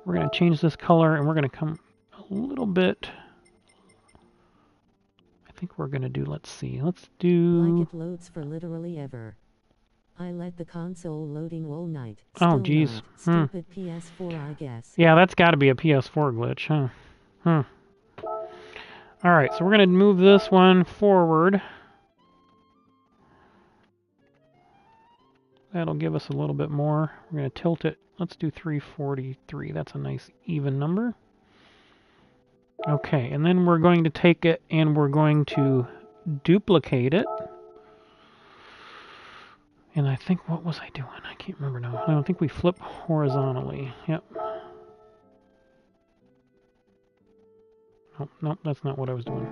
We're going to change this color and we're going to come a little bit. I think we're going to do, let's see, let's do... Like it loads for literally ever. I let the console loading all night. Oh, geez. Stupid PS4, I guess. Yeah, that's got to be a PS4 glitch, huh? Alright, so we're going to move this one forward. That'll give us a little bit more. We're going to tilt it. Let's do 343. That's a nice even number. Okay, and then we're going to take it and we're going to duplicate it. And I think, what was I doing? I can't remember now. I don't think we flip horizontally. Yep. Nope, that's not what I was doing.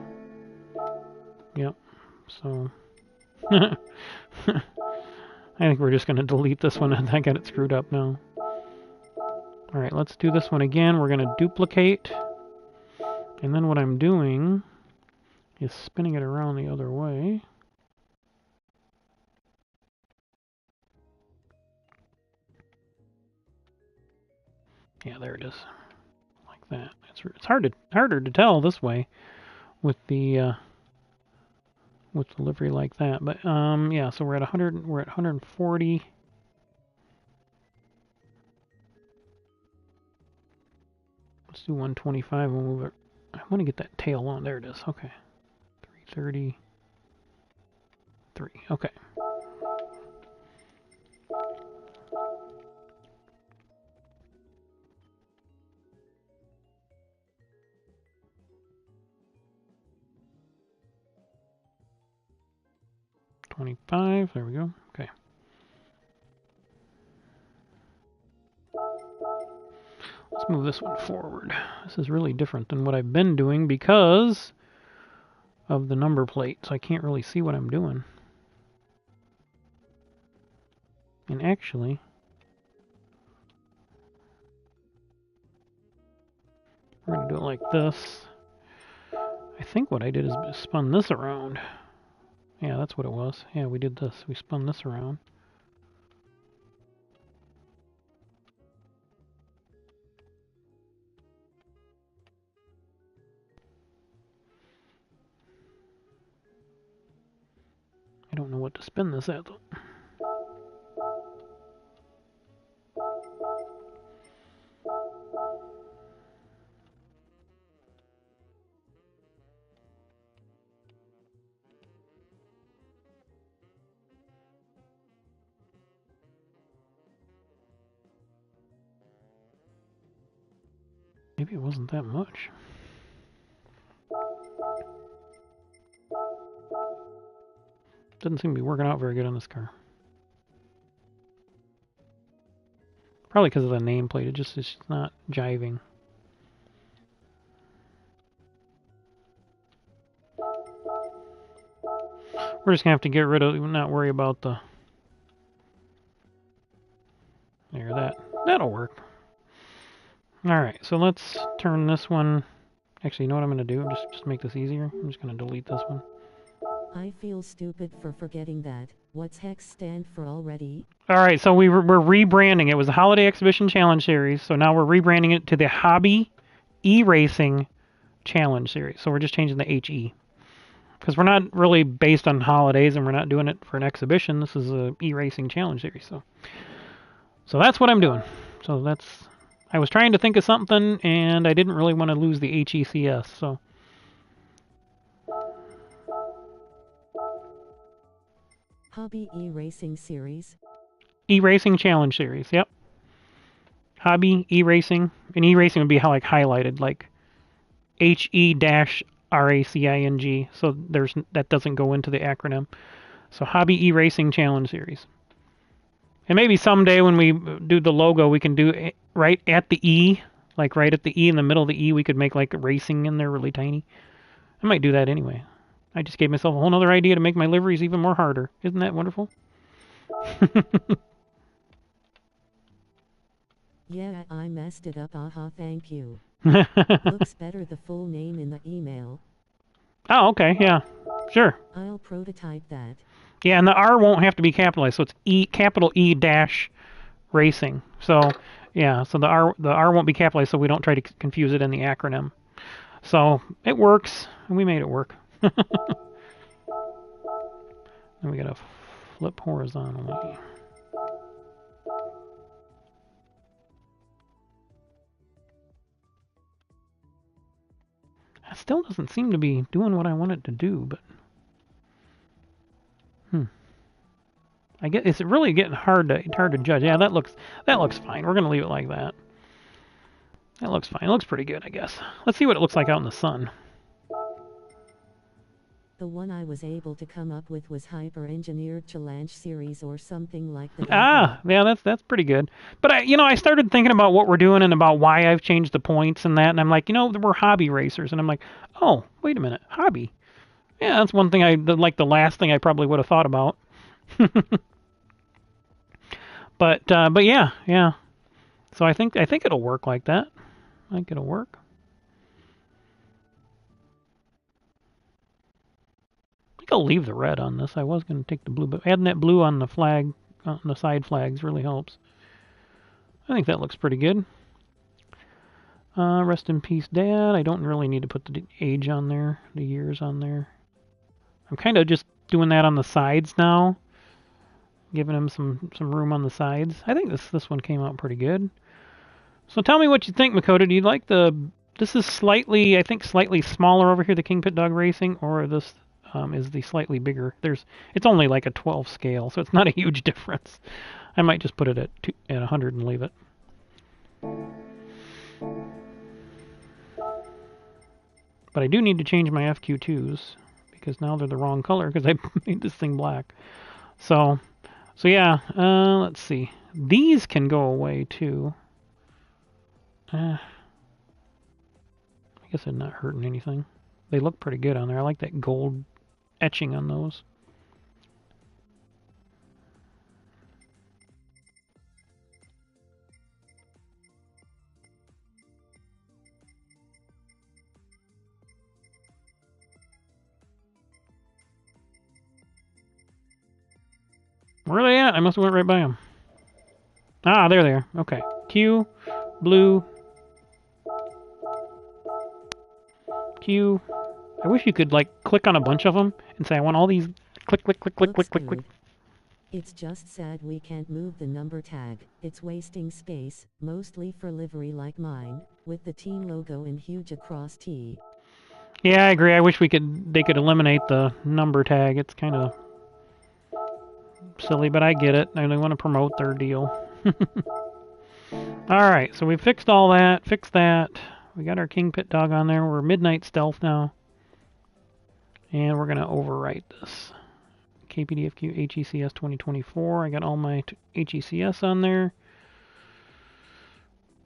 Yep, so... I think we're just going to delete this one. I got it screwed up now. Alright, let's do this one again. We're going to duplicate. And then what I'm doing is spinning it around the other way. Yeah, there it is. Like that. It's harder to tell this way with the livery like that. But yeah, so we're at 140. Let's do 125. We'll move it. I want to get that tail on. There it is. Okay. 333. Okay. $25. There we go. Okay. Let's move this one forward. This is really different than what I've been doing because of the number plate, so I can't really see what I'm doing. And actually, we're going to do it like this. I think what I did is spun this around. Yeah, that's what it was. Yeah, we did this. We spun this around. I don't know what to spin this at, though. Maybe it wasn't that much. Doesn't seem to be working out very good on this car. Probably because of the nameplate. It's just not jiving. We're just gonna have to get rid of, not worry about the. There, that'll work. Alright, so let's turn this one. Actually, you know what I'm gonna do? Just make this easier. I'm just gonna delete this one. I feel stupid for forgetting that. What's HECS stand for already? Alright, so we're rebranding. It was the Holiday Exhibition Challenge Series, so now we're rebranding it to the Hobby E-Racing Challenge Series. So we're just changing the HE. Because we're not really based on holidays and we're not doing it for an exhibition. This is a E-Racing Challenge Series. So that's what I'm doing. So that's... I was trying to think of something and I didn't really want to lose the HECS, so... Hobby E-Racing Series? E-Racing Challenge Series, yep. Hobby E-Racing. And E-Racing would be how, like, highlighted, like HE-RACING. So that doesn't go into the acronym. So Hobby E-Racing Challenge Series. And maybe someday when we do the logo, we can do it right at the E, Like right at the E, in the middle of the E, we could make like racing in there really tiny. I might do that anyway. I just gave myself a whole other idea to make my liveries even more harder. Isn't that wonderful? Yeah, I messed it up. Aha, thank you. Looks better the full name in the email. Oh, okay, yeah. Sure. I'll prototype that. Yeah, and the R won't have to be capitalized, so it's capital E dash racing. So, yeah, so the R won't be capitalized, so we don't try to confuse it in the acronym. So it works, and we made it work. Then we gotta flip horizontally. It still doesn't seem to be doing what I want it to do, but I guess it's really getting hard to judge. Yeah, that looks fine. We're gonna leave it like that. That looks fine. It looks pretty good, I guess. Let's see what it looks like out in the sun. The one I was able to come up with was Hyper Engineered Challenge Series or something like that. Ah, yeah, that's pretty good. But I started thinking about what we're doing and about why I've changed the points and that, and I'm like, we're hobby racers, and I'm like, oh, wait a minute, hobby. Yeah, that's one thing the last thing I probably would have thought about. But yeah. So I think it'll work like that. I think it'll work. I think I'll leave the red on this. I was going to take the blue, but adding that blue on the flag, on the side flags, really helps. I think that looks pretty good. Rest in peace, Dad. I don't really need to put the age on there, the years on there. I'm kind of just doing that on the sides now, giving him some room on the sides. I think this one came out pretty good. So tell me what you think, Makoto. Do you like this is slightly, I think, slightly smaller over here, the KingPittdawg Racing, or this is the slightly bigger? It's only like a 12 scale, so it's not a huge difference. I might just put it at 100 and leave it. But I do need to change my FQ2s because now they're the wrong color because I made this thing black. So yeah, let's see. These can go away too. I guess they're not hurting anything. They look pretty good on there. I like that gold etching on those. Where are they at? I must have went right by them. Ah, there they are. Okay. Q, blue, Q. I wish you could like click on a bunch of them and say I want all these. Click, click, click, click, click, click, click. It's just sad we can't move the number tag. It's wasting space, mostly for livery like mine, with the team logo in huge across T. Yeah, I agree. I wish they could eliminate the number tag. It's kind of silly, but I get it. They want to promote their deal. Alright, so we fixed all that. Fixed that. We got our KingPittdawg on there. We're midnight stealth now. And we're going to overwrite this. KPDFQ HECS 2024. I got all my HECS on there.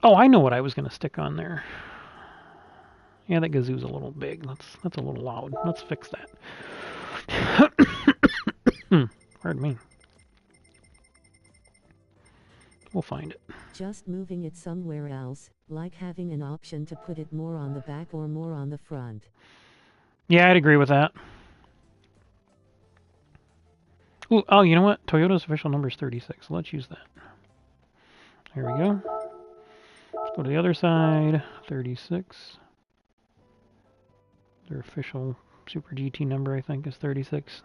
Oh, I know what I was going to stick on there. Yeah, that gazoo's a little big. That's a little loud. Let's fix that. Pardon me. We'll find it. Just moving it somewhere else, like having an option to put it more on the back or more on the front. Yeah, I'd agree with that. Ooh, oh, you know what? Toyota's official number is 36. So let's use that. There we go. Let's go to the other side. 36. Their official Super GT number, I think, is 36.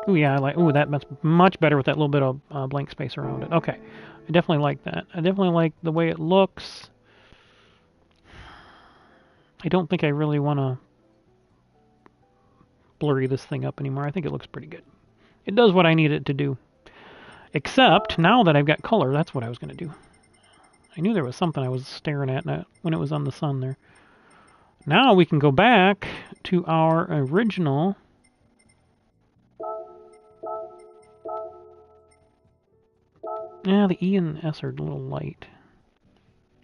Ooh, yeah, that's much better with that little bit of blank space around it. Okay, I definitely like that. I definitely like the way it looks. I don't think I really want to blurry this thing up anymore. I think it looks pretty good. It does what I need it to do. Except, now that I've got color, that's what I was going to do. I knew there was something I was staring at when it was on the sun there. Now we can go back to our original Yeah, the E and the S are a little light.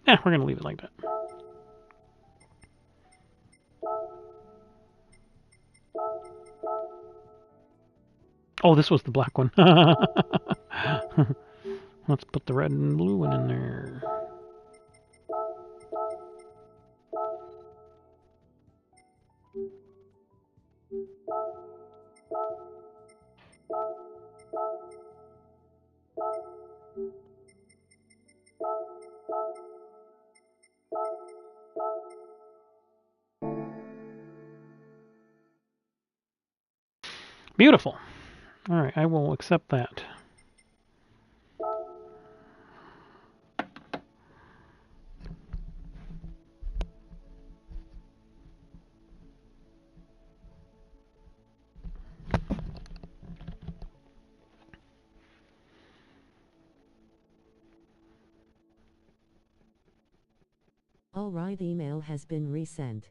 Yeah, we're going to leave it like that. Oh, this was the black one. Let's put the red and blue one in there. Beautiful. All right, I will accept that. Alright, email has been resent.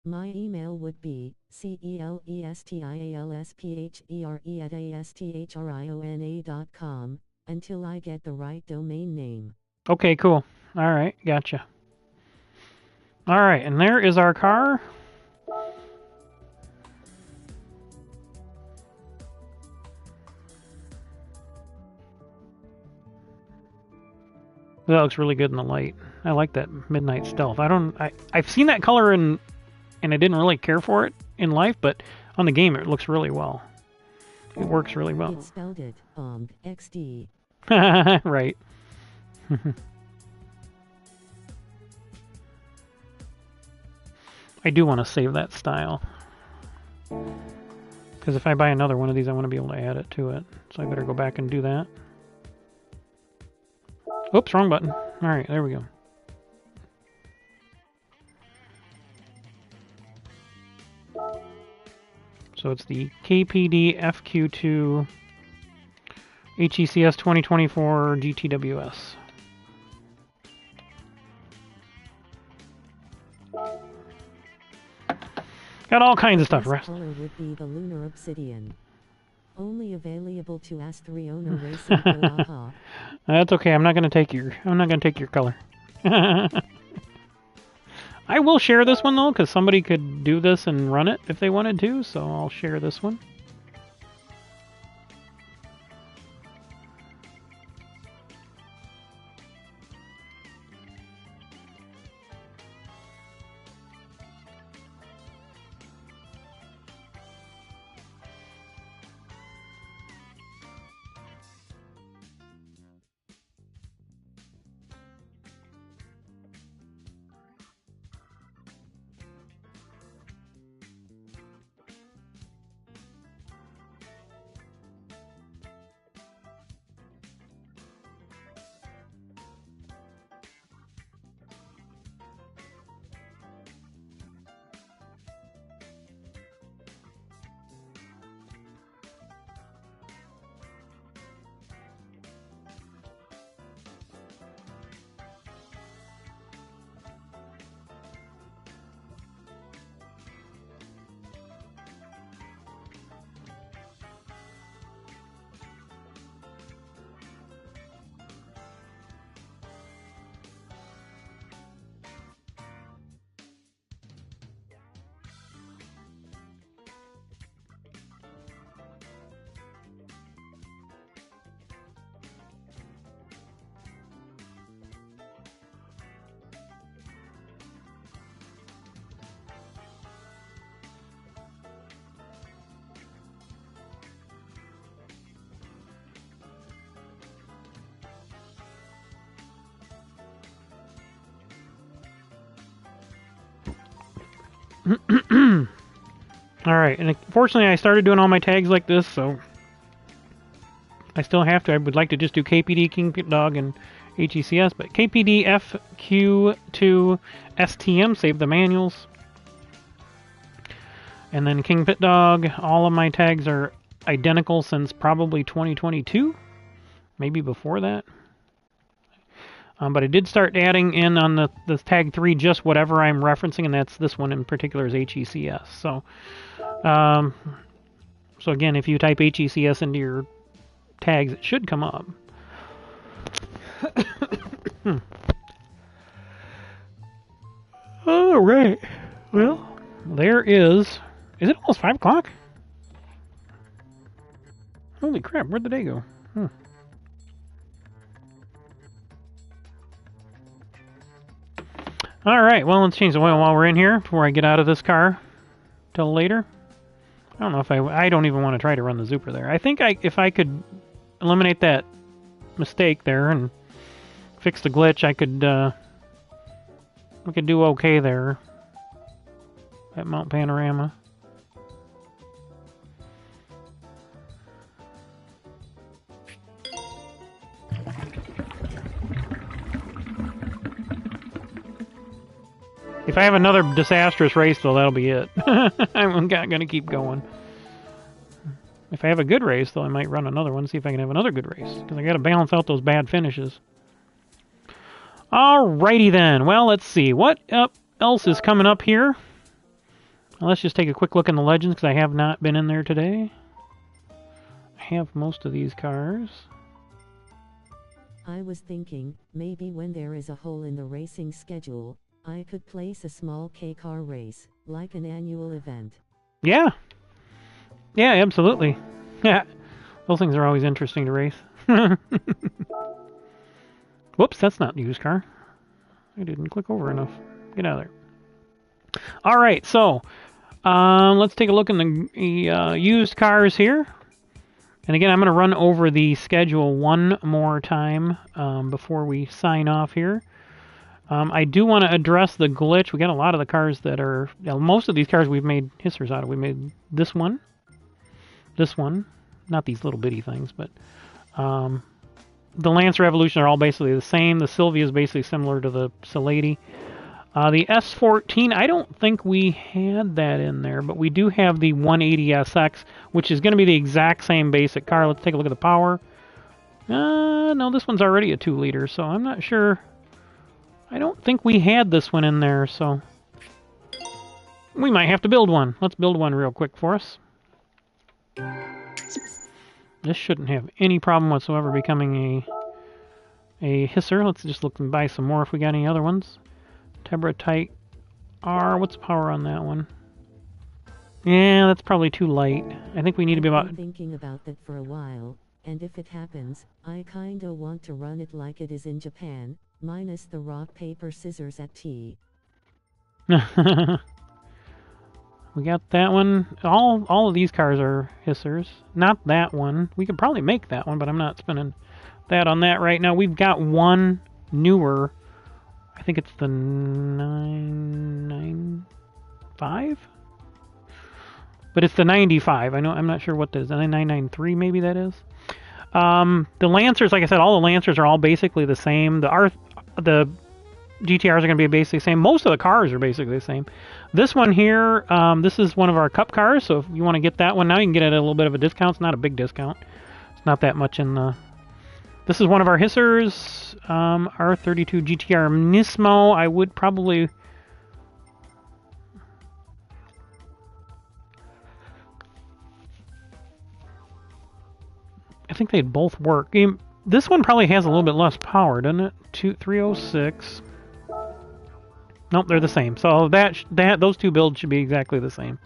My email would be celestialsphere@asthriona.com until I get the right domain name. Okay, cool. All right, gotcha. All right, and there is our car. That looks really good in the light. I like that midnight stealth. I've seen that color and I didn't really care for it in life, but on the game it looks really well. It works really well. It spelled it, XD. Right. I do want to save that style. Because if I buy another one of these, I want to be able to add it to it. So I better go back and do that. Oops, wrong button. Alright, there we go. So it's the KPD FQ2 HECS 2024 GTWS. Got all kinds of stuff. The color would be the Lunar Obsidian. Only available to Asthriona Racing. That's okay. I'm not going to take your color. I will share this one though, because somebody could do this and run it if they wanted to. So I'll share this one. Alright, and fortunately I started doing all my tags like this, so I still have to. I would like to just do KPD, KingPittdawg, and HECS, but KPD FQ2 STM, save the manuals. And then KingPittdawg, all of my tags are identical since probably 2022, maybe before that. But I did start adding in on the tag 3 just whatever I'm referencing, and that's this one in particular is HECS. So again, if you type HECS into your tags, it should come up. All right. Well, there is... Is it almost 5 o'clock? Holy crap, where'd the day go? All right, well, let's change the oil while we're in here before I get out of this car till later. I don't know if I don't even want to try to run the Zuper there. I think if I could eliminate that mistake there and fix the glitch, we could do okay there at Mt Panorama. If I have another disastrous race, though, that'll be it. I'm not going to keep going. If I have a good race, though, I might run another one, see if I can have another good race. Because I got to balance out those bad finishes. Alrighty then. Well, let's see. What else is coming up here? Well, let's just take a quick look in the Legends, because I have not been in there today. I have most of these cars. I was thinking, maybe when there is a hole in the racing schedule, I could place a small K-car race, like an annual event. Yeah. Yeah, absolutely. Yeah. Those things are always interesting to race. Whoops, that's not used car. I didn't click over enough. Get out of there. All right, so let's take a look in the used cars here. And again, I'm going to run over the schedule one more time before we sign off here. I do want to address the glitch. We got a lot of the cars that are... most of these cars we've made hissers out of. We made this one. Not these little bitty things, but... the Lancer Evolution are all basically the same. The Sylvia is basically similar to the Salady. The S14, I don't think we had that in there, but we do have the 180SX, which is going to be the exact same basic car. Let's take a look at the power. No, this one's already a 2-liter, so I'm not sure... I don't think we had this one in there, so we might have to build one. Let's build one real quick for us. This shouldn't have any problem whatsoever becoming a hisser. Let's just look and buy some more if we got any other ones. Tebratite R. What's the power on that one? Yeah, that's probably too light. I think we need to be about... I've been thinking about that for a while, and if it happens, I kinda want to run it like it is in Japan. Minus the rock, paper, scissors at T. We got that one. All of these cars are hissers. Not that one. We could probably make that one, but I'm not spending that on that right now. We've got one newer. I think it's the 995? But it's the 95. I'm not sure what that is. The 993 maybe that is. The Lancers, like I said, all the Lancers are all basically the same. The GTRs are going to be basically the same. Most of the cars are basically the same. This one here, this is one of our Cup cars, so if you want to get that one now, you can get it at a little bit of a discount. It's not a big discount. It's not that much in the... This is one of our hissers, R32 GTR Nismo. I would probably... I think they'd both work. This one probably has a little bit less power, doesn't it? 306. Nope, they're the same. So those two builds should be exactly the same,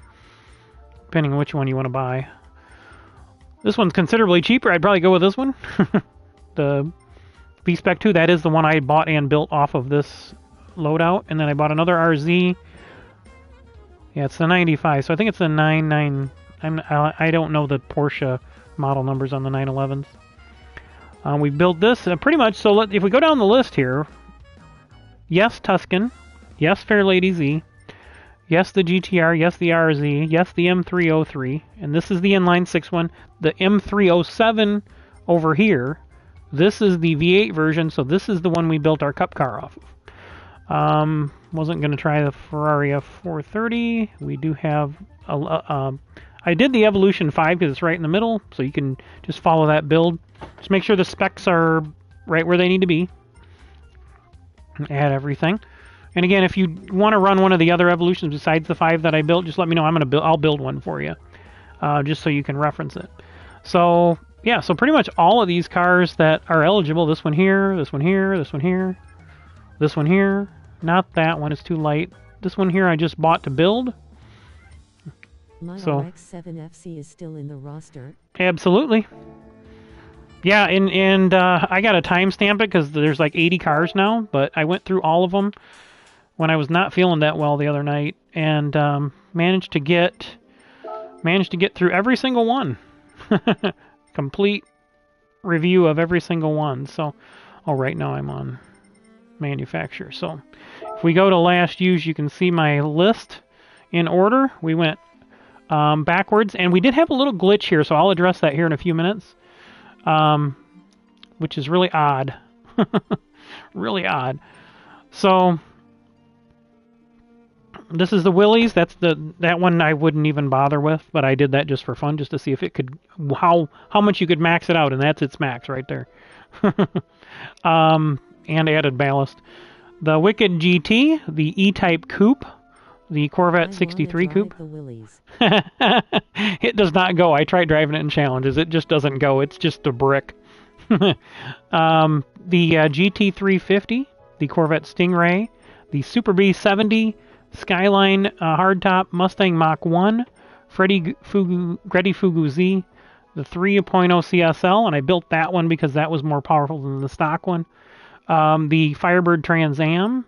depending on which one you want to buy. This one's considerably cheaper. I'd probably go with this one. The V-Spec 2, that is the one I bought and built off of this loadout. And then I bought another RZ. Yeah, it's the 95. So I think it's the 99. I don't know the Porsche model numbers on the 911s. We built this pretty much, so if we go down the list here, yes, Tuscan, yes, Fairlady Z, yes, the GTR, yes, the RZ, yes, the M303, and this is the inline 6 one. The M307 over here, this is the V8 version, so this is the one we built our Cup car off of. Wasn't going to try the Ferrari F430. We do have I did the Evolution 5 because it's right in the middle, so you can just follow that build. Just make sure the specs are right where they need to be. Add everything. And again, if you want to run one of the other Evolutions besides the 5 that I built, just let me know. I'll build one for you, just so you can reference it. So yeah, so pretty much all of these cars that are eligible, this one here, this one here, this one here, this one here, not that one, it's too light. This one here I just bought to build. My So, RX-7 FC is still in the roster. Absolutely. Yeah, and I got to timestamp it because there's like 80 cars now, but I went through all of them when I was not feeling that well the other night, and managed to get through every single one. Complete review of every single one. So, oh, right now I'm on manufacturer. So, if we go to last use, you can see my list in order. We went backwards, and we did have a little glitch here, so I'll address that here in a few minutes, which is really odd. Really odd. So this is the Willys. That one I wouldn't even bother with, but I did that just for fun, just to see if it could how much you could max it out, and that's its max right there. And added ballast. The Wicked GT, the E-Type Coupe, the Corvette 63 Coupe. It does not go. I tried driving it in challenges. It just doesn't go. It's just a brick. The GT350, the Corvette Stingray, the Super B70, Skyline Hardtop, Mustang Mach 1, Freddy Fugu Z, the 3.0 CSL, and I built that one because that was more powerful than the stock one. The Firebird Trans Am,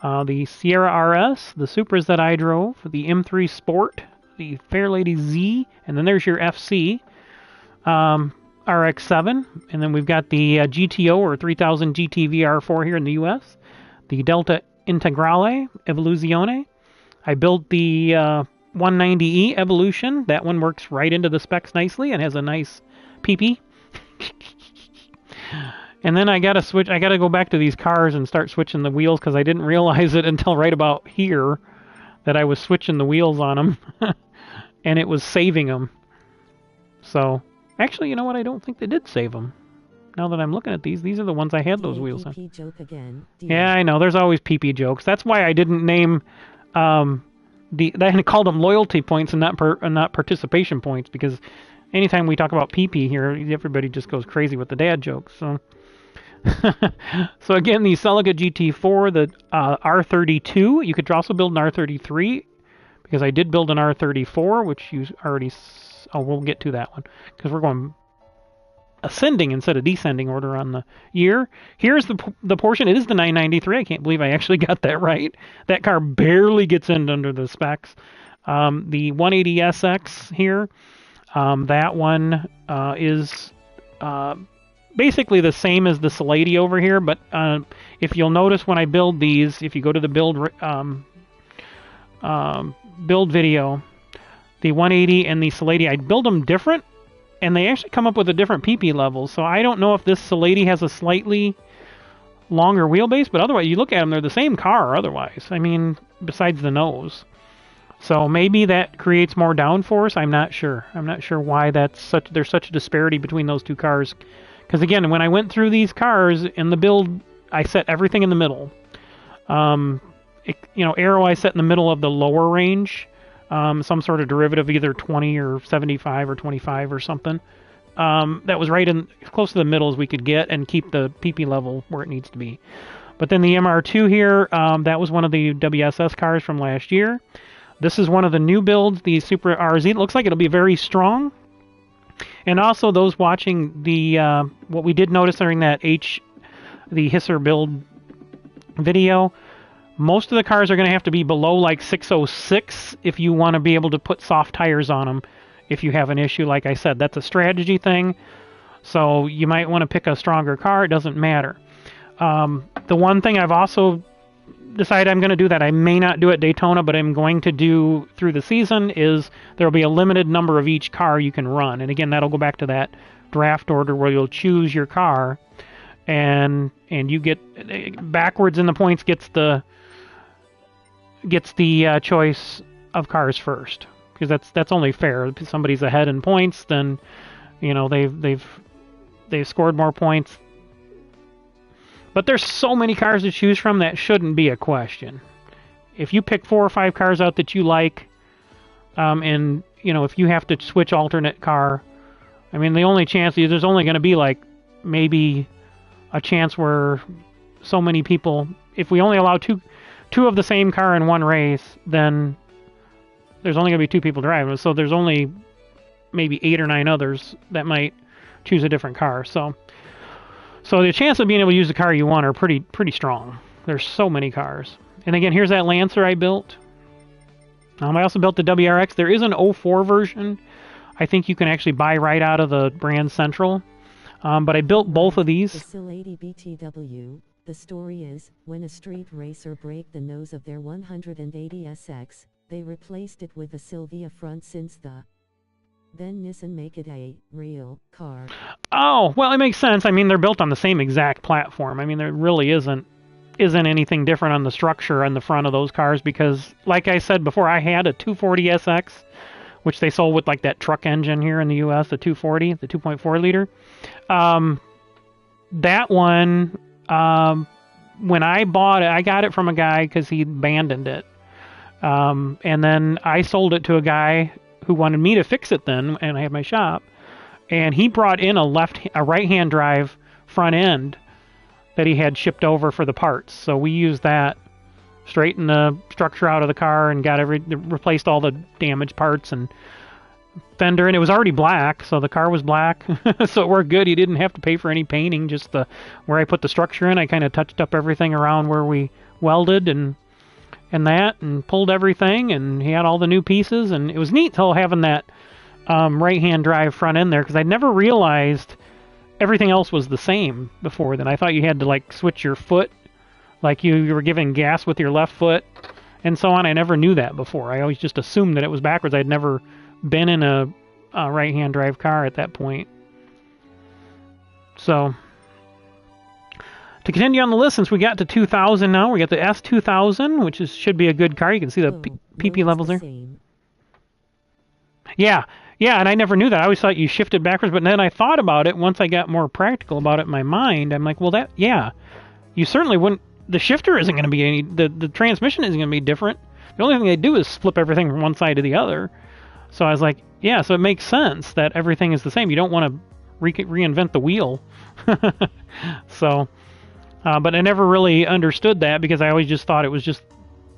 the Sierra RS, the Supras that I drove, the M3 Sport, the Fairlady Z, and then there's your FC, RX-7, and then we've got the GTO or 3000 GT VR4 here in the US, the Delta Integrale Evoluzione. I built the 190E Evolution. That one works right into the specs nicely and has a nice PP. And then I gotta go back to these cars and start switching the wheels because I didn't realize it until right about here that I was switching the wheels on them. And it was saving them. So, actually, you know what? I don't think they did save them. Now that I'm looking at these are the ones I had those wheels on. Joke again. Yeah, I know. There's always PP jokes. That's why I didn't name I called them loyalty points and not participation points, because anytime we talk about PP here, everybody just goes crazy with the dad jokes. So, so again, the Celica GT4, the R32. You could also build an R33 because I did build an R34, which you already. Oh, we'll get to that one because we're going ascending instead of descending order on the year. Here's the portion. It is the 993. I can't believe I actually got that right. That car barely gets in under the specs. The 180SX here. That one is basically the same as the Salady over here, but if you'll notice when I build these, if you go to the build video, the 180 and the Salady, I build them different, and they actually come up with a different PP level. So I don't know if this Salady has a slightly longer wheelbase, but otherwise, you look at them, they're the same car otherwise. I mean, besides the nose. So maybe that creates more downforce. I'm not sure. I'm not sure why there's such a disparity between those two cars. Because again, when I went through these cars in the build, I set everything in the middle. Aero I set in the middle of the lower range. Some sort of derivative, either 20 or 75 or 25 or something. That was right in as close to the middle as we could get and keep the PP level where it needs to be. But then the MR2 here, that was one of the WSS cars from last year. This is one of the new builds, the Super RZ. It looks like it'll be very strong. And also those watching the what we did notice during that the HECS build video, most of the cars are going to have to be below like 606 if you want to be able to put soft tires on them if you have an issue. Like I said, that's a strategy thing. So you might want to pick a stronger car. It doesn't matter. The one thing I've also decided I'm going to do that I may not do at Daytona, but I'm going to do through the season, is there will be a limited number of each car you can run. And again, that'll go back to that draft order where you'll choose your car, and you get backwards in the points gets the choice of cars first, because that's only fair. If somebody's ahead in points, then they've scored more points. But there's so many cars to choose from that shouldn't be a question. If you pick 4 or 5 cars out that you like, and if you have to switch alternate car, I mean, the only chance, there's only going to be like maybe a chance where so many people, if we only allow two of the same car in one race, then there's only going to be 2 people driving. So there's only maybe 8 or 9 others that might choose a different car. So the chance of being able to use the car you want are pretty strong. There's so many cars. And again, here's that Lancer I built. I also built the WRX. There is an 04 version. I think you can actually buy right out of the brand Central. But I built both of these. The Silady BTW. The story is, when a street racer broke the nose of their 180 SX, they replaced it with a Silvia front since then Nissan make it a real car. Oh, well, it makes sense. I mean, they're built on the same exact platform. I mean, there really isn't anything different on the structure on the front of those cars because, like I said before, I had a 240 SX, which they sold with like that truck engine here in the U.S., the 240, the 2.4 liter. That one, when I bought it, I got it from a guy because he abandoned it. And then I sold it to a guy who wanted me to fix it then, and I had my shop. And he brought in a right-hand drive front end that he had shipped over for the parts. So we used that, straightened the structure out of the car, and replaced all the damaged parts and fender. And it was already black, so the car was black, so it worked good. He didn't have to pay for any painting, just where I put the structure in. I kind of touched up everything around where we welded and pulled everything, and he had all the new pieces. And it was neat till having that right-hand drive front end there, because I'd never realized everything else was the same before then. I thought you had to like switch your foot, like you were giving gas with your left foot and so on. I never knew that before. I always just assumed that it was backwards. I'd never been in a right-hand drive car at that point. So to continue on the list, since we got to 2000 now, we got the S2000, which should be a good car. You can see the PP levels there. Yeah, and I never knew that. I always thought you shifted backwards, but then I thought about it once I got more practical about it in my mind. I'm like, well, you certainly wouldn't. The shifter isn't going to be any. The transmission isn't going to be different. The only thing they do is flip everything from one side to the other. So I was like, yeah, so it makes sense that everything is the same. You don't want to reinvent the wheel. So, but I never really understood that because I always just thought it was just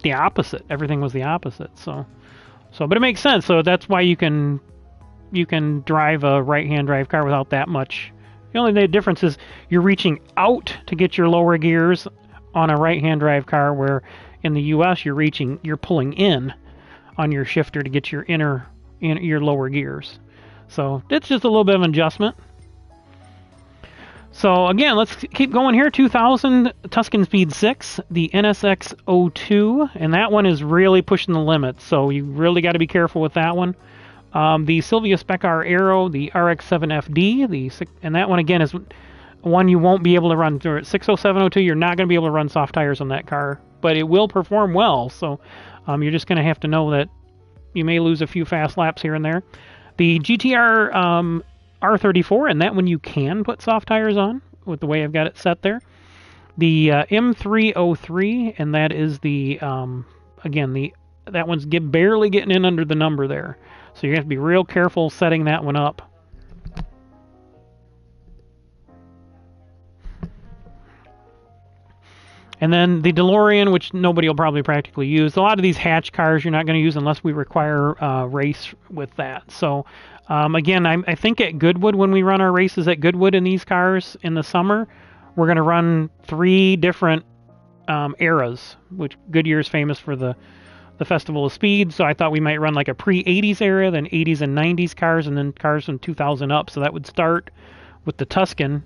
the opposite. Everything was the opposite. So, but it makes sense. So that's why you can drive a right-hand drive car without that much. The only difference is you're reaching out to get your lower gears on a right-hand drive car, where in the US you're pulling in on your shifter to get your your lower gears. So it's just a little bit of an adjustment. So again, let's keep going here. 2000 Tuscan Speed 6, the NSX02, and that one is really pushing the limits. So you really got to be careful with that one. The Silvia Spec R Aero, the RX-7FD, and that one again is one you won't be able to run through. At 60702, you're not going to be able to run soft tires on that car, but it will perform well. So you're just going to have to know that you may lose a few fast laps here and there. The GTR R34, and that one you can put soft tires on with the way I've got it set there. The M303, and that is the that one's barely getting in under the number there. So you have to be real careful setting that one up. And then the DeLorean, which nobody will probably practically use. A lot of these hatch cars you're not going to use unless we require race with that. So again, I think at Goodwood, when we run our races at Goodwood in these cars in the summer, we're going to run 3 different eras, which Goodyear is famous for the Festival of Speed. So I thought we might run like a pre-80s era, then 80s and 90s cars, and then cars from 2000 up. So that would start with the Tuscan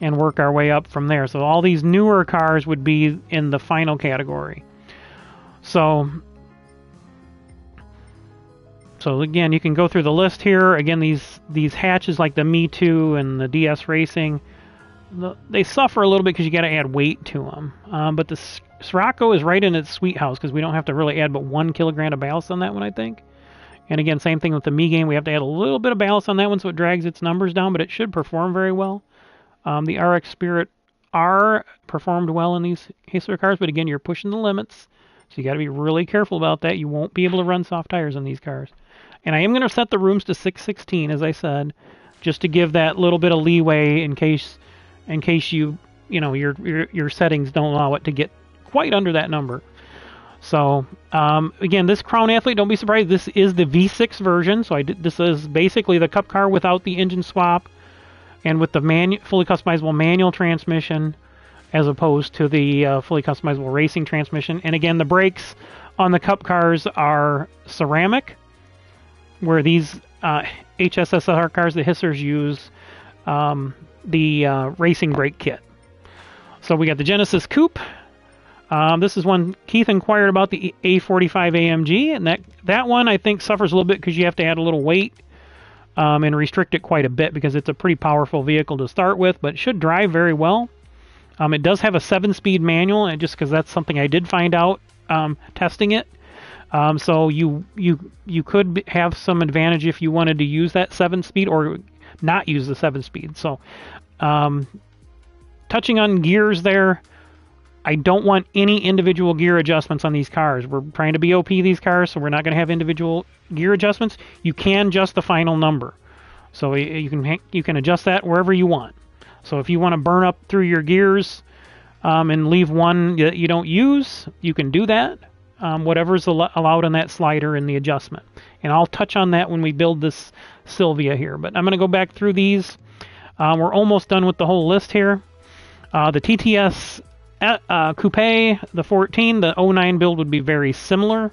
and work our way up from there. So all these newer cars would be in the final category. So again, you can go through the list here. Again, these hatches like the Me Too and the DS Racing, they suffer a little bit because you got to add weight to them. But the Scirocco is right in its sweet house because we don't have to really add but 1 kilogram of ballast on that one, I think. And again, same thing with the Me Game. We have to add a little bit of ballast on that one so it drags its numbers down, but it should perform very well. The RX Spirit R performed well in these Hacer cars, but again, you're pushing the limits, so you got to be really careful about that. You won't be able to run soft tires on these cars. And I am going to set the rooms to 616, as I said. just to give that little bit of leeway in case your settings don't allow it to get quite under that number. So again, this Crown Athlete, don't be surprised, this is the V6 version. So this is basically the Cup car without the engine swap and with the fully customizable manual transmission, as opposed to the fully customizable racing transmission. And again, the brakes on the Cup cars are ceramic, where these HSSR cars, the hissers, use the racing brake kit. So we got the Genesis Coupe. This is one Keith inquired about, the A45 AMG, and that one I think suffers a little bit because you have to add a little weight and restrict it quite a bit because it's a pretty powerful vehicle to start with, but it should drive very well. It does have a 7-speed manual, and just because that's something I did find out testing it. So you could have some advantage if you wanted to use that 7-speed or not use the 7-speed. So touching on gears there, I don't want any individual gear adjustments on these cars. We're trying to BOP these cars, so we're not going to have individual gear adjustments. You can adjust the final number, so you can adjust that wherever you want. So if you want to burn up through your gears and leave one that you don't use, you can do that. Whatever's allowed on that slider in the adjustment. And I'll touch on that when we build this Silvia here. But I'm going to go back through these. We're almost done with the whole list here. The TTS Coupe, the 14, the 09 build would be very similar.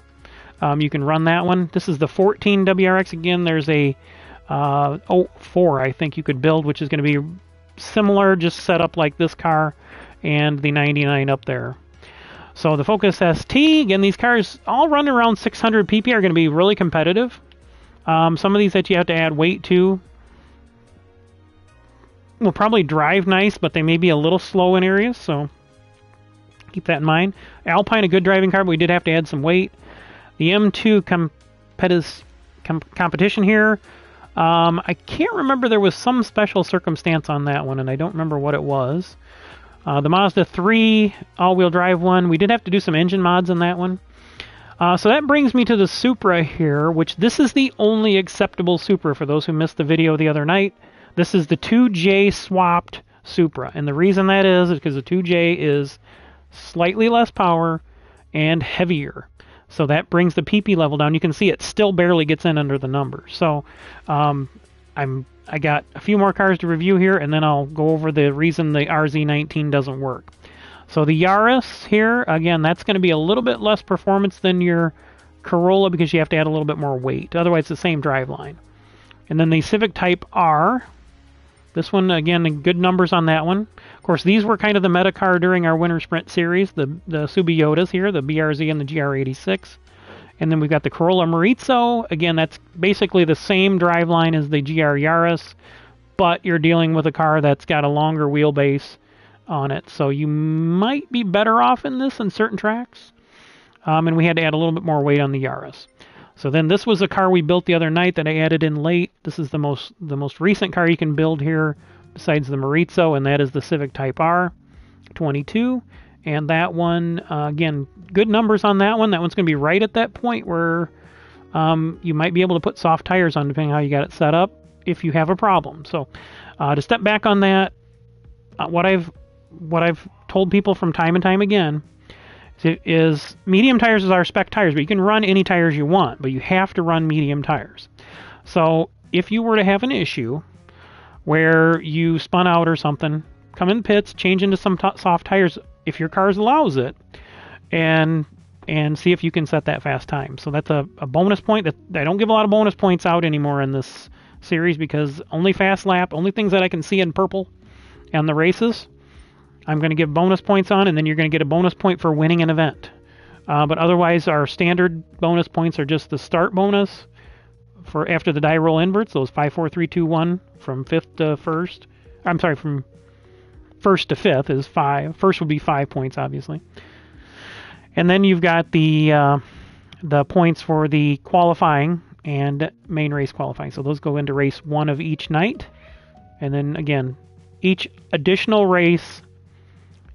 You can run that one. This is the 14 WRX. Again, there's a 04 I think you could build, which is going to be similar, just set up like this car, and the 99 up there. So the Focus ST, again, these cars all run around 600 pp, are going to be really competitive. Some of these that you have to add weight to will probably drive nice, but they may be a little slow in areas, so keep that in mind. Alpine, a good driving car, but we did have to add some weight. The M2 competition here, I can't remember, there was some special circumstance on that one, and I don't remember what it was. The Mazda 3 all-wheel drive one, we did have to do some engine mods on that one. So that brings me to the Supra here, which this is the only acceptable Supra for those who missed the video the other night. This is the 2J swapped Supra, and the reason that is because the 2J is slightly less power and heavier. So that brings the PP level down. You can see it still barely gets in under the number. So I got a few more cars to review here, and then I'll go over the reason the RZ19 doesn't work. So the Yaris here, again, that's going to be a little bit less performance than your Corolla because you have to add a little bit more weight. Otherwise, it's the same driveline. And then the Civic Type R. This one, again, good numbers on that one. Of course, these were kind of the meta car during our Winter Sprint series. The Subiyotas here, the BRZ and the GR86. And then we've got the Corolla Morizo. Again, that's basically the same driveline as the GR Yaris, but you're dealing with a car that's got a longer wheelbase on it. So you might be better off in this in certain tracks. And we had to add a little bit more weight on the Yaris. So then this was a car we built the other night that I added in late. This is the most recent car you can build here besides the Morizo, and that is the Civic Type R 22. And that one, again, good numbers on that one. That one's going to be right at that point where you might be able to put soft tires on depending on how you got it set up if you have a problem. So to step back on that, what I've told people from time and time again is medium tires is our spec tires, but you can run any tires you want, but you have to run medium tires. So if you were to have an issue where you spun out or something, come in the pits, change into some soft tires if your car allows it, and see if you can set that fast time. So that's a bonus point. That I don't give a lot of bonus points out anymore in this series because only fast lap, only things that I can see in purple and the races, I'm going to give bonus points on, and then you're going to get a bonus point for winning an event. But otherwise, our standard bonus points are just the start bonus for after the die roll inverts, those 5, 4, 3, 2, 1 from 5th to 1st. I'm sorry, from 1st to 5th is 5. First would be 5 points, obviously. And then you've got the points for the qualifying and main race qualifying. So those go into race 1 of each night. And then, again, each additional race,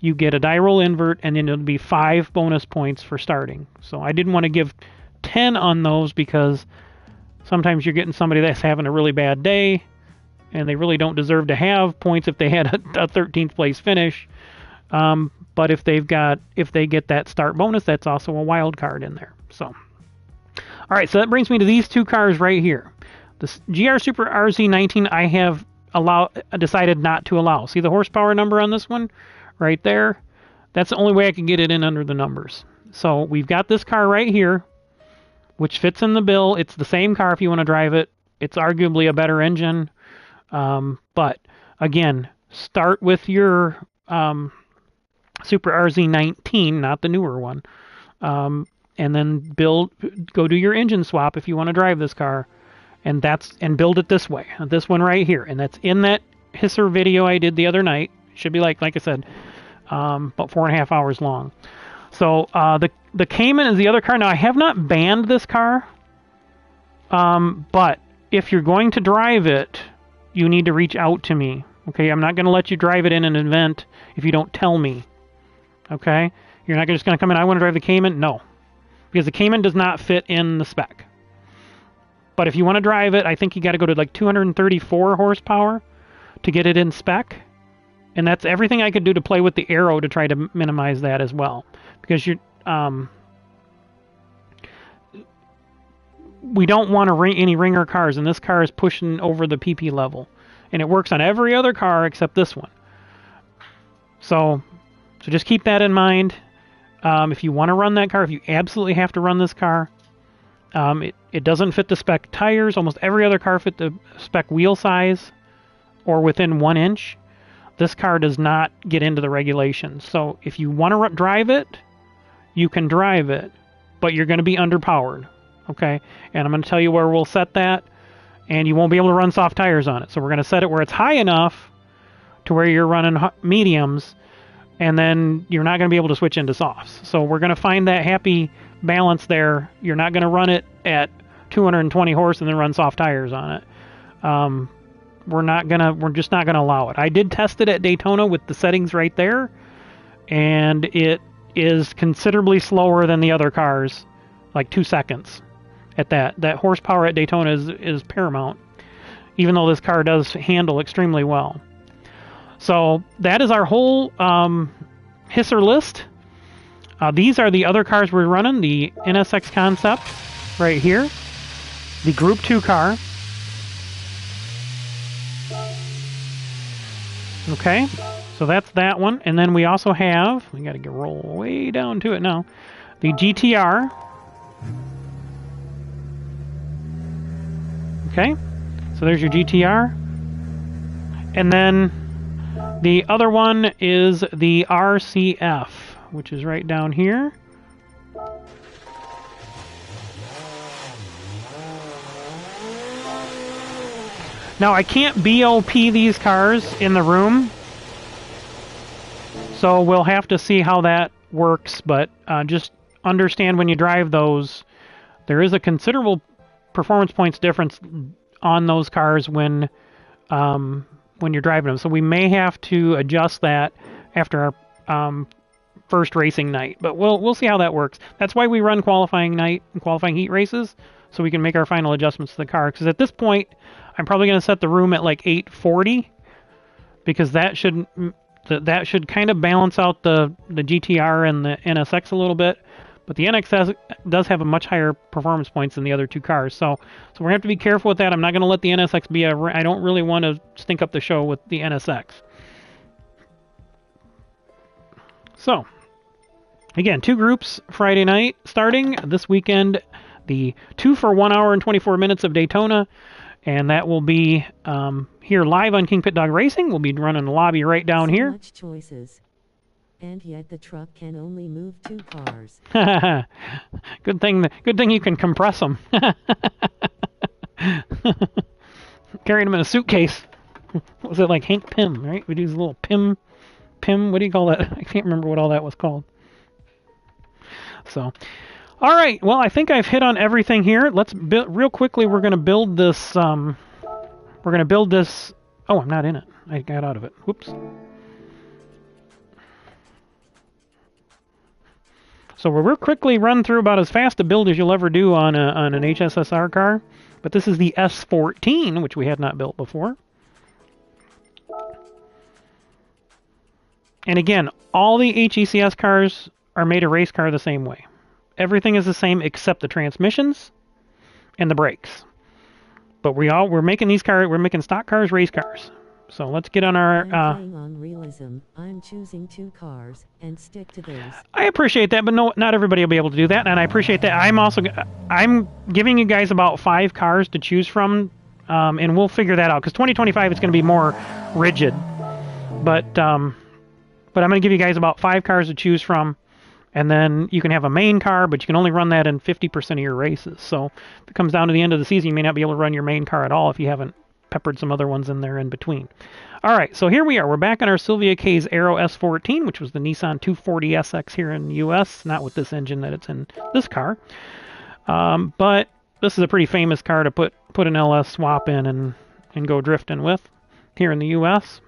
you get a die roll invert, and then it'll be 5 bonus points for starting. So I didn't want to give 10 on those because sometimes you're getting somebody that's having a really bad day, and they really don't deserve to have points if they had a 13th place finish. But if they get that start bonus, that's also a wild card in there. So, all right, so that brings me to these two cars right here. The GR Super RZ19 I have decided not to allow. See the horsepower number on this one right there? That's the only way I can get it in under the numbers. So we've got this car right here, which fits in the bill. It's the same car if you want to drive it. It's arguably a better engine. But again, start with your Super RZ19, not the newer one. And then go do your engine swap if you want to drive this car. And build it this way. This one right here. And that's in that hisser video I did the other night. Should be like I said, about 4.5 hours long. So the Cayman is the other car. Now I have not banned this car. But if you're going to drive it, you need to reach out to me. Okay, I'm not going to let you drive it in an event if you don't tell me. Okay, you're not just going to come in, I want to drive the Cayman? No, because the Cayman does not fit in the spec. But if you want to drive it, I think you got to go to like 234 horsepower to get it in spec. And that's everything I could do to play with the aero to try to minimize that as well. Because we don't want any ringer cars, and this car is pushing over the PP level. And it works on every other car except this one. So just keep that in mind. If you want to run that car, if you absolutely have to run this car, it doesn't fit the spec tires. Almost every other car fit the spec wheel size or within 1 inch. This car does not get into the regulations. So if you want to drive it, you can drive it, but you're going to be underpowered. Okay? And I'm going to tell you where we'll set that, and you won't be able to run soft tires on it. So we're going to set it where it's high enough to where you're running mediums, and then you're not going to be able to switch into softs. So we're going to find that happy balance there. You're not going to run it at 220 horse and then run soft tires on it. We're just not gonna allow it. I did test it at Daytona with the settings right there, and it is considerably slower than the other cars, like 2 seconds at that. That horsepower at Daytona is paramount, even though this car does handle extremely well. So that is our whole hisser list. These are the other cars we're running. The NSX Concept right here, the Group 2 car. Okay, so that's that one. And then we also have, we got to roll way down to it now, the GTR. Okay, so there's your GTR. And then the other one is the RCF, which is right down here. Now, I can't BOP these cars in the room, so we'll have to see how that works, but just understand when you drive those, there is a considerable performance points difference on those cars when you're driving them. So we may have to adjust that after our first racing night, but we'll see how that works. That's why we run qualifying night and qualifying heat races, so we can make our final adjustments to the car. Because at this point, I'm probably going to set the room at like 840, because that should kind of balance out the GTR and the NSX a little bit. But the NXS does have a much higher performance points than the other two cars, so we're going to have to be careful with that. I'm not going to let the NSX be I don't really want to stink up the show with the NSX. So, again, 2 groups Friday night starting this weekend. The 2 for 1 hour and 24 minutes of Daytona, and that will be here live on KingPittdawg Racing. We'll be running the lobby right down so here. Much choices. And yet the truck can only move 2 cars. Good thing you can compress them. Carrying them in a suitcase. What was it, like Hank Pym, right? We do these little Pym, what do you call that? I can't remember what all that was called. So, all right. Well, I think I've hit on everything here. Let's real quickly. We're going to build this. We're going to build this. Oh, I'm not in it. I got out of it. Whoops. So we'll real quickly run through about as fast a build as you'll ever do on an HSSR car. But this is the S14, which we had not built before. And again, all the HECS cars are made a race car the same way. Everything is the same except the transmissions and the brakes. But we're making these cars, we're making stock cars, race cars. So let's get on our. I'm playing on realism. I'm choosing 2 cars and stick to those. I appreciate that, but no, not everybody will be able to do that, and I appreciate that. I'm giving you guys about 5 cars to choose from, and we'll figure that out because 2025 is going to be more rigid. But I'm going to give you guys about 5 cars to choose from, and then you can have a main car, but you can only run that in 50% of your races. So if it comes down to the end of the season, you may not be able to run your main car at all if you haven't peppered some other ones in there in between. All right, so here we are. We're back on our Sylvia K's Aero S14, which was the Nissan 240 SX here in the U.S., not with this engine that it's in this car. But this is a pretty famous car to put an LS swap in and go drifting with here in the U.S.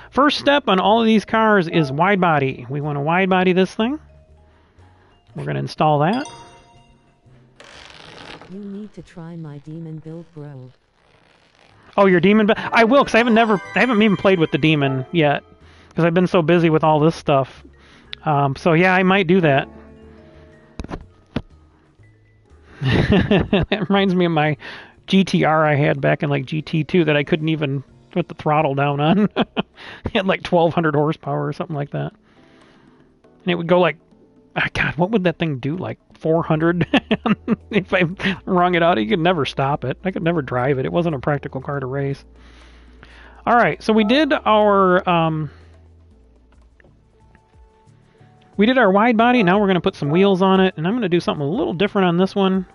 First step on all of these cars is wide body. We want to wide body this thing. We're going to install that. You need to try my demon build, bro. Oh, your demon build? I will, because I haven't even played with the demon yet, because I've been so busy with all this stuff. So yeah, I might do that. That reminds me of my GTR I had back in like GT2 that I couldn't even put the throttle down on. It had like 1,200 horsepower or something like that. And it would go like, oh God, what would that thing do? Like 400? If I wrung it out, you could never stop it. I could never drive it. It wasn't a practical car to race. All right, so we did our wide body. Now we're going to put some wheels on it, and I'm going to do something a little different on this one.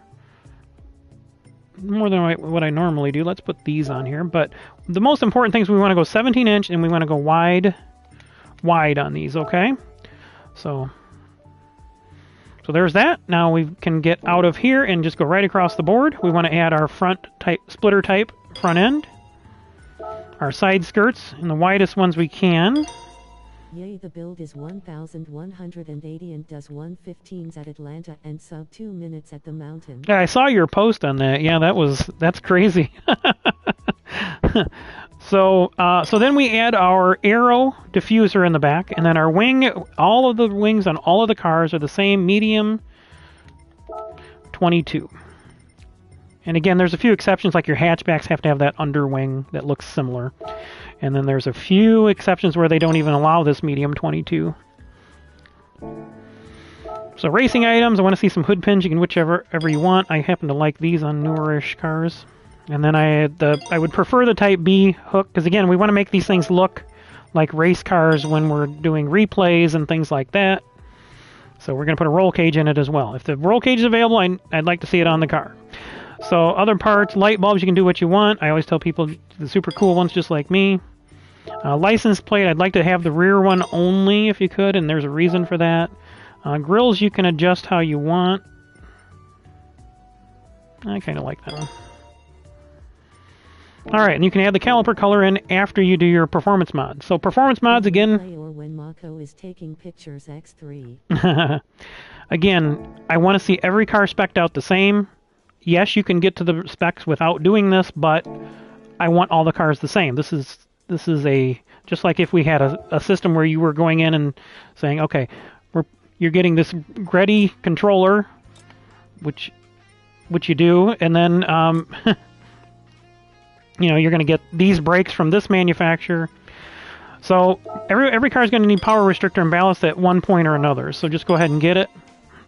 More than what I normally do. Let's put these on here. But the most important thing is we want to go 17-inch, and we want to go wide on these, okay? So there's that. Now we can get out of here and just go right across the board. We want to add our splitter type front end, our side skirts in the widest ones we can. Yay, the build is 1,180 and does 115s at Atlanta and sub 2 minutes at the mountain. Yeah, I saw your post on that. Yeah, that's crazy. So then we add our aero diffuser in the back, and then our wing, all of the wings on all of the cars are the same, medium 22. And again, there's a few exceptions, like your hatchbacks have to have that underwing that looks similar. And then there's a few exceptions where they don't even allow this medium 22. So racing items, I want to see some hood pins. You can whichever you want. I happen to like these on newerish cars. And then I would prefer the Type B hook, because again, we want to make these things look like race cars when we're doing replays and things like that. So we're going to put a roll cage in it as well. If the roll cage is available, I'd like to see it on the car. So other parts, light bulbs, you can do what you want. I always tell people the super cool ones just like me. License plate, I'd like to have the rear one only if you could, and there's a reason for that. Grills, you can adjust how you want. I kind of like that one. Alright, and you can add the caliper color in after you do your performance mods. So performance mods, again... Or when Mako is taking pictures X3. Again, I want to see every car spec'd out the same. Yes, you can get to the specs without doing this, but I want all the cars the same. This is a... Just like if we had a system where you were going in and saying, okay, you're getting this Greddy controller, which you do, and then... you know, you're going to get these brakes from this manufacturer. So every car is going to need power restrictor and ballast at one point or another. So just go ahead and get it.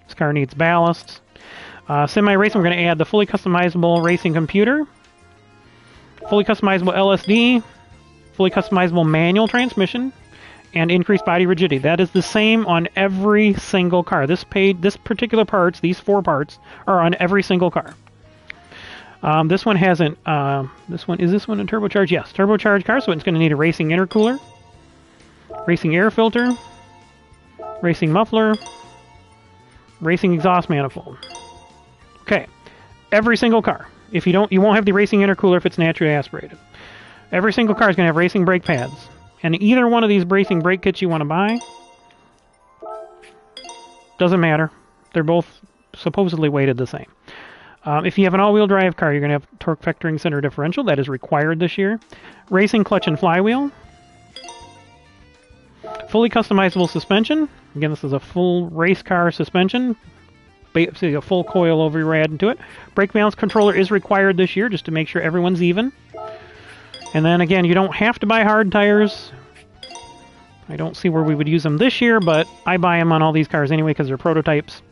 This car needs ballast. Semi-racing, we're going to add the fully customizable racing computer, fully customizable LSD, fully customizable manual transmission, and increased body rigidity. That is the same on every single car. This particular parts, these 4 parts, are on every single car. This one hasn't. Is this one a turbocharged? Yes, turbocharged car, so it's going to need a racing intercooler, racing air filter, racing muffler, racing exhaust manifold. Okay, every single car. If you won't have the racing intercooler if it's naturally aspirated. Every single car is going to have racing brake pads, and either one of these racing brake kits you want to buy, doesn't matter. They're both supposedly weighted the same. If you have an all-wheel drive car, you're going to have torque vectoring center differential. That is required this year. Racing clutch and flywheel. Fully customizable suspension. Again, this is a full race car suspension. Basically a full coil over you're adding to it. Brake balance controller is required this year just to make sure everyone's even. And then again, you don't have to buy hard tires. I don't see where we would use them this year, but I buy them on all these cars anyway because they're prototypes.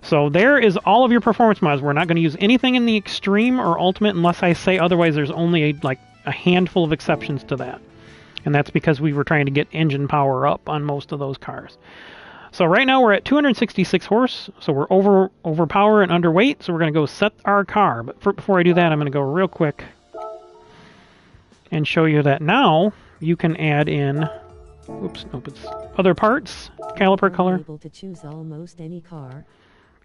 So there is all of your performance mods. We're not going to use anything in the Extreme or Ultimate unless I say otherwise. There's only a handful of exceptions to that. And that's because we were trying to get engine power up on most of those cars. So right now we're at 266 horse, so we're overpower and underweight, so we're going to go set our car. But before I do that, I'm going to go real quick and show you that now you can add in, oops, nope, it's other parts, caliper color. Able to choose almost any car.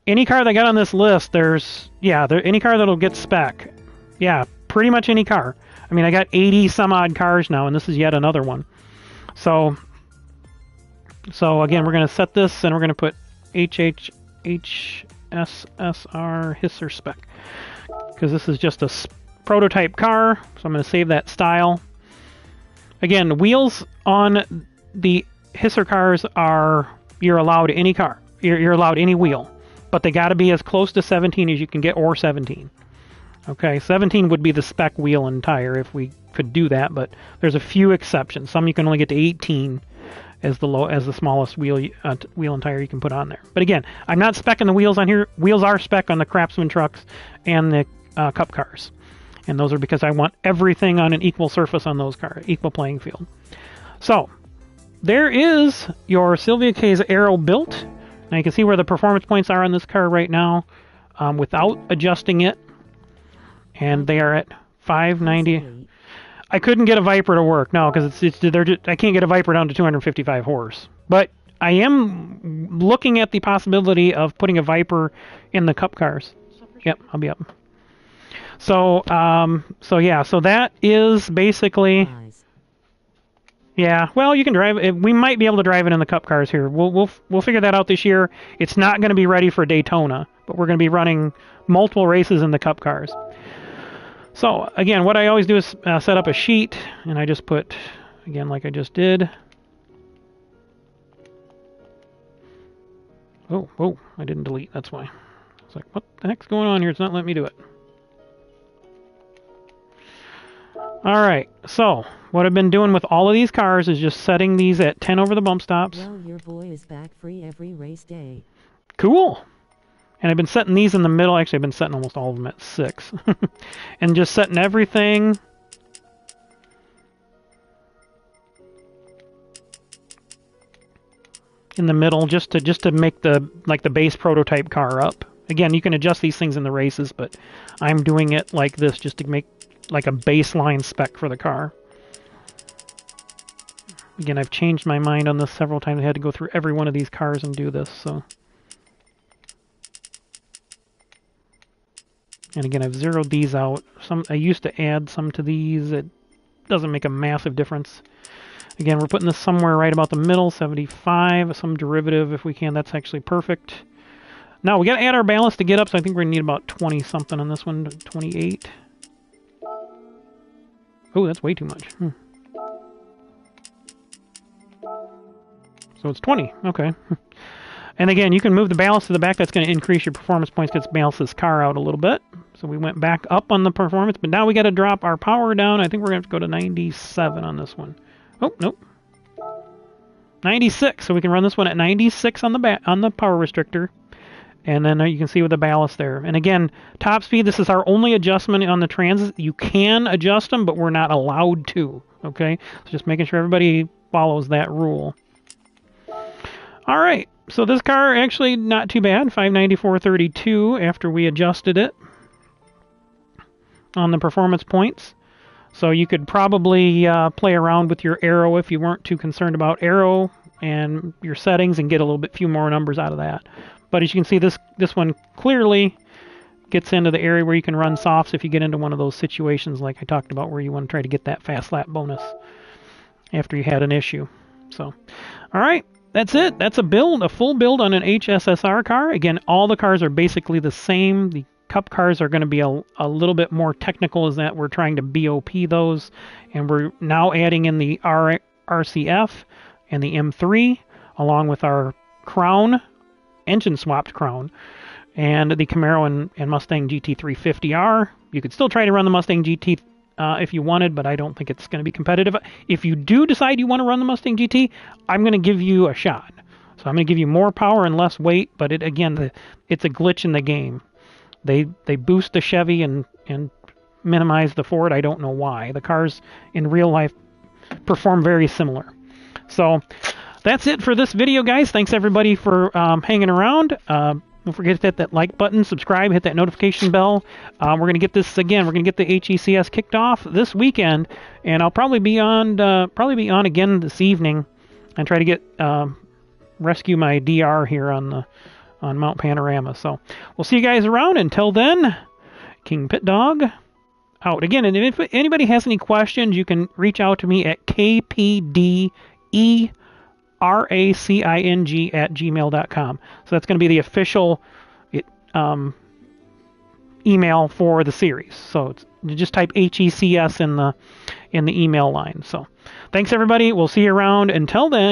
Any car that got on this list, any car that'll get spec. Yeah, pretty much any car. I mean, I got 80 some odd cars now, and this is yet another one. So again, we're going to set this, and we're going to put HSSR HISR spec, because this is just a prototype car, so I'm going to save that style. Again, the wheels on the HISR cars are, you're allowed any car. You're allowed any wheel, but they got to be as close to 17 as you can get, or 17. Okay, 17 would be the spec wheel and tire if we could do that, but there's a few exceptions. Some you can only get to 18 as the smallest wheel and tire you can put on there. But again, I'm not specking the wheels on here. Wheels are spec on the Craftsman trucks and the Cup cars, and those are because I want everything on an equal surface on those cars, equal playing field. So there is your Sylvia K's Aero built. Now you can see where the performance points are on this car right now, without adjusting it, and they are at 590. I couldn't get a Viper to work, no, because I can't get a Viper down to 255 horse. But I am looking at the possibility of putting a Viper in the Cup cars. Yep, I'll be up. So yeah, so that is basically, yeah. Well, you can drive it. We might be able to drive it in the Cup cars here. We'll figure that out this year. It's not going to be ready for Daytona, but we're going to be running multiple races in the Cup cars. So, again, what I always do is set up a sheet, and I just put, again, like I just did. Oh, I didn't delete, that's why. It's like, what the heck's going on here? It's not letting me do it. Alright, so, what I've been doing with all of these cars is just setting these at 10 over the bump stops. Well, your boy is back free every race day. Cool! And I've been setting these in the middle. Actually, I've been setting almost all of them at 6. And just setting everything in the middle just to make the base prototype car up. Again, you can adjust these things in the races, but I'm doing it like this just to make like a baseline spec for the car. Again, I've changed my mind on this several times. I had to go through every one of these cars and do this, so. And again, I've zeroed these out. I used to add some to these. It doesn't make a massive difference. Again, we're putting this somewhere right about the middle, 75, some derivative if we can. That's actually perfect. Now, we got to add our ballast to get up, so I think we're going to need about 20-something on this one, 28. Oh, that's way too much. So it's 20, okay. And again, you can move the ballast to the back. That's going to increase your performance points because it balances this car out a little bit. So we went back up on the performance, but now we got to drop our power down. I think we're going to have to go to 97 on this one. Oh, nope. 96. So we can run this one at 96 on the power restrictor. And then you can see with the ballast there. And again, top speed, this is our only adjustment on the Transits. You can adjust them, but we're not allowed to. Okay? So just making sure everybody follows that rule. All right. So this car, actually not too bad, 594.32 after we adjusted it on the performance points. So you could probably play around with your aero if you weren't too concerned about aero and your settings and get a little bit few more numbers out of that. But as you can see, this one clearly gets into the area where you can run softs if you get into one of those situations like I talked about where you want to try to get that fast lap bonus after you had an issue. So, all right. That's it. That's a build, a full build on an HSSR car. Again, all the cars are basically the same. The Cup cars are going to be a little bit more technical as that we're trying to BOP those. And we're now adding in the RCF and the M3, along with our Crown, engine-swapped Crown, and the Camaro and Mustang GT3 50R. You could still try to run the Mustang GT if you wanted, but I don't think it's going to be competitive. If you do decide you want to run the Mustang GT, I'm going to give you a shot. So I'm going to give you more power and less weight, but it's a glitch in the game. They boost the Chevy and minimize the Ford. I don't know why. The cars in real life perform very similar. So that's it for this video, guys. Thanks everybody for hanging around. Don't forget to hit that like button, subscribe, hit that notification bell. We're going to get this again. We're going to get the HECS kicked off this weekend, and I'll probably be on again this evening and try to get rescue my DR here on Mt Panorama. So we'll see you guys around. Until then, KingPittdawg out. Again, and if anybody has any questions, you can reach out to me at KPDWRACING@gmail.com. So that's going to be the official email for the series. So you just type HECS in the email line. So thanks everybody. We'll see you around. Until then.